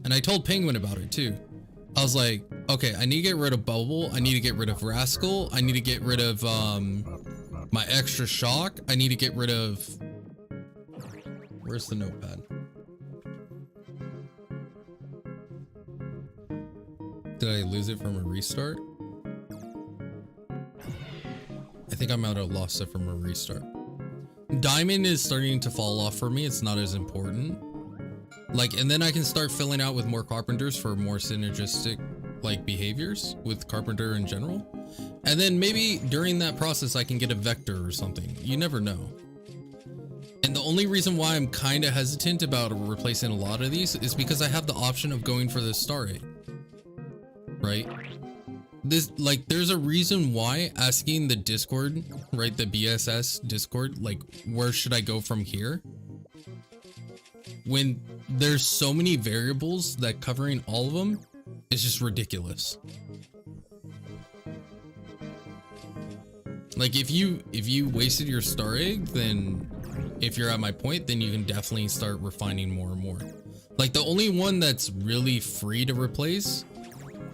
and I told Penguin about it too. I was like, okay, I need to get rid of Bubble. I need to get rid of Rascal. I need to get rid of my extra shock. I need to get rid of, where's the notepad? Did I lose it from a restart? I think I might have lost it from a restart. Diamond is starting to fall off for me. It's not as important. Like, and then I can start filling out with more carpenters for more synergistic like behaviors with carpenter in general. And then maybe during that process, I can get a vector or something. You never know. And the only reason why I'm kind of hesitant about replacing a lot of these is because I have the option of going for the star rate. Right? This, like, there's a reason why asking the Discord, right? The BSS Discord, like, where should I go from here? When there's so many variables that covering all of them is just ridiculous. Like if you wasted your star egg, then if you're at my point, then you can definitely start refining more and more. Like the only one that's really free to replace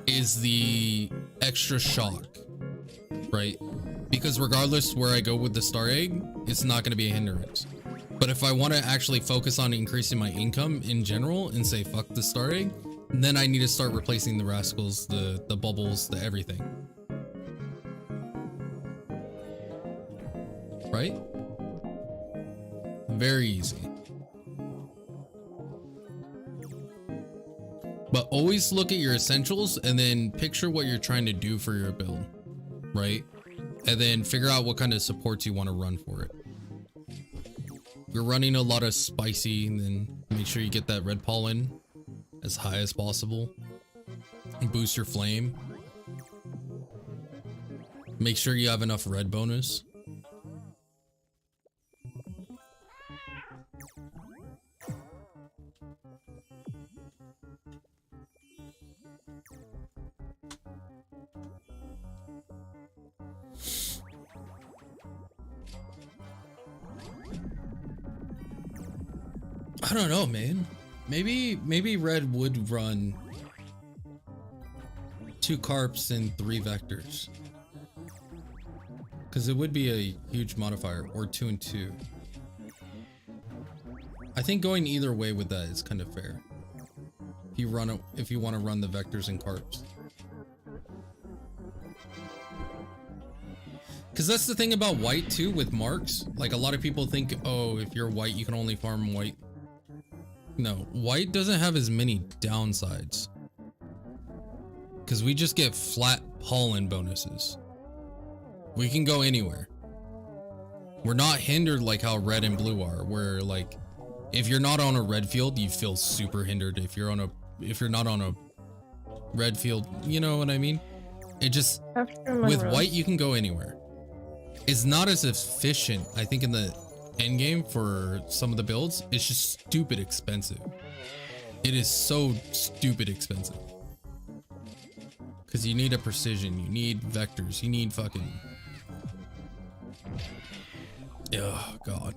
is the extra shock, right? because regardless where I go with the star egg, it's not going to be a hindrance. But if I want to actually focus on increasing my income in general and say fuck the star egg, then I need to start replacing the rascals, the bubbles, the everything. Right? Very easy. But always look at your essentials and then picture what you're trying to do for your build, right? And then figure out what kind of supports you want to run for it. If you're running a lot of spicy, then make sure you get that red pollen as high as possible and boost your flame. Make sure you have enough red bonus. I don't know, man. Maybe red would run 2 carps and 3 vectors. Because it would be a huge modifier, or 2 and 2. I think going either way with that is kind of fair. If you want to run the vectors and carps. Because that's the thing about white too with marks. Like a lot of people think, oh, if you're white, you can only farm white. No, white doesn't have as many downsides. Because we just get flat pollen bonuses. We can go anywhere. We're not hindered like how red and blue are, where like if you're not on a red field, you feel super hindered. If you're not on a red field, you know what I mean? It just with white you can go anywhere. It's not as efficient, I think, in the end game for some of the builds. It's just stupid expensive. It is so stupid expensive. Because you need a precision, you need vectors, you need fucking... Oh, God.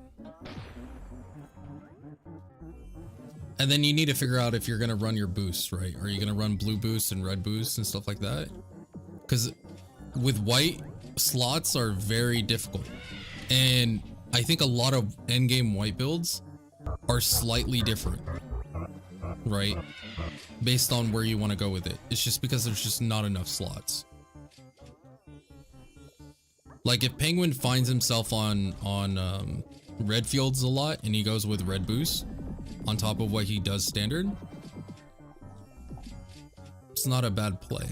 And then you need to figure out if you're going to run your boosts, right? Are you going to run blue boosts and red boosts and stuff like that? Because with white, slots are very difficult. And I think a lot of endgame white builds are slightly different, right? Based on where you want to go with it. It's just because there's just not enough slots. Like if Penguin finds himself on red fields a lot and he goes with red boost on top of what he does standard, it's not a bad play.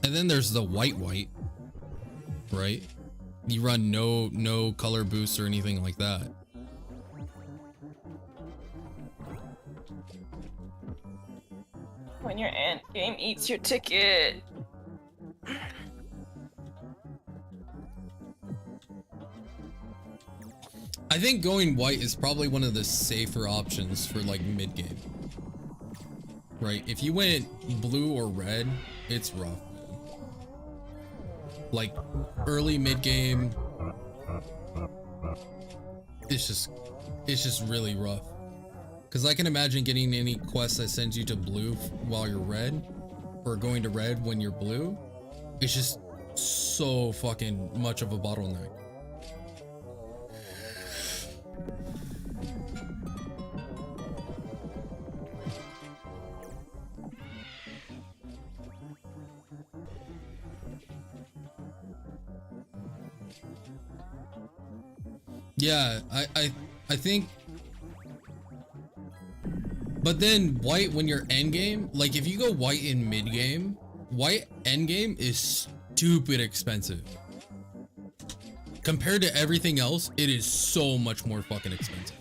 And then there's the white, right? You run no color boost or anything like that. When your end game eats your ticket. I think going white is probably one of the safer options for like mid game. Right? If you went blue or red, it's rough. Like early mid game, it's just really rough. Because I can imagine getting any quest that sends you to blue while you're red, or going to red when you're blue. It's just so fucking much of a bottleneck. Yeah, I think. But then white when you're end game, like if you go white in mid game, white end game is stupid expensive. Compared to everything else, it is so much more fucking expensive.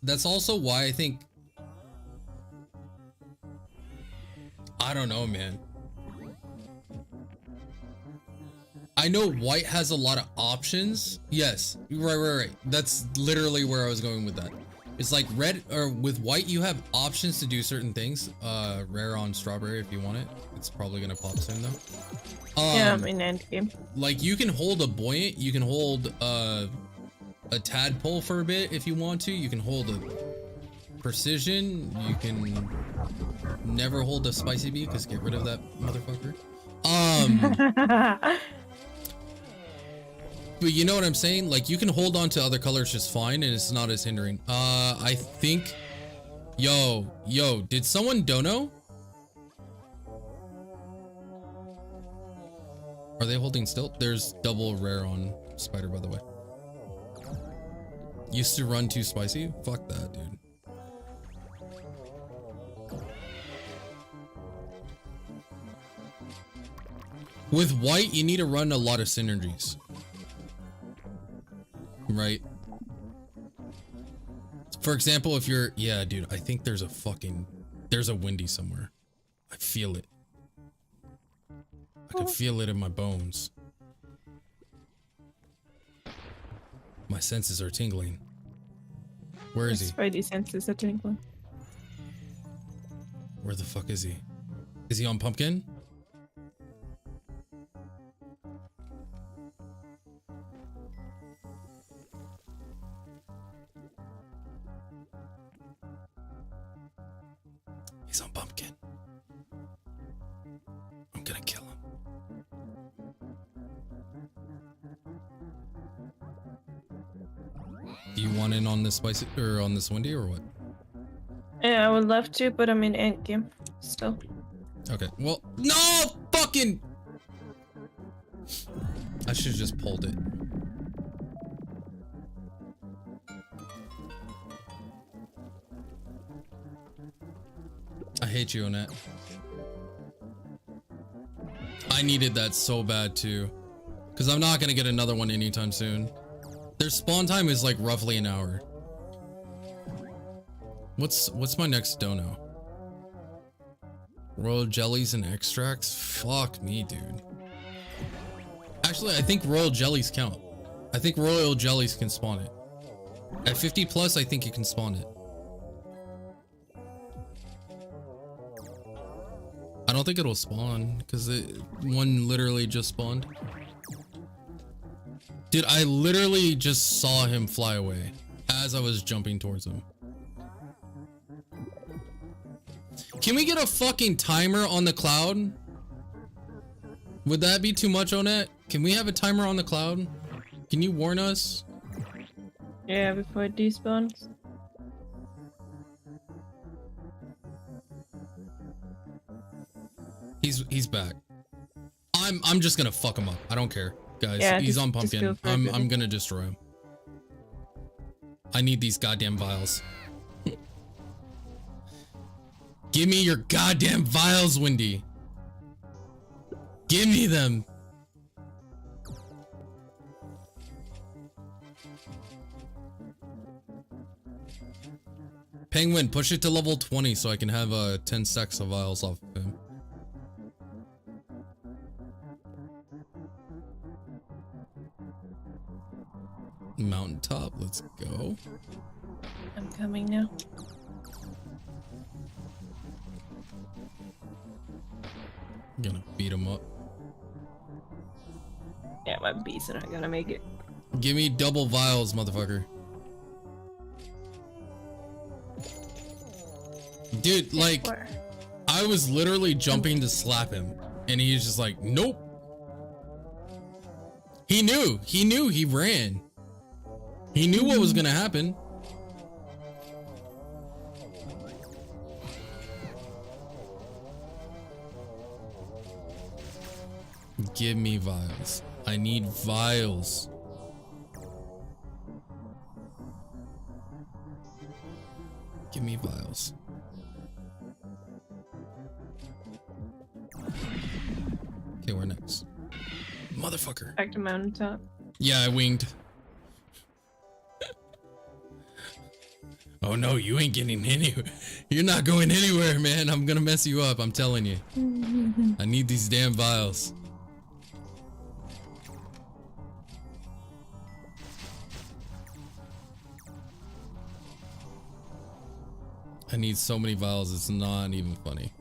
That's also why I think, I don't know, man. I know white has a lot of options. Yes, right. That's literally where I was going with that. It's like red, or with white, you have options to do certain things. Rare on strawberry if you want it. It's probably gonna pop soon though. Yeah, I'm in endgame. Like you can hold a buoyant, you can hold a tadpole for a bit if you want to. You can hold a precision. You can never hold a spicy bee because get rid of that motherfucker. But you know what I'm saying? Like you can hold on to other colors just fine and it's not as hindering. I think, yo, did someone dono? Are they holding still? There's double rare on spider, by the way. Used to run too spicy? Fuck that, dude. With white, you need to run a lot of synergies. Right? For example, if you're... Yeah, dude, I think there's a windy somewhere. I feel it. I can feel it in my bones. My senses are tingling. Where is he? Spidey senses are tingling. Where the fuck is he? Is he on pumpkin? He's on pumpkin. I'm gonna kill him. Do you want in on this spicy or on this windy or what? Yeah, I would love to, but I'm in endgame still. Okay. Well, no fucking. I should have just pulled it. I hate you, Annette. I needed that so bad too, because I'm not gonna get another one anytime soon. Their spawn time is like roughly an hour. What's my next dono? Royal jellies and extracts? Fuck me, dude. Actually, I think royal jellies count. I think royal jellies can spawn it. At 50 plus, I think you can spawn it. I don't think it'll spawn because one literally just spawned. Dude, I literally just saw him fly away as I was jumping towards him. Can we get a fucking timer on the cloud? Would that be too much, Onette? Can we have a timer on the cloud? Can you warn us? Yeah, before it despawns. He's back. I'm just gonna fuck him up. I don't care, guys. Yeah, he's on pumpkin. I'm gonna destroy him. I need these goddamn vials. Give me your goddamn vials, Wendy. Give me them. Penguin, push it to level 20 so I can have 10 stacks of vials off of him. Mountaintop, let's go. I'm coming now. I'm gonna beat him up. Yeah, my bees are not gonna make it. Give me double vials, motherfucker. Dude, like, I was literally jumping to slap him, and he's just like, nope. He knew, he ran. He knew what was gonna happen. Give me vials. I need vials. Give me vials. Okay, where next? Motherfucker. Back to mountaintop. Yeah, I winged. Oh no, you ain't getting anywhere. You're not going anywhere, man. I'm gonna mess you up, I'm telling you. I need these damn vials. I need so many vials, it's not even funny.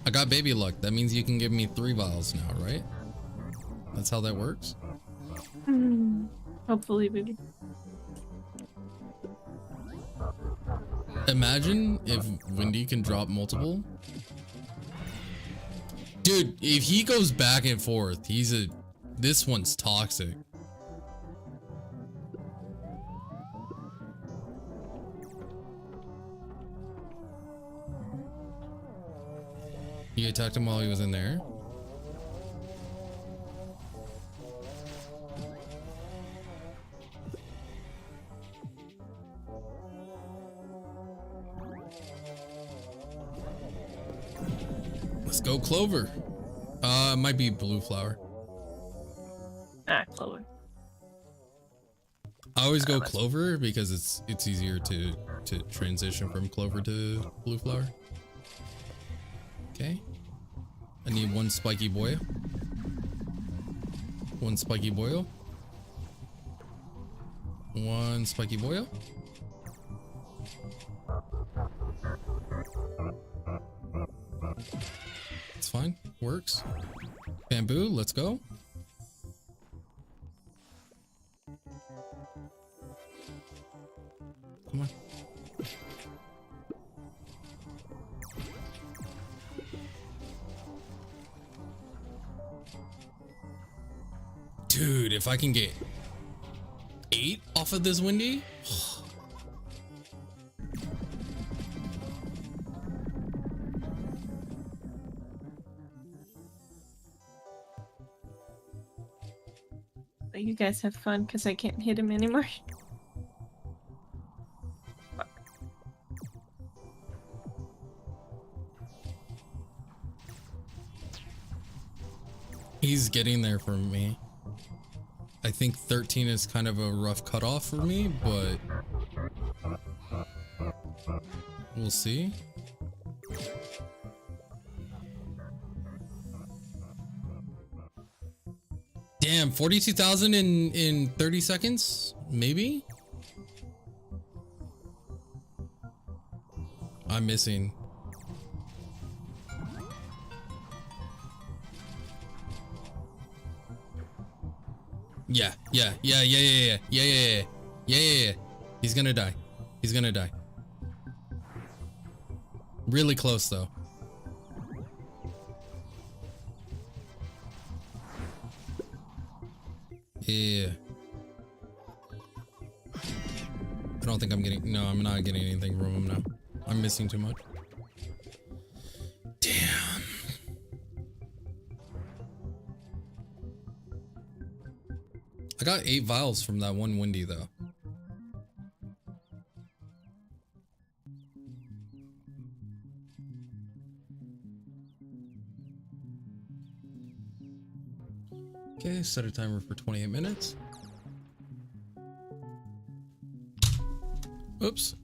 I got baby luck. That means you can give me 3 vials now, right? That's how that works? Hopefully, baby. Imagine if Windy can drop multiple. Dude, if he goes back and forth, this one's toxic. You attacked him while he was in there? Let's go Clover. It might be Blue Flower. Ah, Clover. I always go Clover because it's easier to transition from Clover to Blue Flower. Okay. I need 1 spiky boil. 1 spiky boil. 1 spiky boil. It's fine. Works. Bamboo, let's go. Come on. Dude, if I can get 8 off of this Windy. You guys have fun because I can't hit him anymore. He's getting there for me. I think 13 is kind of a rough cutoff for me, but we'll see. Damn, 42,000 in 30 seconds? Maybe? I'm missing. Yeah. He's gonna die. He's gonna die. Really close though. Yeah. I don't think I'm getting, no, I'm not getting anything from him now. I'm missing too much. Damn. I got 8 vials from that one Windy though. Okay, set a timer for 28 minutes. Oops.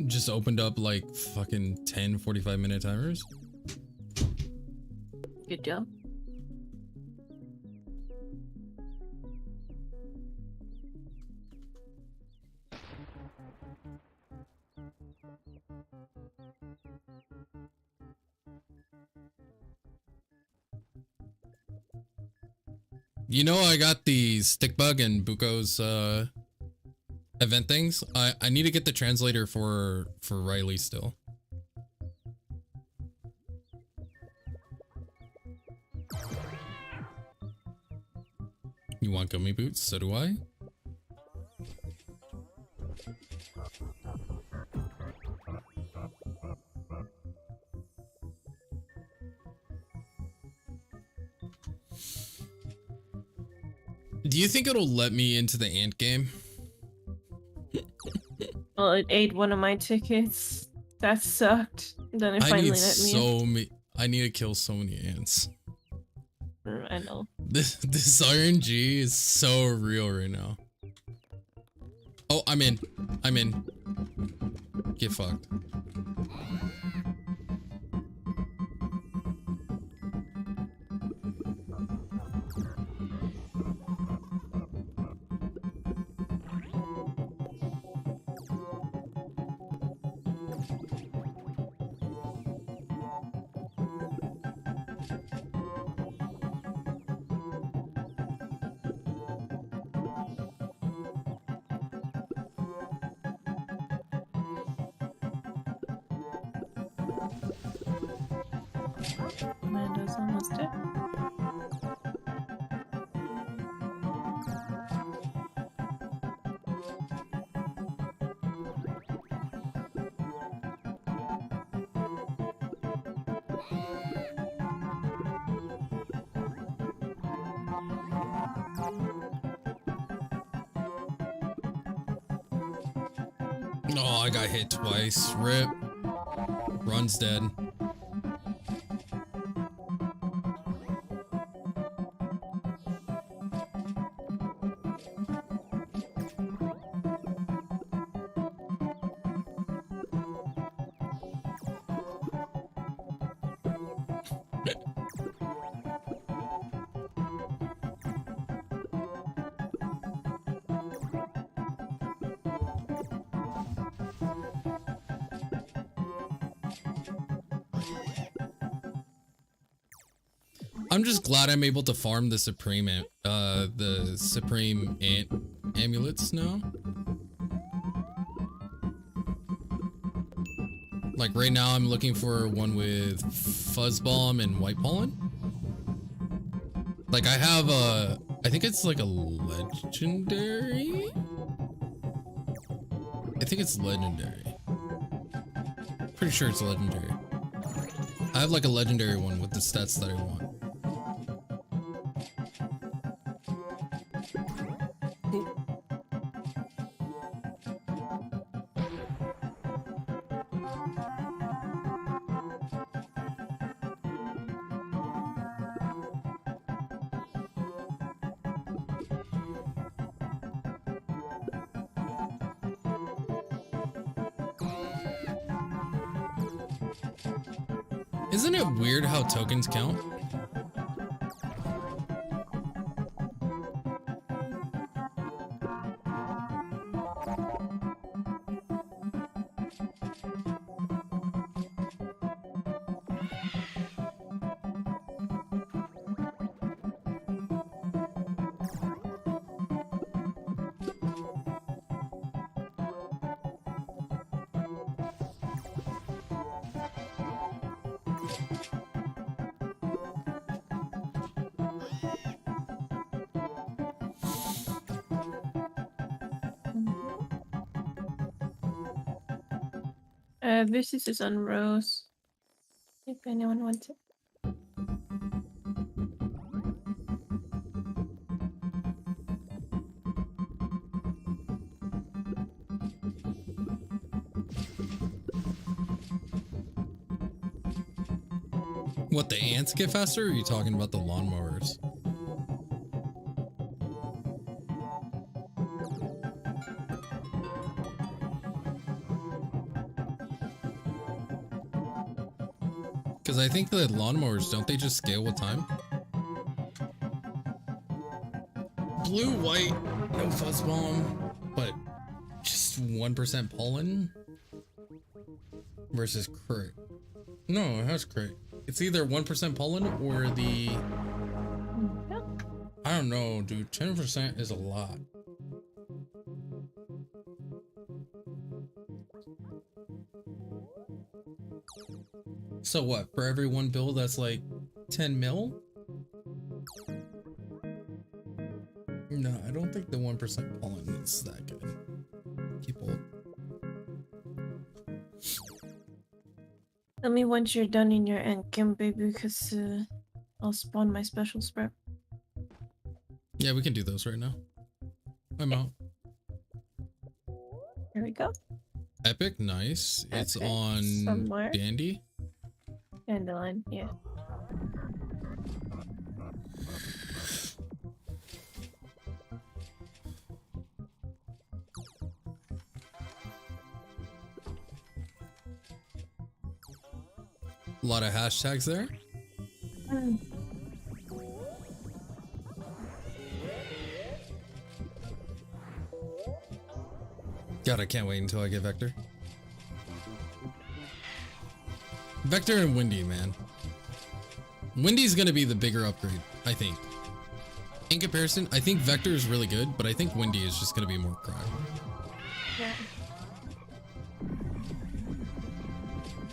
Just opened up like fucking 10 45-minute timers. Good job. You know, I got the stick bug and Buko's event things. I need to get the translator for Riley still. You want gummy boots? So do I. Do you think it'll let me into the ant game? Well, it ate one of my tickets. That sucked. Then it finally let me. I need to kill so many ants. I know. This RNG is so real right now. Oh, I'm in. I'm in. Get fucked. Amanda's almost dead. Oh, I got hit twice. Rip. Run's dead. I'm just glad I'm able to farm the Supreme Ant amulets now. Like right now I'm looking for one with Fuzz Bomb and White Pollen. Like I have I think it's like a legendary? I think it's legendary. Pretty sure it's legendary. I have like a legendary one with the stats that I want. Isn't it weird how tokens count? This is on Rose. If anyone wants it. What, the ants get faster, or are you talking about the lawnmowers? Because I think the lawnmowers, don't they just scale with time? Blue, white, no fuzz bomb, but just 1% pollen versus crit. No, it has crit. It's either 1% pollen or the... I don't know, dude. 10% is a lot. So what, for every one bill that's like 10 mil? No, I don't think the 1% pollen is that good. People. Tell me once you're done in your end game, baby, because I'll spawn my special spread. Yeah, we can do those right now. I'm out. Here we go. Epic, nice. Okay. It's on somewhere. Dandy. Dandelion, yeah. A lot of hashtags there. God, I can't wait until I get Vector. Vector and Windy, man. Windy's gonna be the bigger upgrade, I think. In comparison, I think Vector is really good, but I think Windy is just gonna be more crap. Yeah.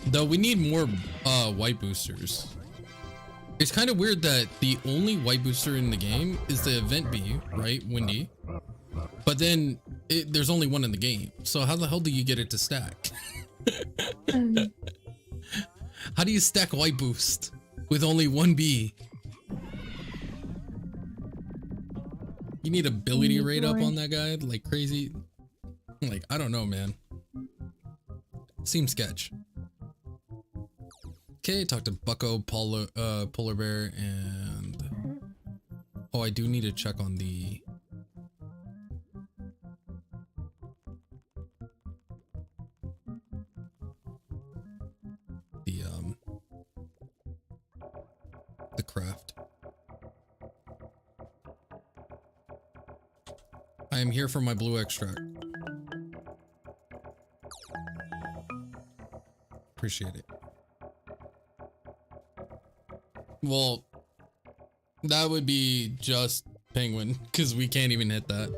Though we need more white boosters. It's kind of weird that the only white booster in the game is the event bee, right? Windy. But then there's only one in the game. So how the hell do you get it to stack? How do you stack white boost with only one bee? You need ability rate up on that guy like crazy. Like, I don't know, man. Seems sketch. Okay, talk to Bucko, Polar Bear, and... Oh, I do need to check on the... The craft. I am here for my blue extract. Appreciate it. Well, that would be just penguin, because we can't even hit that.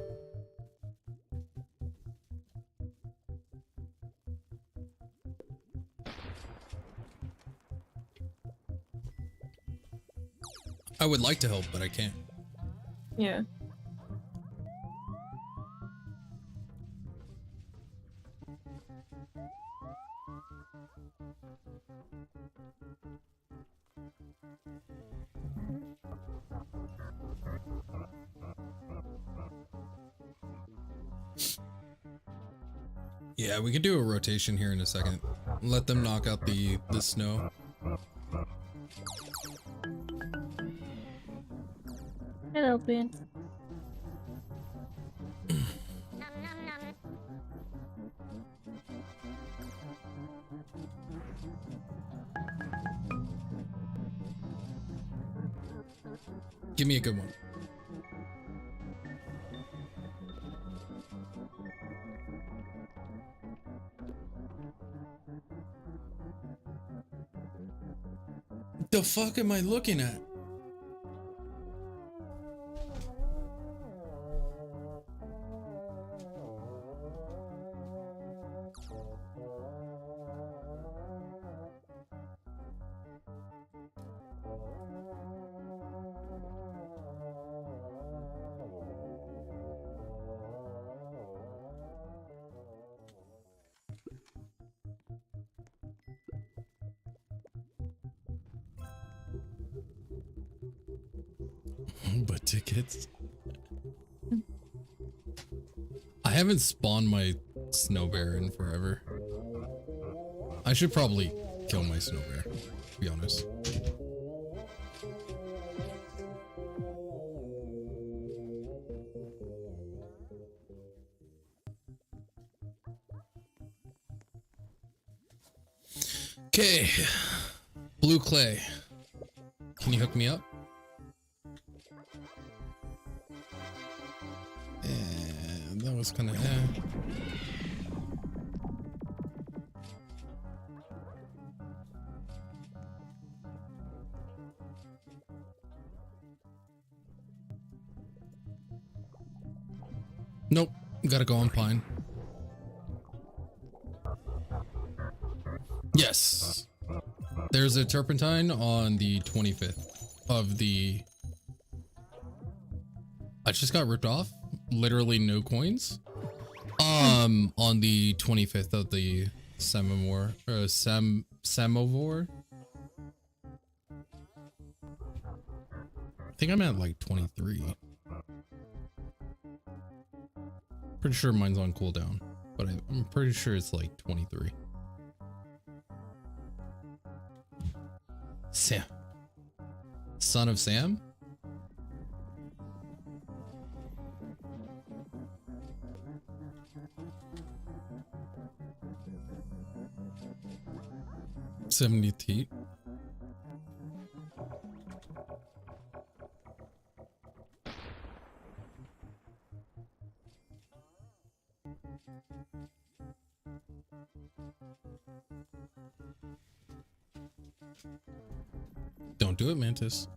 I would like to help, but I can't. Yeah. Yeah, we could do a rotation here in a second. Let them knock out the snow. Hello, Ben. Give me a good one. The fuck am I looking at? But tickets. I haven't spawned my snow bear in forever. I should probably kill my snow bear, to be honest. Okay, blue clay. Can you hook me up? And that was kind of Nope, gotta go on pine. Yes. There's a turpentine on the 25th of the... I just got ripped off. Literally no coins. On the 25th of the Samovore. Samovore. I think I'm at like 23. Pretty sure mine's on cooldown, but I'm pretty sure it's like 23. Sam. Son of Sam? $70. Don't do it, Mantis.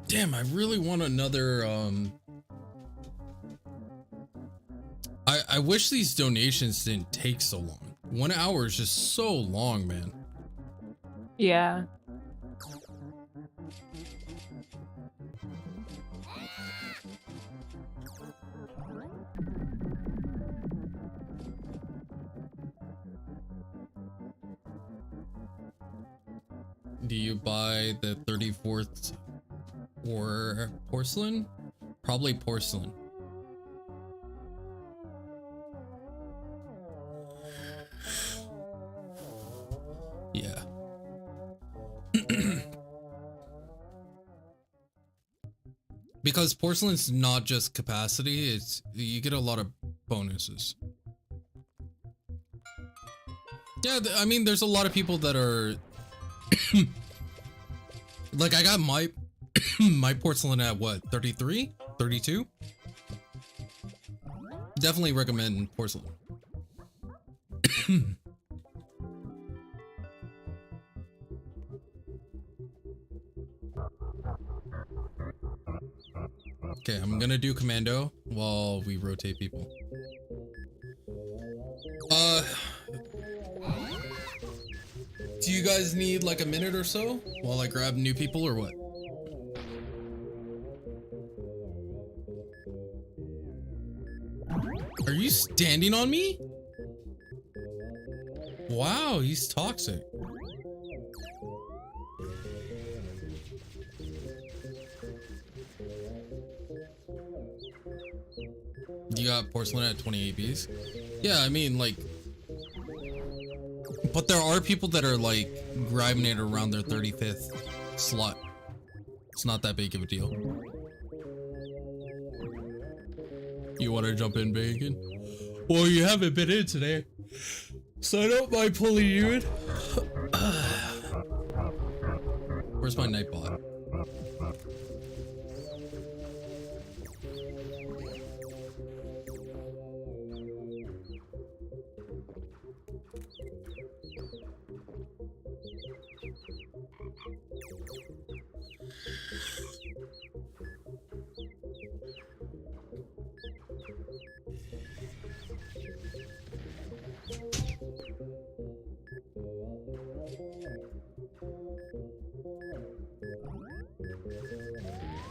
Damn, I really want another I wish these donations didn't take so long. 1 hour is just so long, man. Yeah. Do you buy the 34th or porcelain? Probably porcelain. Yeah. Because porcelain's not just capacity, it's you get a lot of bonuses. Yeah, I mean, there's a lot of people that are like, I got my my porcelain at what, 33, 32? Definitely recommend porcelain. Okay, I'm gonna do commando while we rotate people. Do you guys need like a minute or so while I grab new people or what? Are you standing on me? Wow, he's toxic. You got porcelain at 28 Bs? Yeah, I mean, like, but there are people that are like grabbing it around their 35th slot. It's not that big of a deal. You want to jump in, Bacon? Well, you haven't been in today, so I don't mind pulling you in. Where's my Nightbot?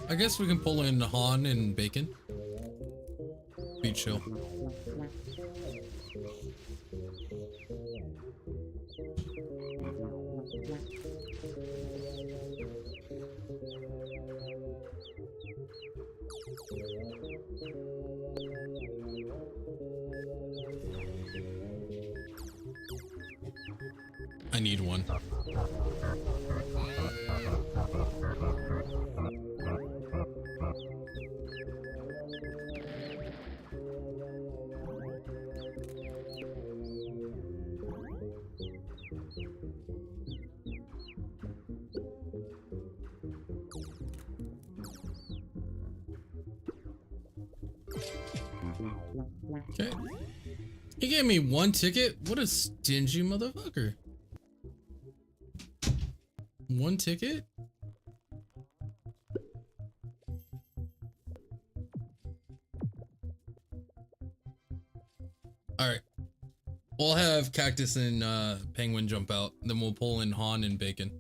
I guess we can pull in Han and Bacon. Be chill. I need one. Okay. He gave me one ticket? What a stingy motherfucker. One ticket? Alright. We'll have Cactus and Penguin jump out, then we'll pull in Han and Bacon.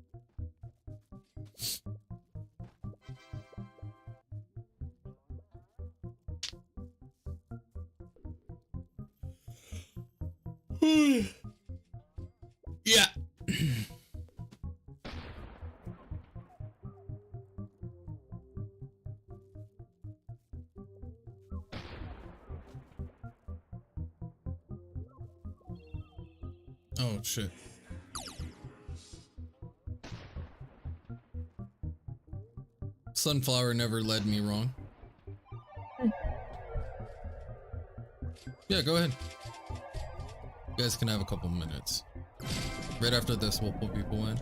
Yeah. Oh shit. Sunflower never led me wrong. Yeah, go ahead. You guys can have a couple minutes. Right after this, we'll pull people in.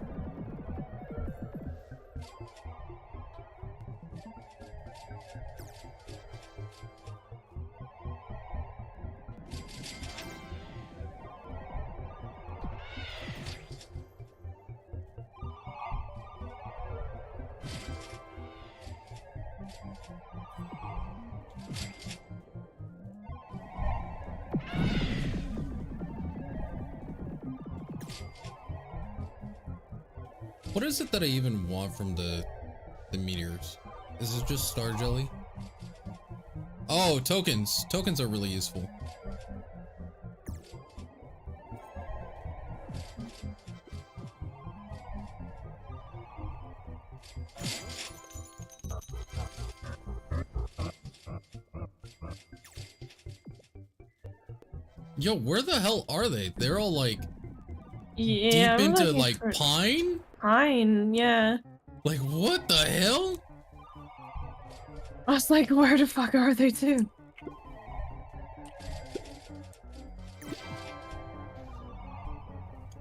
What is it that I even want from the meteors? Is it just star jelly? Oh, tokens. Tokens are really useful. Yo, where the hell are they? They're all like Yeah, deep I'm into looking like for pine? pine, yeah. Like what the hell? I was like, where the fuck are they too?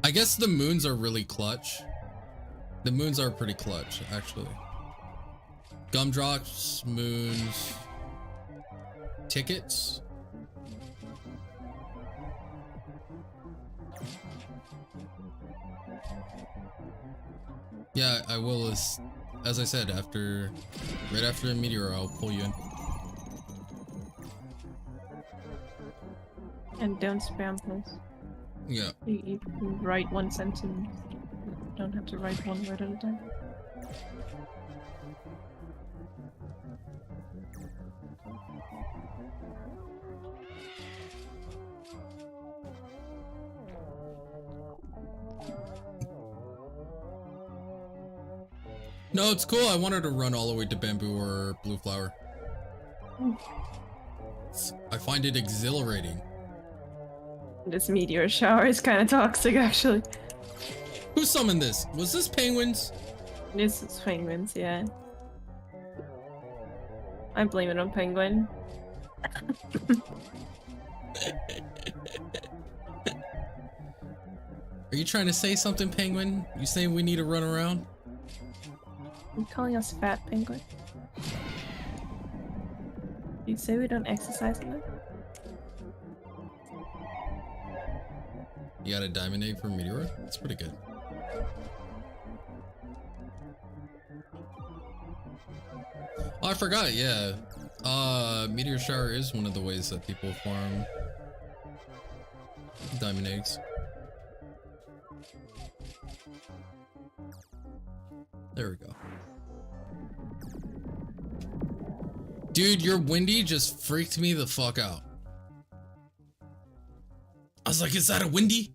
I guess the moons are really clutch. The moons are pretty clutch, actually. Gumdrops, moons, tickets. Yeah, I will, as I said, right after a meteor, I'll pull you in. And don't spam, please. Yeah. You can write one sentence. You don't have to write one word at a time. No, it's cool. I wanted to run all the way to bamboo or blue flower. I find it exhilarating. This meteor shower is kind of toxic, actually. Who summoned this? Was this penguins? This is penguins, yeah. I blame it on penguin. Are you trying to say something, penguin? You saying we need to run around? You calling us fat penguin? You say we don't exercise enough? You got a diamond egg for meteor? That's pretty good. Oh, I forgot, yeah. Meteor shower is one of the ways that people farm diamond eggs. There we go. Dude, your windy just freaked me the fuck out. I was like, is that a windy?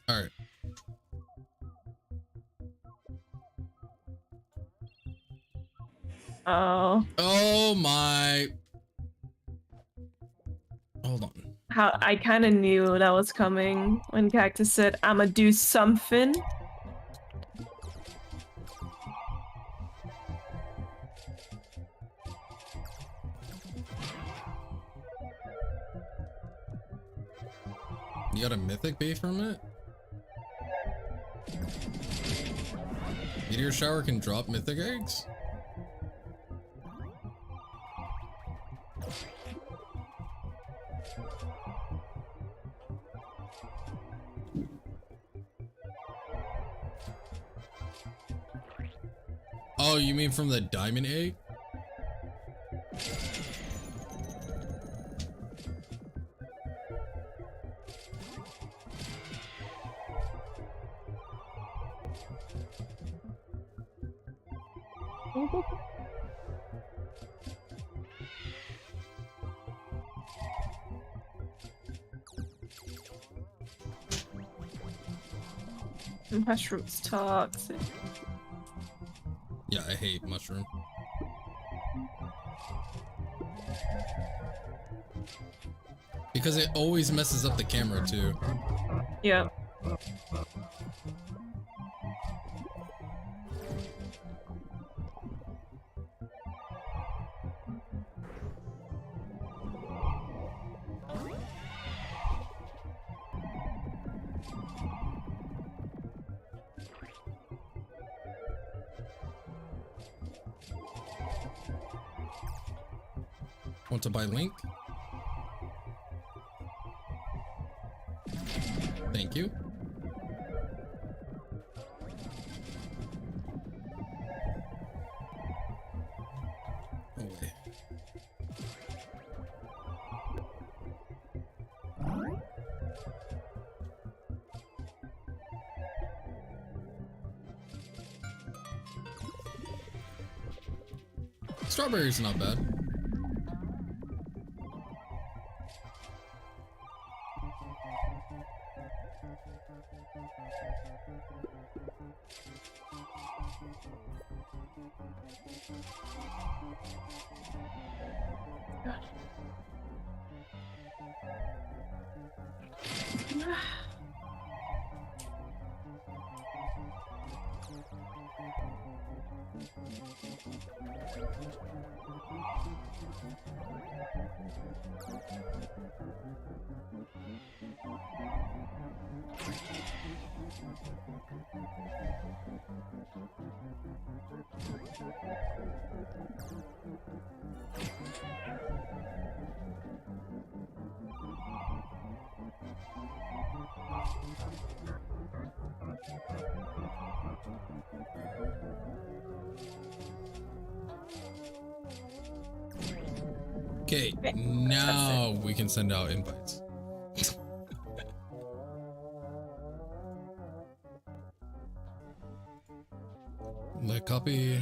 Alright. Oh. Oh my. Hold on. How I kind of knew that was coming when Cactus said, I'ma do something. You got a mythic bait from it? Meteor shower can drop mythic eggs? Oh, you mean from the diamond egg? Mushroom's toxic. Yeah, I hate mushroom. Because it always messes up the camera too. Yeah. Want to buy Link? Thank you. Okay. Strawberry's not bad. Okay, now we can send out invites. Let copy.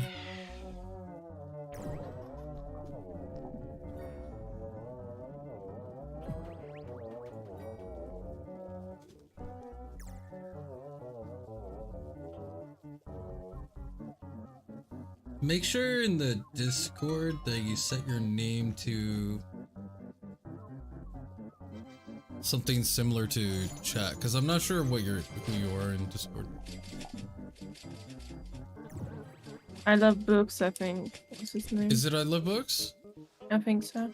Make sure in the Discord that you set your name to something similar to chat, because I'm not sure what who you are in Discord. I love books, I think. What's his name? Is it I Love Books? I think so.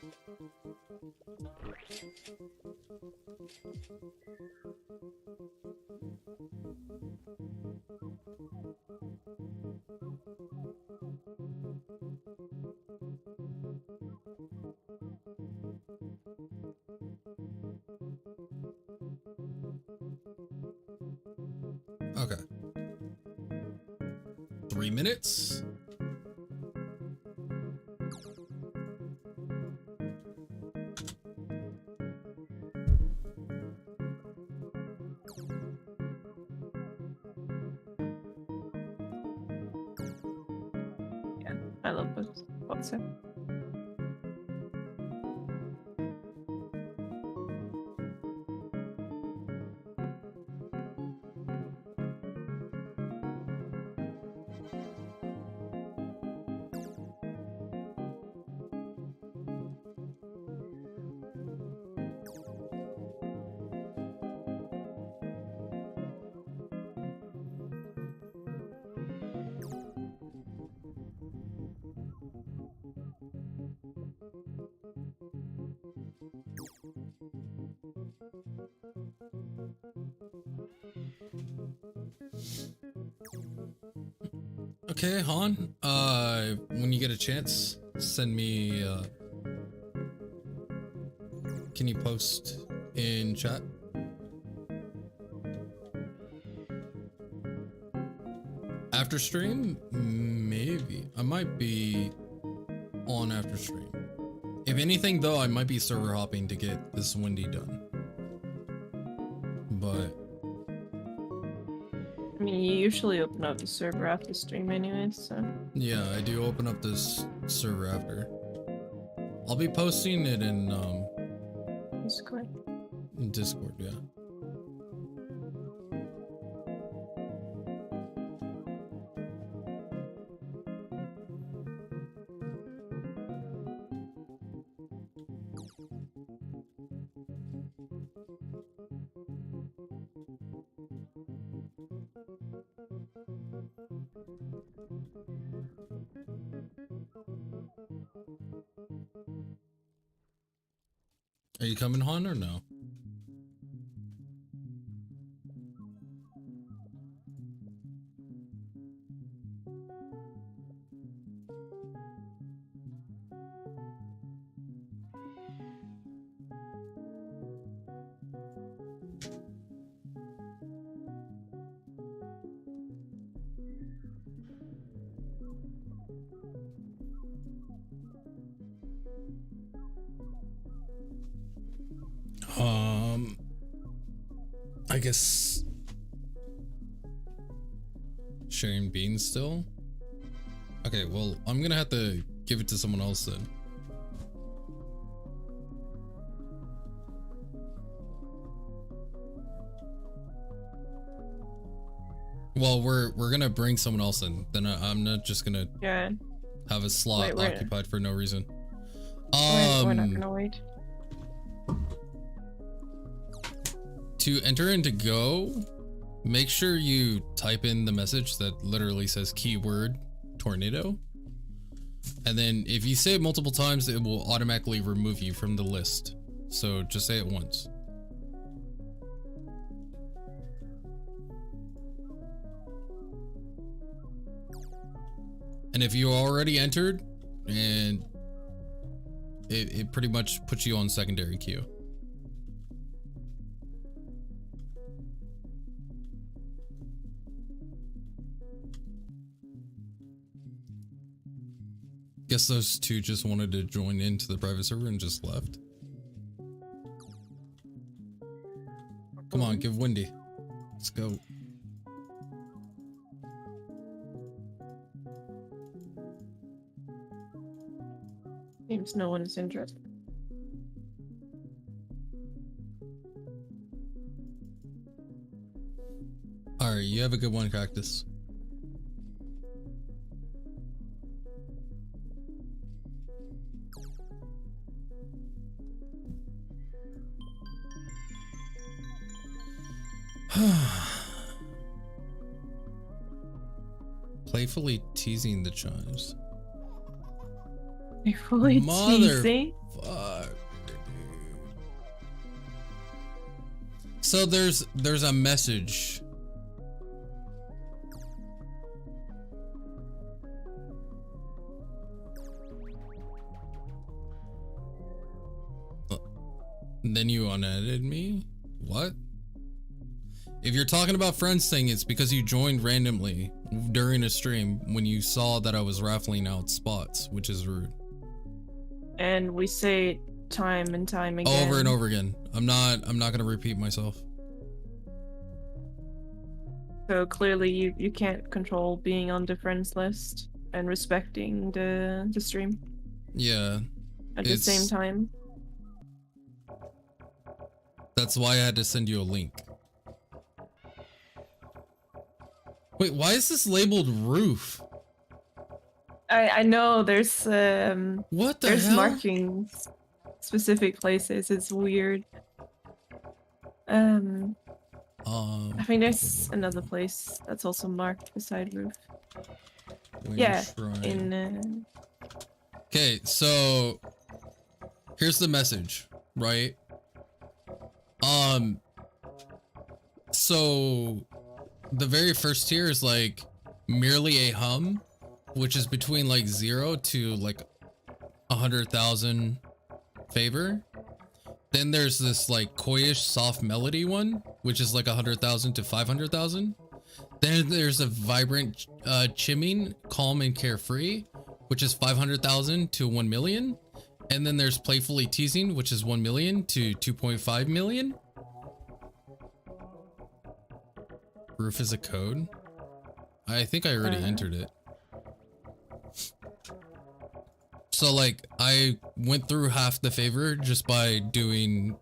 Okay. 3 minutes. Yeah, I love books. What's it? Okay, Han. When you get a chance, send me. Can you post in chat? After stream, maybe. I might be on after stream. If anything, though, I might be server hopping to get this Windy done. But I mean, you usually open up the server after stream anyway, so. yeah, I do open up this server after. I'll be posting it in Discord. Discord, yeah. Are you coming, Han, or no? I guess sharing beans still. Okay, well, I'm gonna have to give it to someone else then. Well, we're gonna bring someone else in. Then I'm not just gonna have a slot occupied for no reason. We're not gonna wait. To enter into Go, make sure you type in the message that literally says keyword tornado. And then if you say it multiple times, it will automatically remove you from the list. So just say it once. And if you already entered, and it pretty much puts you on secondary queue. Guess those two just wanted to join into the private server and just left. Come on, give Wendy. Let's go. Seems no one is interested. Alright, you have a good one, Cactus. Playfully teasing the chimes. Playfully teasing? Motherfucker, dude. So there's a message. Then you unedited me? What? If you're talking about friends thing, it's because you joined randomly during a stream when you saw that I was raffling out spots, which is rude. And we say it time and time again. Over and over again. I'm not gonna repeat myself. So clearly you can't control being on the friends list and respecting the stream. Yeah. At the same time. That's why I had to send you a link. Wait, why is this labeled roof? I know there's what the there's hell? markings specific places. It's weird. I think there's another place that's also marked beside roof. Yeah, Shrine. in Okay, so here's the message, right? So the very first tier is like merely a hum, which is between like 0 to like 100,000 favor. Then there's this like coyish soft melody one, which is like 100,000 to 500,000. Then there's a vibrant chimming, calm and carefree, which is 500,000 to 1 million. And then there's playfully teasing, which is 1 million to 2.5 million. Roof is a code. I think I already entered it. So like I went through half the favor just by doing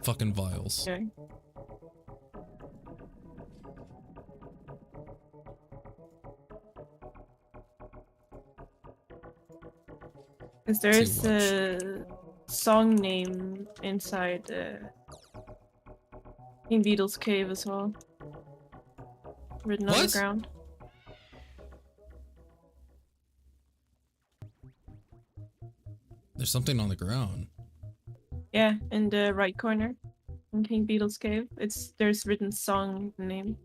fucking vials. okay. Because there is a song name inside King Beetle's cave as well. Written on the ground. There's something on the ground. Yeah, in the right corner. In King Beetle's cave. There's written song name.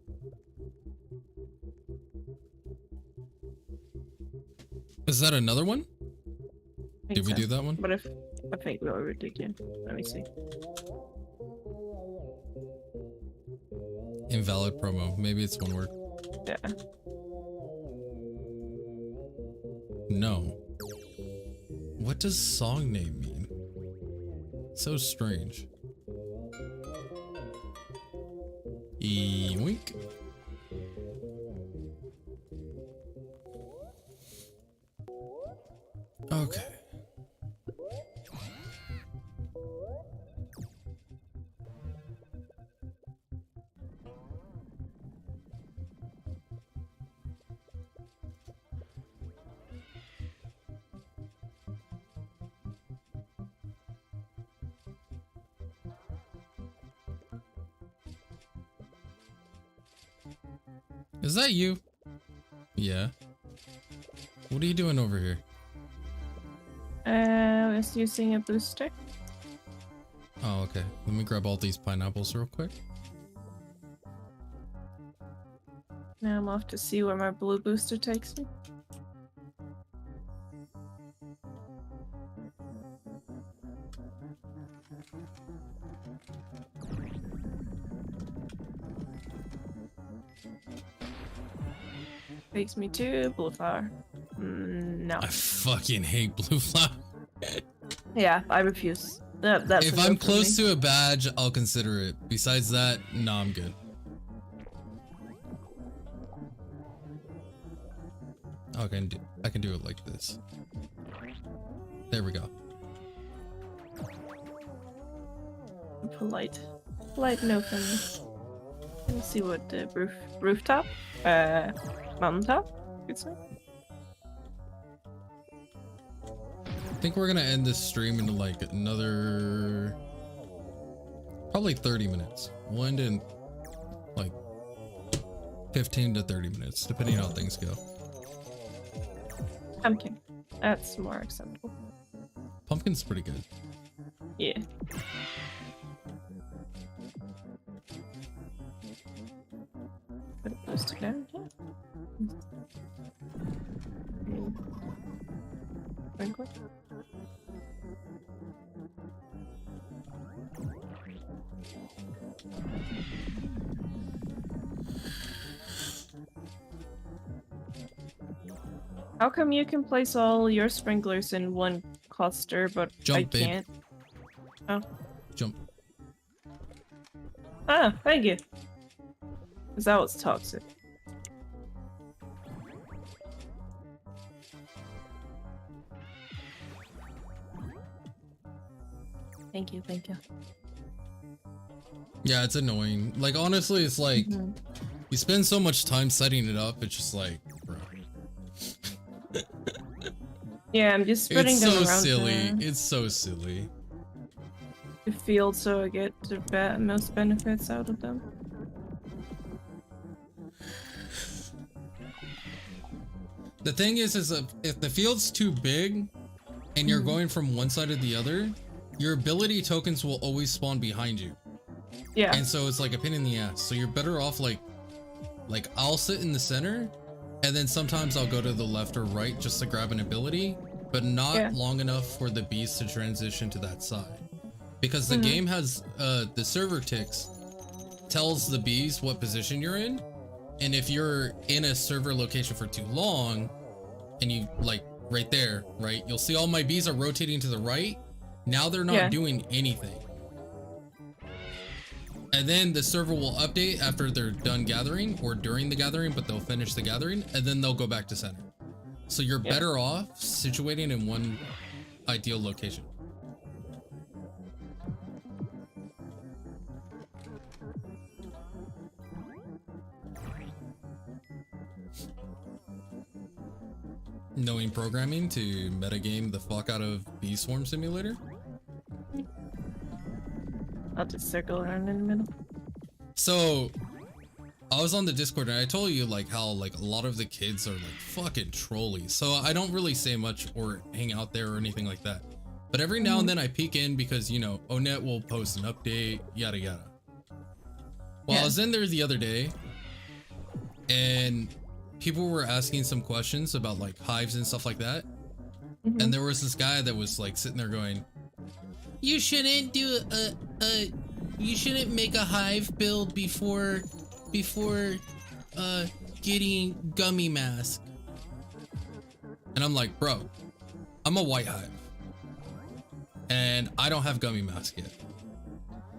Is that another one? Did we so. do that one? But I think we already did, yeah. Let me see. Invalid promo. Maybe it's one word. Yeah. No. What does song name mean? So strange. Yoink. Okay. Is that you? Yeah. What are you doing over here? I was using a booster. Oh, okay. Let me grab all these pineapples real quick. Now I'm off to see where my blue booster takes me. Takes me to blue flower. No. I fucking hate blue flower. Yeah, I refuse. That's If a no I'm for close me. to a badge, I'll consider it. Besides that, no, I'm good. I can do it like this. There we go. Polite no for me. Let's see what the rooftop, mountaintop. Good say. I think we're gonna end this stream in like another probably 30 minutes. We'll end in like 15 to 30 minutes, depending on how things go. Pumpkin. That's more acceptable. Pumpkin's pretty good. Yeah. Put a booster down here. Sprinkler. How come you can place all your sprinklers in one cluster, but Jump, I babe. can't? Oh. Jump. Ah, thank you. Because that was toxic. Thank you, thank you. Yeah, it's annoying. Like, honestly, it's like Mhm. you spend so much time setting it up, it's just like, bro. Yeah, I'm just spreading It's them so around silly. It's so silly. the field so I get the most benefits out of them. The thing is if the field's too big and you're going from one side to the other, your ability tokens will always spawn behind you. Yeah. And so it's like a pain in the ass. So you're better off like I'll sit in the center and then sometimes I'll go to the left or right just to grab an ability, but not long enough for the bees to transition to that side. Because the game has the server ticks tells the bees what position you're in. And if you're in a server location for too long and you like right there, right, you'll see all my bees are rotating to the right. Now they're not doing anything. And then the server will update after they're done gathering or during the gathering, but they'll finish the gathering and then they'll go back to center. So you're better off situating in one ideal location. Knowing programming to metagame the fuck out of Bee Swarm Simulator? I'll just circle around in the middle. So, I was on the Discord and I told you like how like a lot of the kids are like fucking trolly. So I don't really say much or hang out there or anything like that. But every now and then I peek in because, you know, Onet will post an update, yada yada. Well, I was in there the other day and people were asking some questions about like hives and stuff like that. And there was this guy that was like sitting there going, you shouldn't do you shouldn't make a hive build before getting gummy mask. And I'm like, bro, I'm a white hive and I don't have gummy mask yet.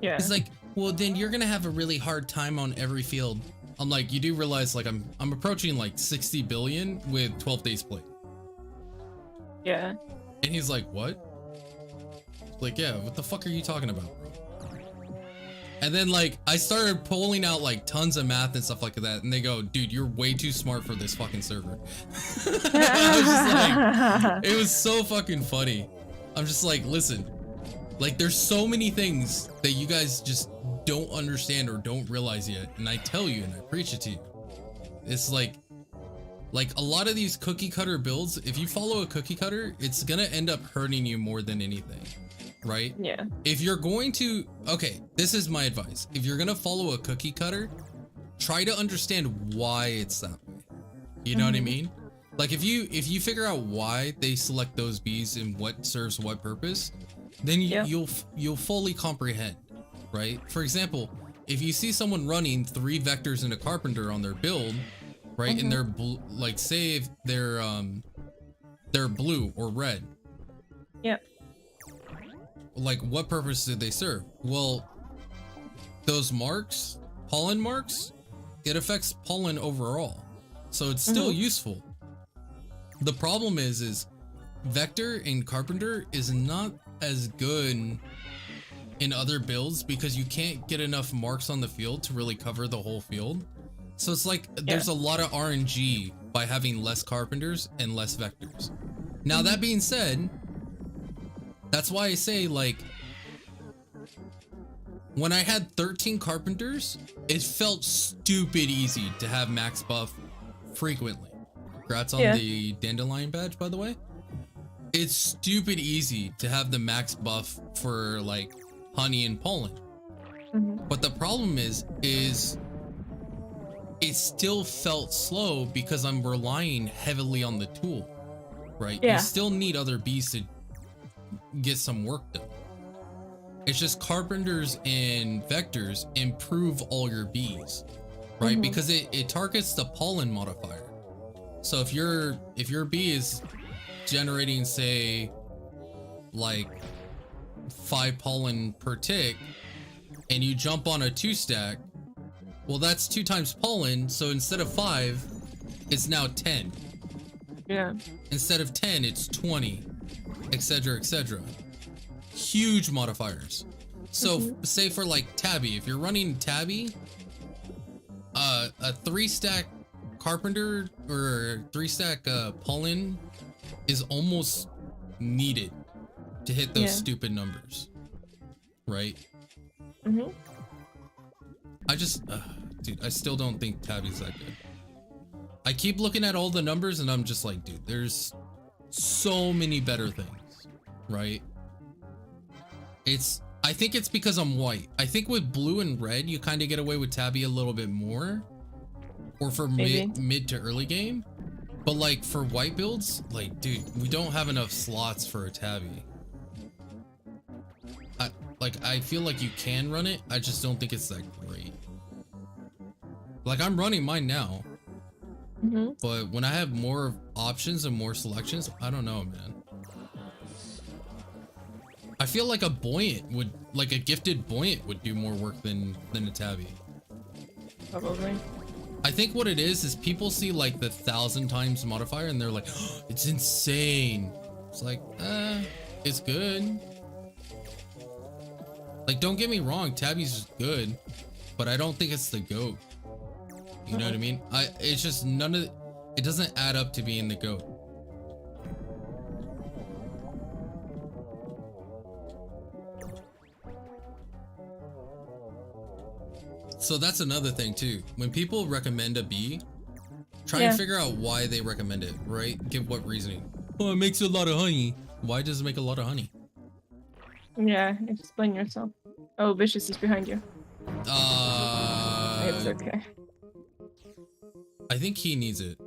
Yeah. It's like, well, then you're gonna have a really hard time on every field. I'm like, you do realize like I'm approaching like 60 billion with 12 days play. Yeah. And he's like, what? Like, yeah, what the fuck are you talking about, bro? And then like I started pulling out like tons of math and stuff like that, and they go, dude, you're way too smart for this fucking server. I was just like, it was so fucking funny. I'm just like, listen, like there's so many things that you guys just don't understand or don't realize yet, and I tell you and I preach it to you. It's like a lot of these cookie cutter builds, if you follow a cookie cutter, it's gonna end up hurting you more than anything. Right? Yeah. If you're going to, okay, this is my advice. If you're gonna follow a cookie cutter, try to understand why it's that way. You know what I mean? Like if you figure out why they select those bees and what serves what purpose, then you'll fully comprehend, right? For example, if you see someone running 3 vectors and a carpenter on their build, right, and they're like say if they're blue or red. Yep. Like what purpose did they serve? Well, those marks, pollen marks, it affects pollen overall, so it's still useful. The problem is vector and carpenter is not as good in other builds because you can't get enough marks on the field to really cover the whole field. So it's like there's a lot of RNG by having less carpenters and less vectors. Now that being said, that's why I say, like, when I had 13 carpenters, it felt stupid easy to have max buff frequently. Congrats on the dandelion badge, by the way. It's stupid easy to have the max buff for like honey and pollen. But the problem is it still felt slow because I'm relying heavily on the tool, right? You still need other bees to get some work done. It's just carpenters and vectors improve all your bees, right? Because it targets the pollen modifier. So if your bee is generating, say, like 5 pollen per tick, and you jump on a 2-stack, well, that's 2 times pollen. So instead of 5, it's now 10. Yeah. Instead of 10, it's 20. Etc, etc. Huge modifiers. So say for like tabby, if you're running tabby, a 3-stack carpenter or 3-stack pollen is almost needed to hit those stupid numbers, right? I just dude, I still don't think tabby's that good. I keep looking at all the numbers and I'm just like, dude, there's so many better things, right? I think it's because I'm white. I think with blue and red you kind of get away with tabby a little bit more, or for mid to early game. But like for white builds, like, dude, we don't have enough slots for a tabby. I feel like you can run it, I just don't think it's that great. Like I'm running mine now, but when I have more options and more selections, I don't know, man. I feel like a buoyant would, like a gifted buoyant would do more work than a tabby. Probably. I think what it is people see like the 1,000 times modifier and they're like, oh, it's insane. It's like, it's good. Like, don't get me wrong, tabby's good, but I don't think it's the GOAT. You know what I mean? It's just it doesn't add up to being the GOAT. So that's another thing too. When people recommend a bee, try and figure out why they recommend it, right? Give what reasoning. Oh, it makes a lot of honey. Why does it make a lot of honey? Yeah, explain yourself. Oh, Vicious is behind you. It's okay. I think he needs it.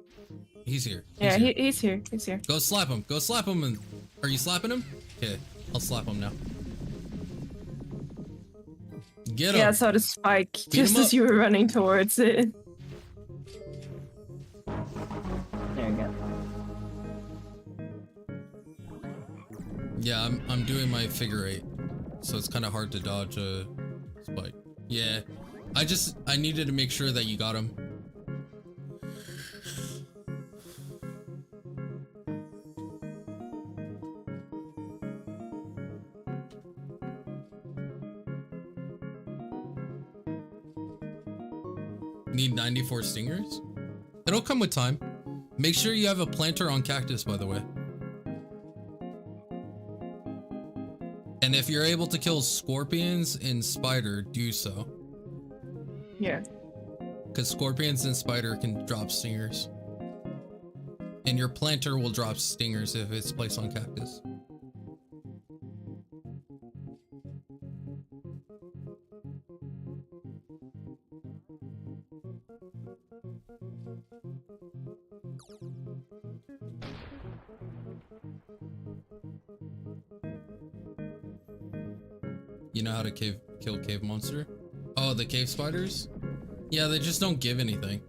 He's here. He's here. He's here. Go slap him. Go slap him. And are you slapping him? Okay, I'll slap him now. Get him. Yeah, I saw the spike just as you were running towards it. There you go. Yeah, I'm doing my figure 8, so it's kind of hard to dodge a spike. Yeah, I needed to make sure that you got him. Need 94 stingers? It'll come with time. Make sure you have a planter on cactus, by the way. And if you're able to kill scorpions and spider, do so. Yeah. Because scorpions and spider can drop stingers. And your planter will drop stingers if it's placed on cactus. You know how to kill cave monster? Oh, the cave spiders? Yeah, they just don't give anything.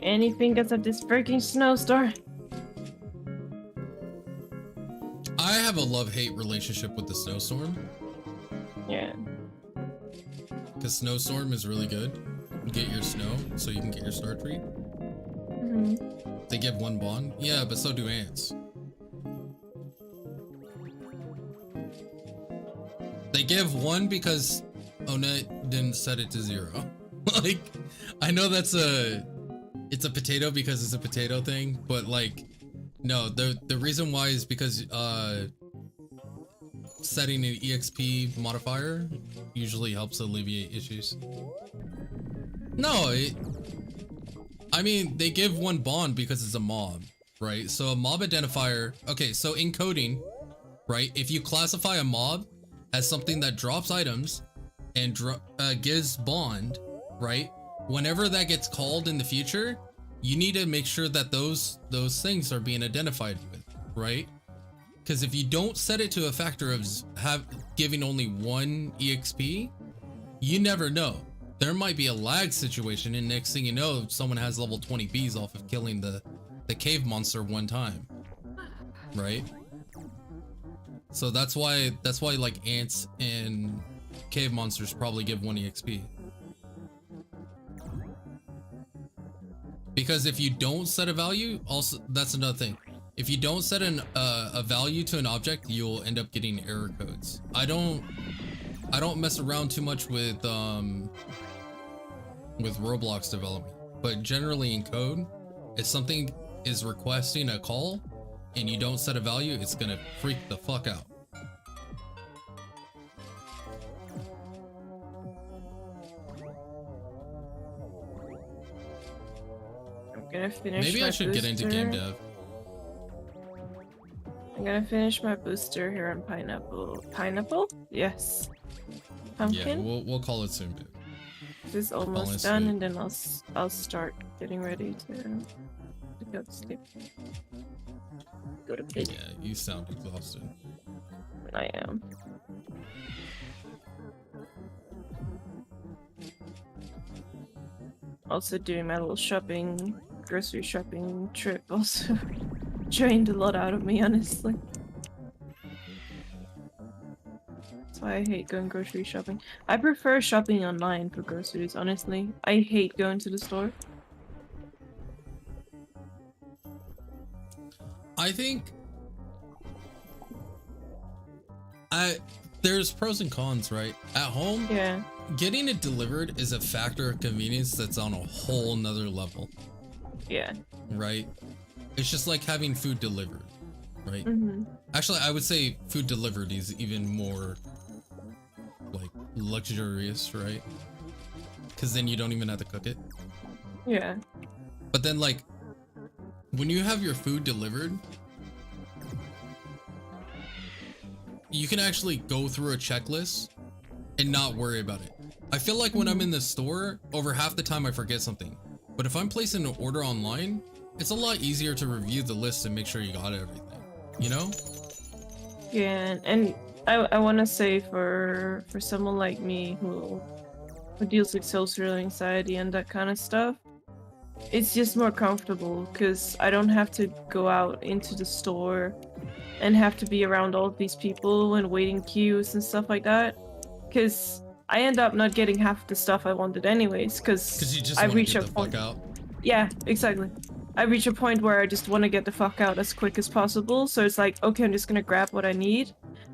Anything because of this freaking snowstorm. I have a love-hate relationship with the snowstorm. Yeah. Because snowstorm is really good. Get your snow so you can get your star treat. They give 1 bond. Yeah, but so do ants. They give 1 because Onet didn't set it to 0. Like, I know it's a potato because it's a potato thing, but like, no, the reason why is because setting an EXP modifier usually helps alleviate issues. No, I mean, they give 1 bond because it's a mob, right? So a mob identifier, okay, so in coding, right, if you classify a mob as something that drops items and gives bond, right, whenever that gets called in the future, you need to make sure that those things are being identified with, right? Because if you don't set it to a factor of giving only 1 EXP, you never know. There might be a lag situation, and next thing you know, someone has level 20 bees off of killing the cave monster 1 time, right? So that's why like ants and cave monsters probably give 1 EXP. Because if you don't set a value, also that's another thing. If you don't set a value to an object, you'll end up getting error codes. I don't mess around too much with Roblox development, but generally in code, if something is requesting a call and you don't set a value, it's gonna freak the fuck out. I'm gonna finish. Maybe I should get into game dev. I'm gonna finish my booster here on pineapple. Pineapple? Yes. Pumpkin. Yeah, we'll call it soon, dude. This is almost done, and then I'll start getting ready to go to sleep. Go to bed. Yeah, you sound exhausted. I am. Also doing my little grocery shopping trip also drained a lot out of me, honestly. That's why I hate going grocery shopping. I prefer shopping online for groceries, honestly. I hate going to the store. I think there's pros and cons, right? At home, yeah, getting it delivered is a factor of convenience that's on a whole nother level. Yeah. Right? It's just like having food delivered, right? Mm-hmm. Actually, I would say food delivered is even more like luxurious, right? Because then you don't even have to cook it. Yeah. But then like when you have your food delivered, you can actually go through a checklist and not worry about it. I feel like when I'm in the store, over half the time I forget something. But if I'm placing an order online, it's a lot easier to review the list and make sure you got everything, you know? Yeah, and I want to say for someone like me who deals with social anxiety and that kind of stuff, it's just more comfortable because I don't have to go out into the store and have to be around all of these people and waiting queues and stuff like that. Because I end up not getting half the stuff I wanted anyways. Because you just want to get the fuck out. Yeah, exactly. I reach a point where I just want to get the fuck out as quick as possible. So it's like, okay, I'm just gonna grab what I need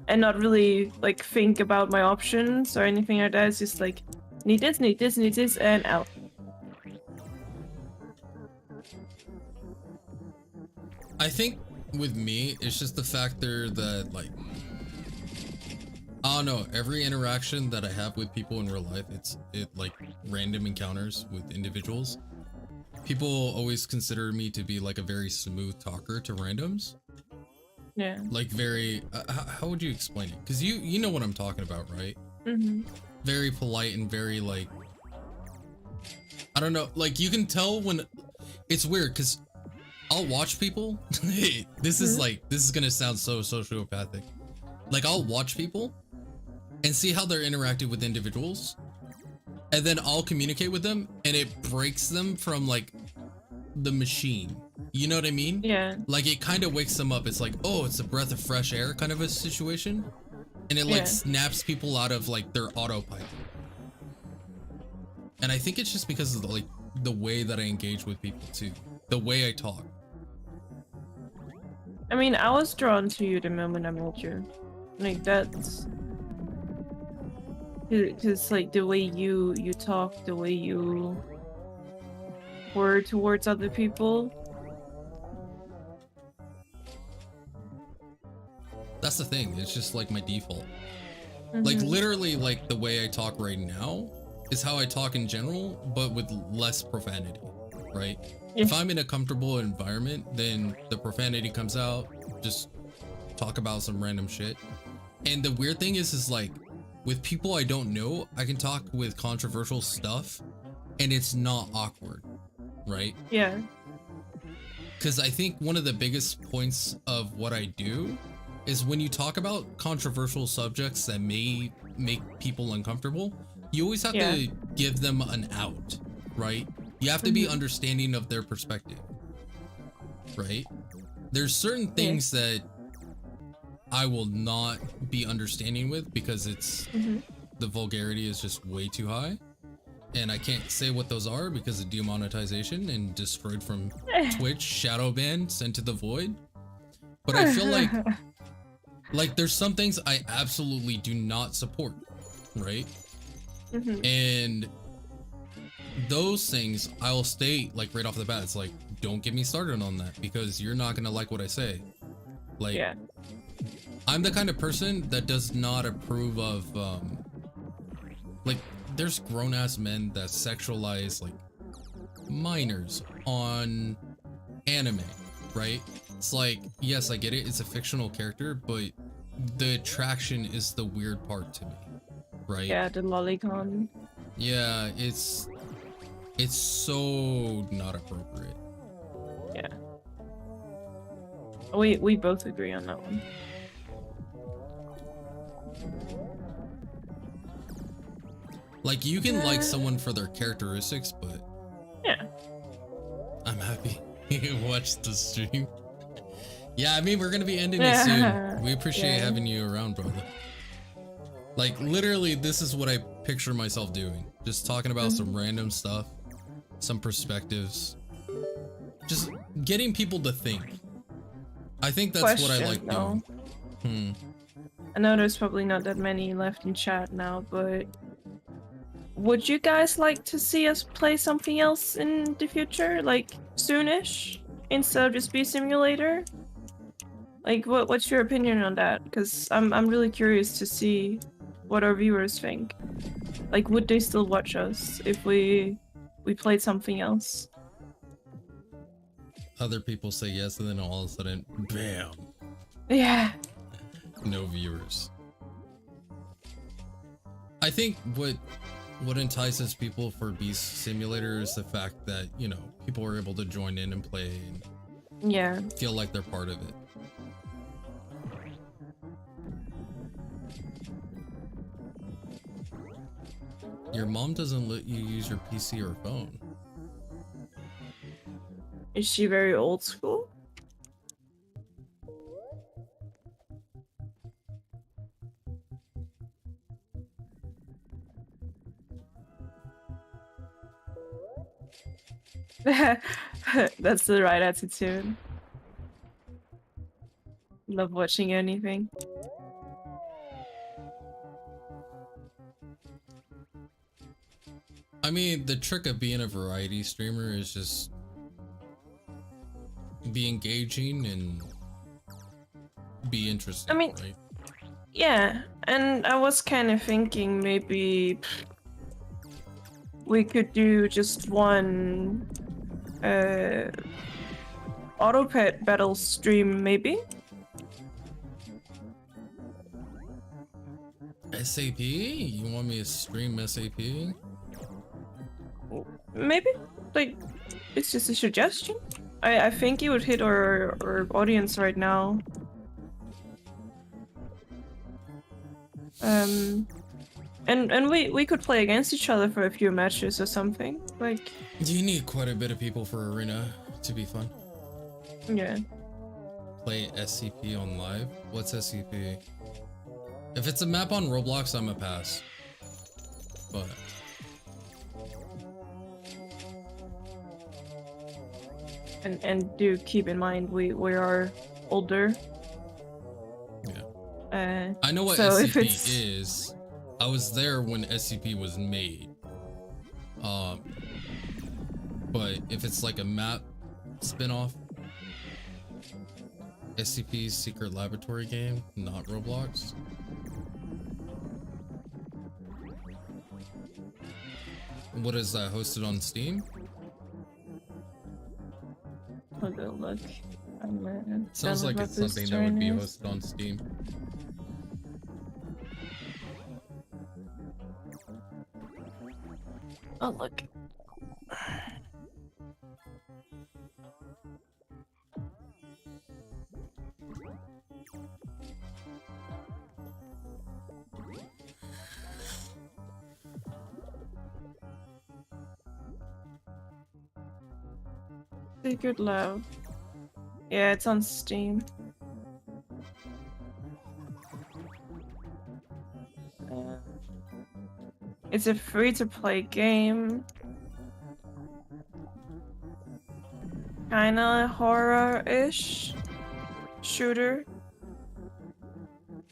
and not really like think about my options or anything like that. It's just like, need this, need this, need this, and out. I think with me, it's just the factor that like, I don't know, every interaction that I have with people in real life, it like random encounters with individuals. People always consider me to be like a very smooth talker to randoms. Yeah. Like very, how would you explain it? Because you know what I'm talking about, right? Mm-hmm. Very polite and very like, I don't know, like you can tell when, it's weird because I'll watch people. This is like, this is gonna sound so sociopathic. Like I'll watch people and see how they're interacting with individuals. And then I'll communicate with them and it breaks them from like the machine. You know what I mean? Yeah. Like it kind of wakes them up. It's like, oh, it's a breath of fresh air kind of a situation. And it like snaps people out of like their autopilot. And I think it's just because of the way that I engage with people too. The way I talk. I mean, I was drawn to you the moment I met you. Like that's... Because like the way you talk, the way you were towards other people. That's the thing. It's just like my default. Like literally like the way I talk right now is how I talk in general, but with less profanity, right? Yeah. If I'm in a comfortable environment, then the profanity comes out, just talk about some random shit. And the weird thing is like, with people I don't know, I can talk with controversial stuff and it's not awkward, right? Yeah. Because I think one of the biggest points of what I do is when you talk about controversial subjects that may make people uncomfortable, you always have to give them an out, right? You have to be understanding of their perspective, right? There's certain things that I will not be understanding with because it's the vulgarity is just way too high. And I can't say what those are because of demonetization and destroyed from Twitch, shadow ban, sent to the void. But I feel like there's some things I absolutely do not support, right? And those things I'll state like right off the bat. It's like, don't get me started on that because you're not gonna like what I say. Like, I'm the kind of person that does not approve of like there's grown-ass men that sexualize like minors on anime, right? It's like, yes, I get it, it's a fictional character, but the attraction is the weird part to me, right? Yeah, the lolicon. Yeah, it's so not appropriate. Yeah. We both agree on that one. Like, you can like someone for their characteristics, but yeah, I'm happy you watched the stream. Yeah, I mean, we're gonna be ending it soon. We appreciate having you around, brother. Like, literally, this is what I picture myself doing. Just talking about some random stuff, some perspectives, just getting people to think. I think that's what I like doing. I know there's probably not that many left in chat now, but would you guys like to see us play something else in the future, like soonish, instead of just Bee Simulator? Like, what's your opinion on that? Because I'm really curious to see what our viewers think. Like, would they still watch us if we played something else? Other people say yes, and then all of a sudden, bam. Yeah. No viewers. I think what entices people for Bee Simulator is the fact that, you know, people are able to join in and play and feel like they're part of it. Your mom doesn't let you use your PC or phone. Is she very old school? That's the right attitude. Love watching anything. I mean, the trick of being a variety streamer is just be engaging and be interesting. I mean, right? yeah, and I was kind of thinking maybe we could do just one Autopet battle stream, maybe? SAP? You want me to stream SAP? Maybe? Like, it's just a suggestion. I think it would hit our audience right now. And we could play against each other for a few matches or something. Like, You need quite a bit of people for Arena to be fun. yeah. Play SCP on live? What's SCP? If it's a map on Roblox, I'm a pass. But And do keep in mind we are older. yeah. I know what so if SCP it's... is. I was there when SCP was made. But if it's like a map spin-off, SCP's Secret Laboratory game, not Roblox. What is that, hosted on Steam? I'll go look. Sounds like it's something that would be hosted on Steam. Oh, look. Secret Love. Yeah, it's on Steam. It's a free-to-play game. Kinda horror-ish shooter.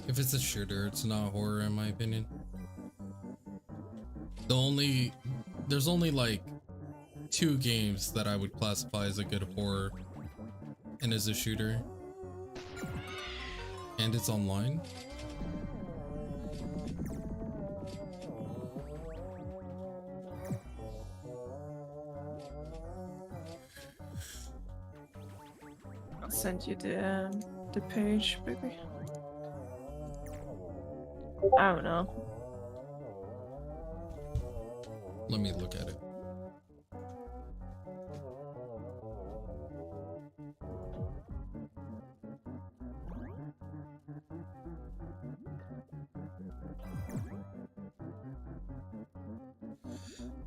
If it's a shooter, it's not horror in my opinion. There's only like 2 games that I would classify as a good horror and as a shooter. And it's online. I'll send you the page, baby. I don't know. Let me look at it.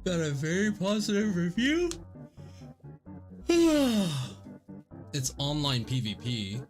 Got a very positive review. It's online PvP.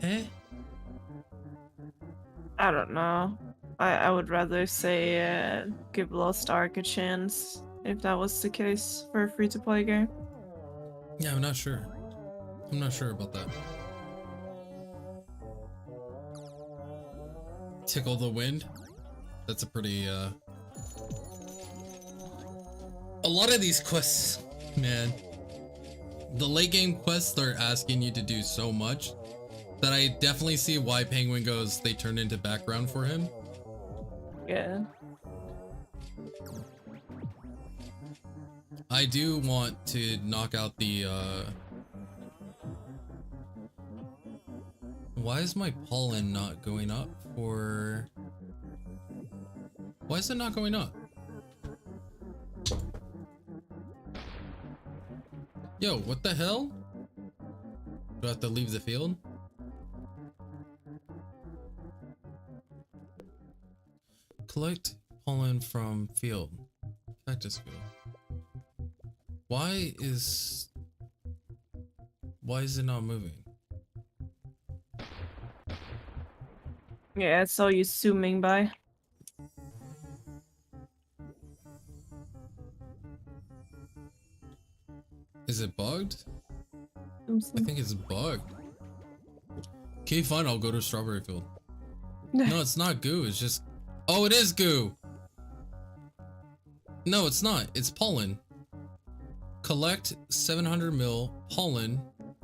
Eh? I don't know. I would rather say give Lost Ark a chance if that was the case for a free-to-play game. Yeah, I'm not sure. I'm not sure about that. Tickle the Wind? That's a pretty, a lot of these quests, man. the late game quests are asking you to do so much that I definitely see why Penguin goes, they turn into background for him. Yeah. I do want to knock out the, why is my pollen not going up for... Why is it not going up? Yo, what the hell? Do I have to leave the field? Collect pollen from field. Cactus field. Why is it not moving? Yeah, I saw you zooming by. Is it bugged? I Zoom. think it's bugged. Okay, fine, I'll go to strawberry field. No, it's not goo, it's just... Oh, it is goo! No, it's not, it's pollen. Collect 700 mil pollen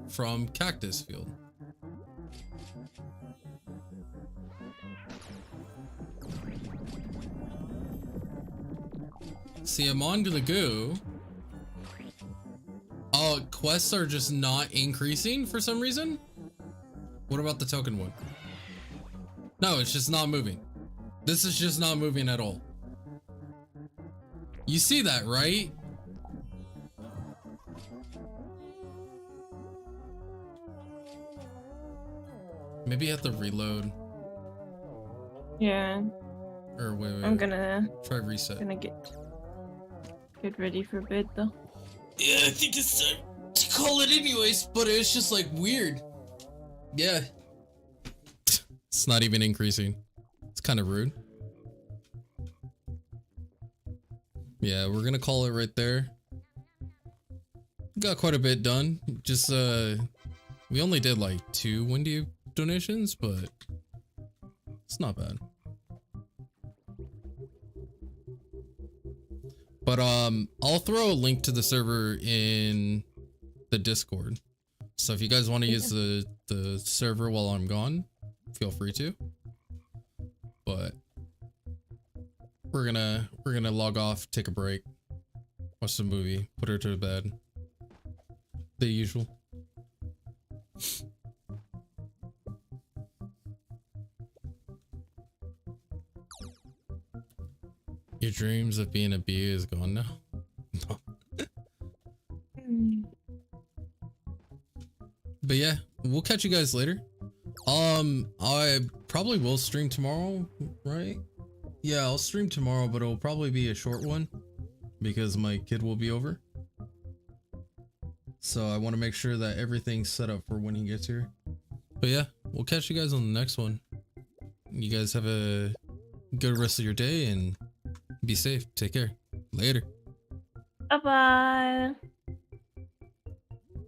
from cactus field. See, I'm on to the goo. Oh, quests are just not increasing for some reason? What about the token one? No, it's just not moving. This is just not moving at all. You see that, right? Maybe I have to reload. Yeah. Or wait. I'm gonna try reset. Gonna get ready for bed though. Yeah, I think it's time to call it anyways, but it's just like weird. Yeah. It's not even increasing. It's kind of rude. Yeah, we're gonna call it right there. Got quite a bit done. Just, we only did like 2 Windy donations, but it's not bad. But, I'll throw a link to the server in the Discord. So if you guys want to use the server while I'm gone, feel free to. But we're gonna log off, take a break, watch some movie, put her to bed. The usual. Your dreams of being a bee is gone now. No. But yeah, we'll catch you guys later. I probably will stream tomorrow, right? Yeah, I'll stream tomorrow, but it'll probably be a short one because my kid will be over. So I want to make sure that everything's set up for when he gets here. But yeah, we'll catch you guys on the next one. You guys have a good rest of your day and be safe. Take care. Later. Bye bye.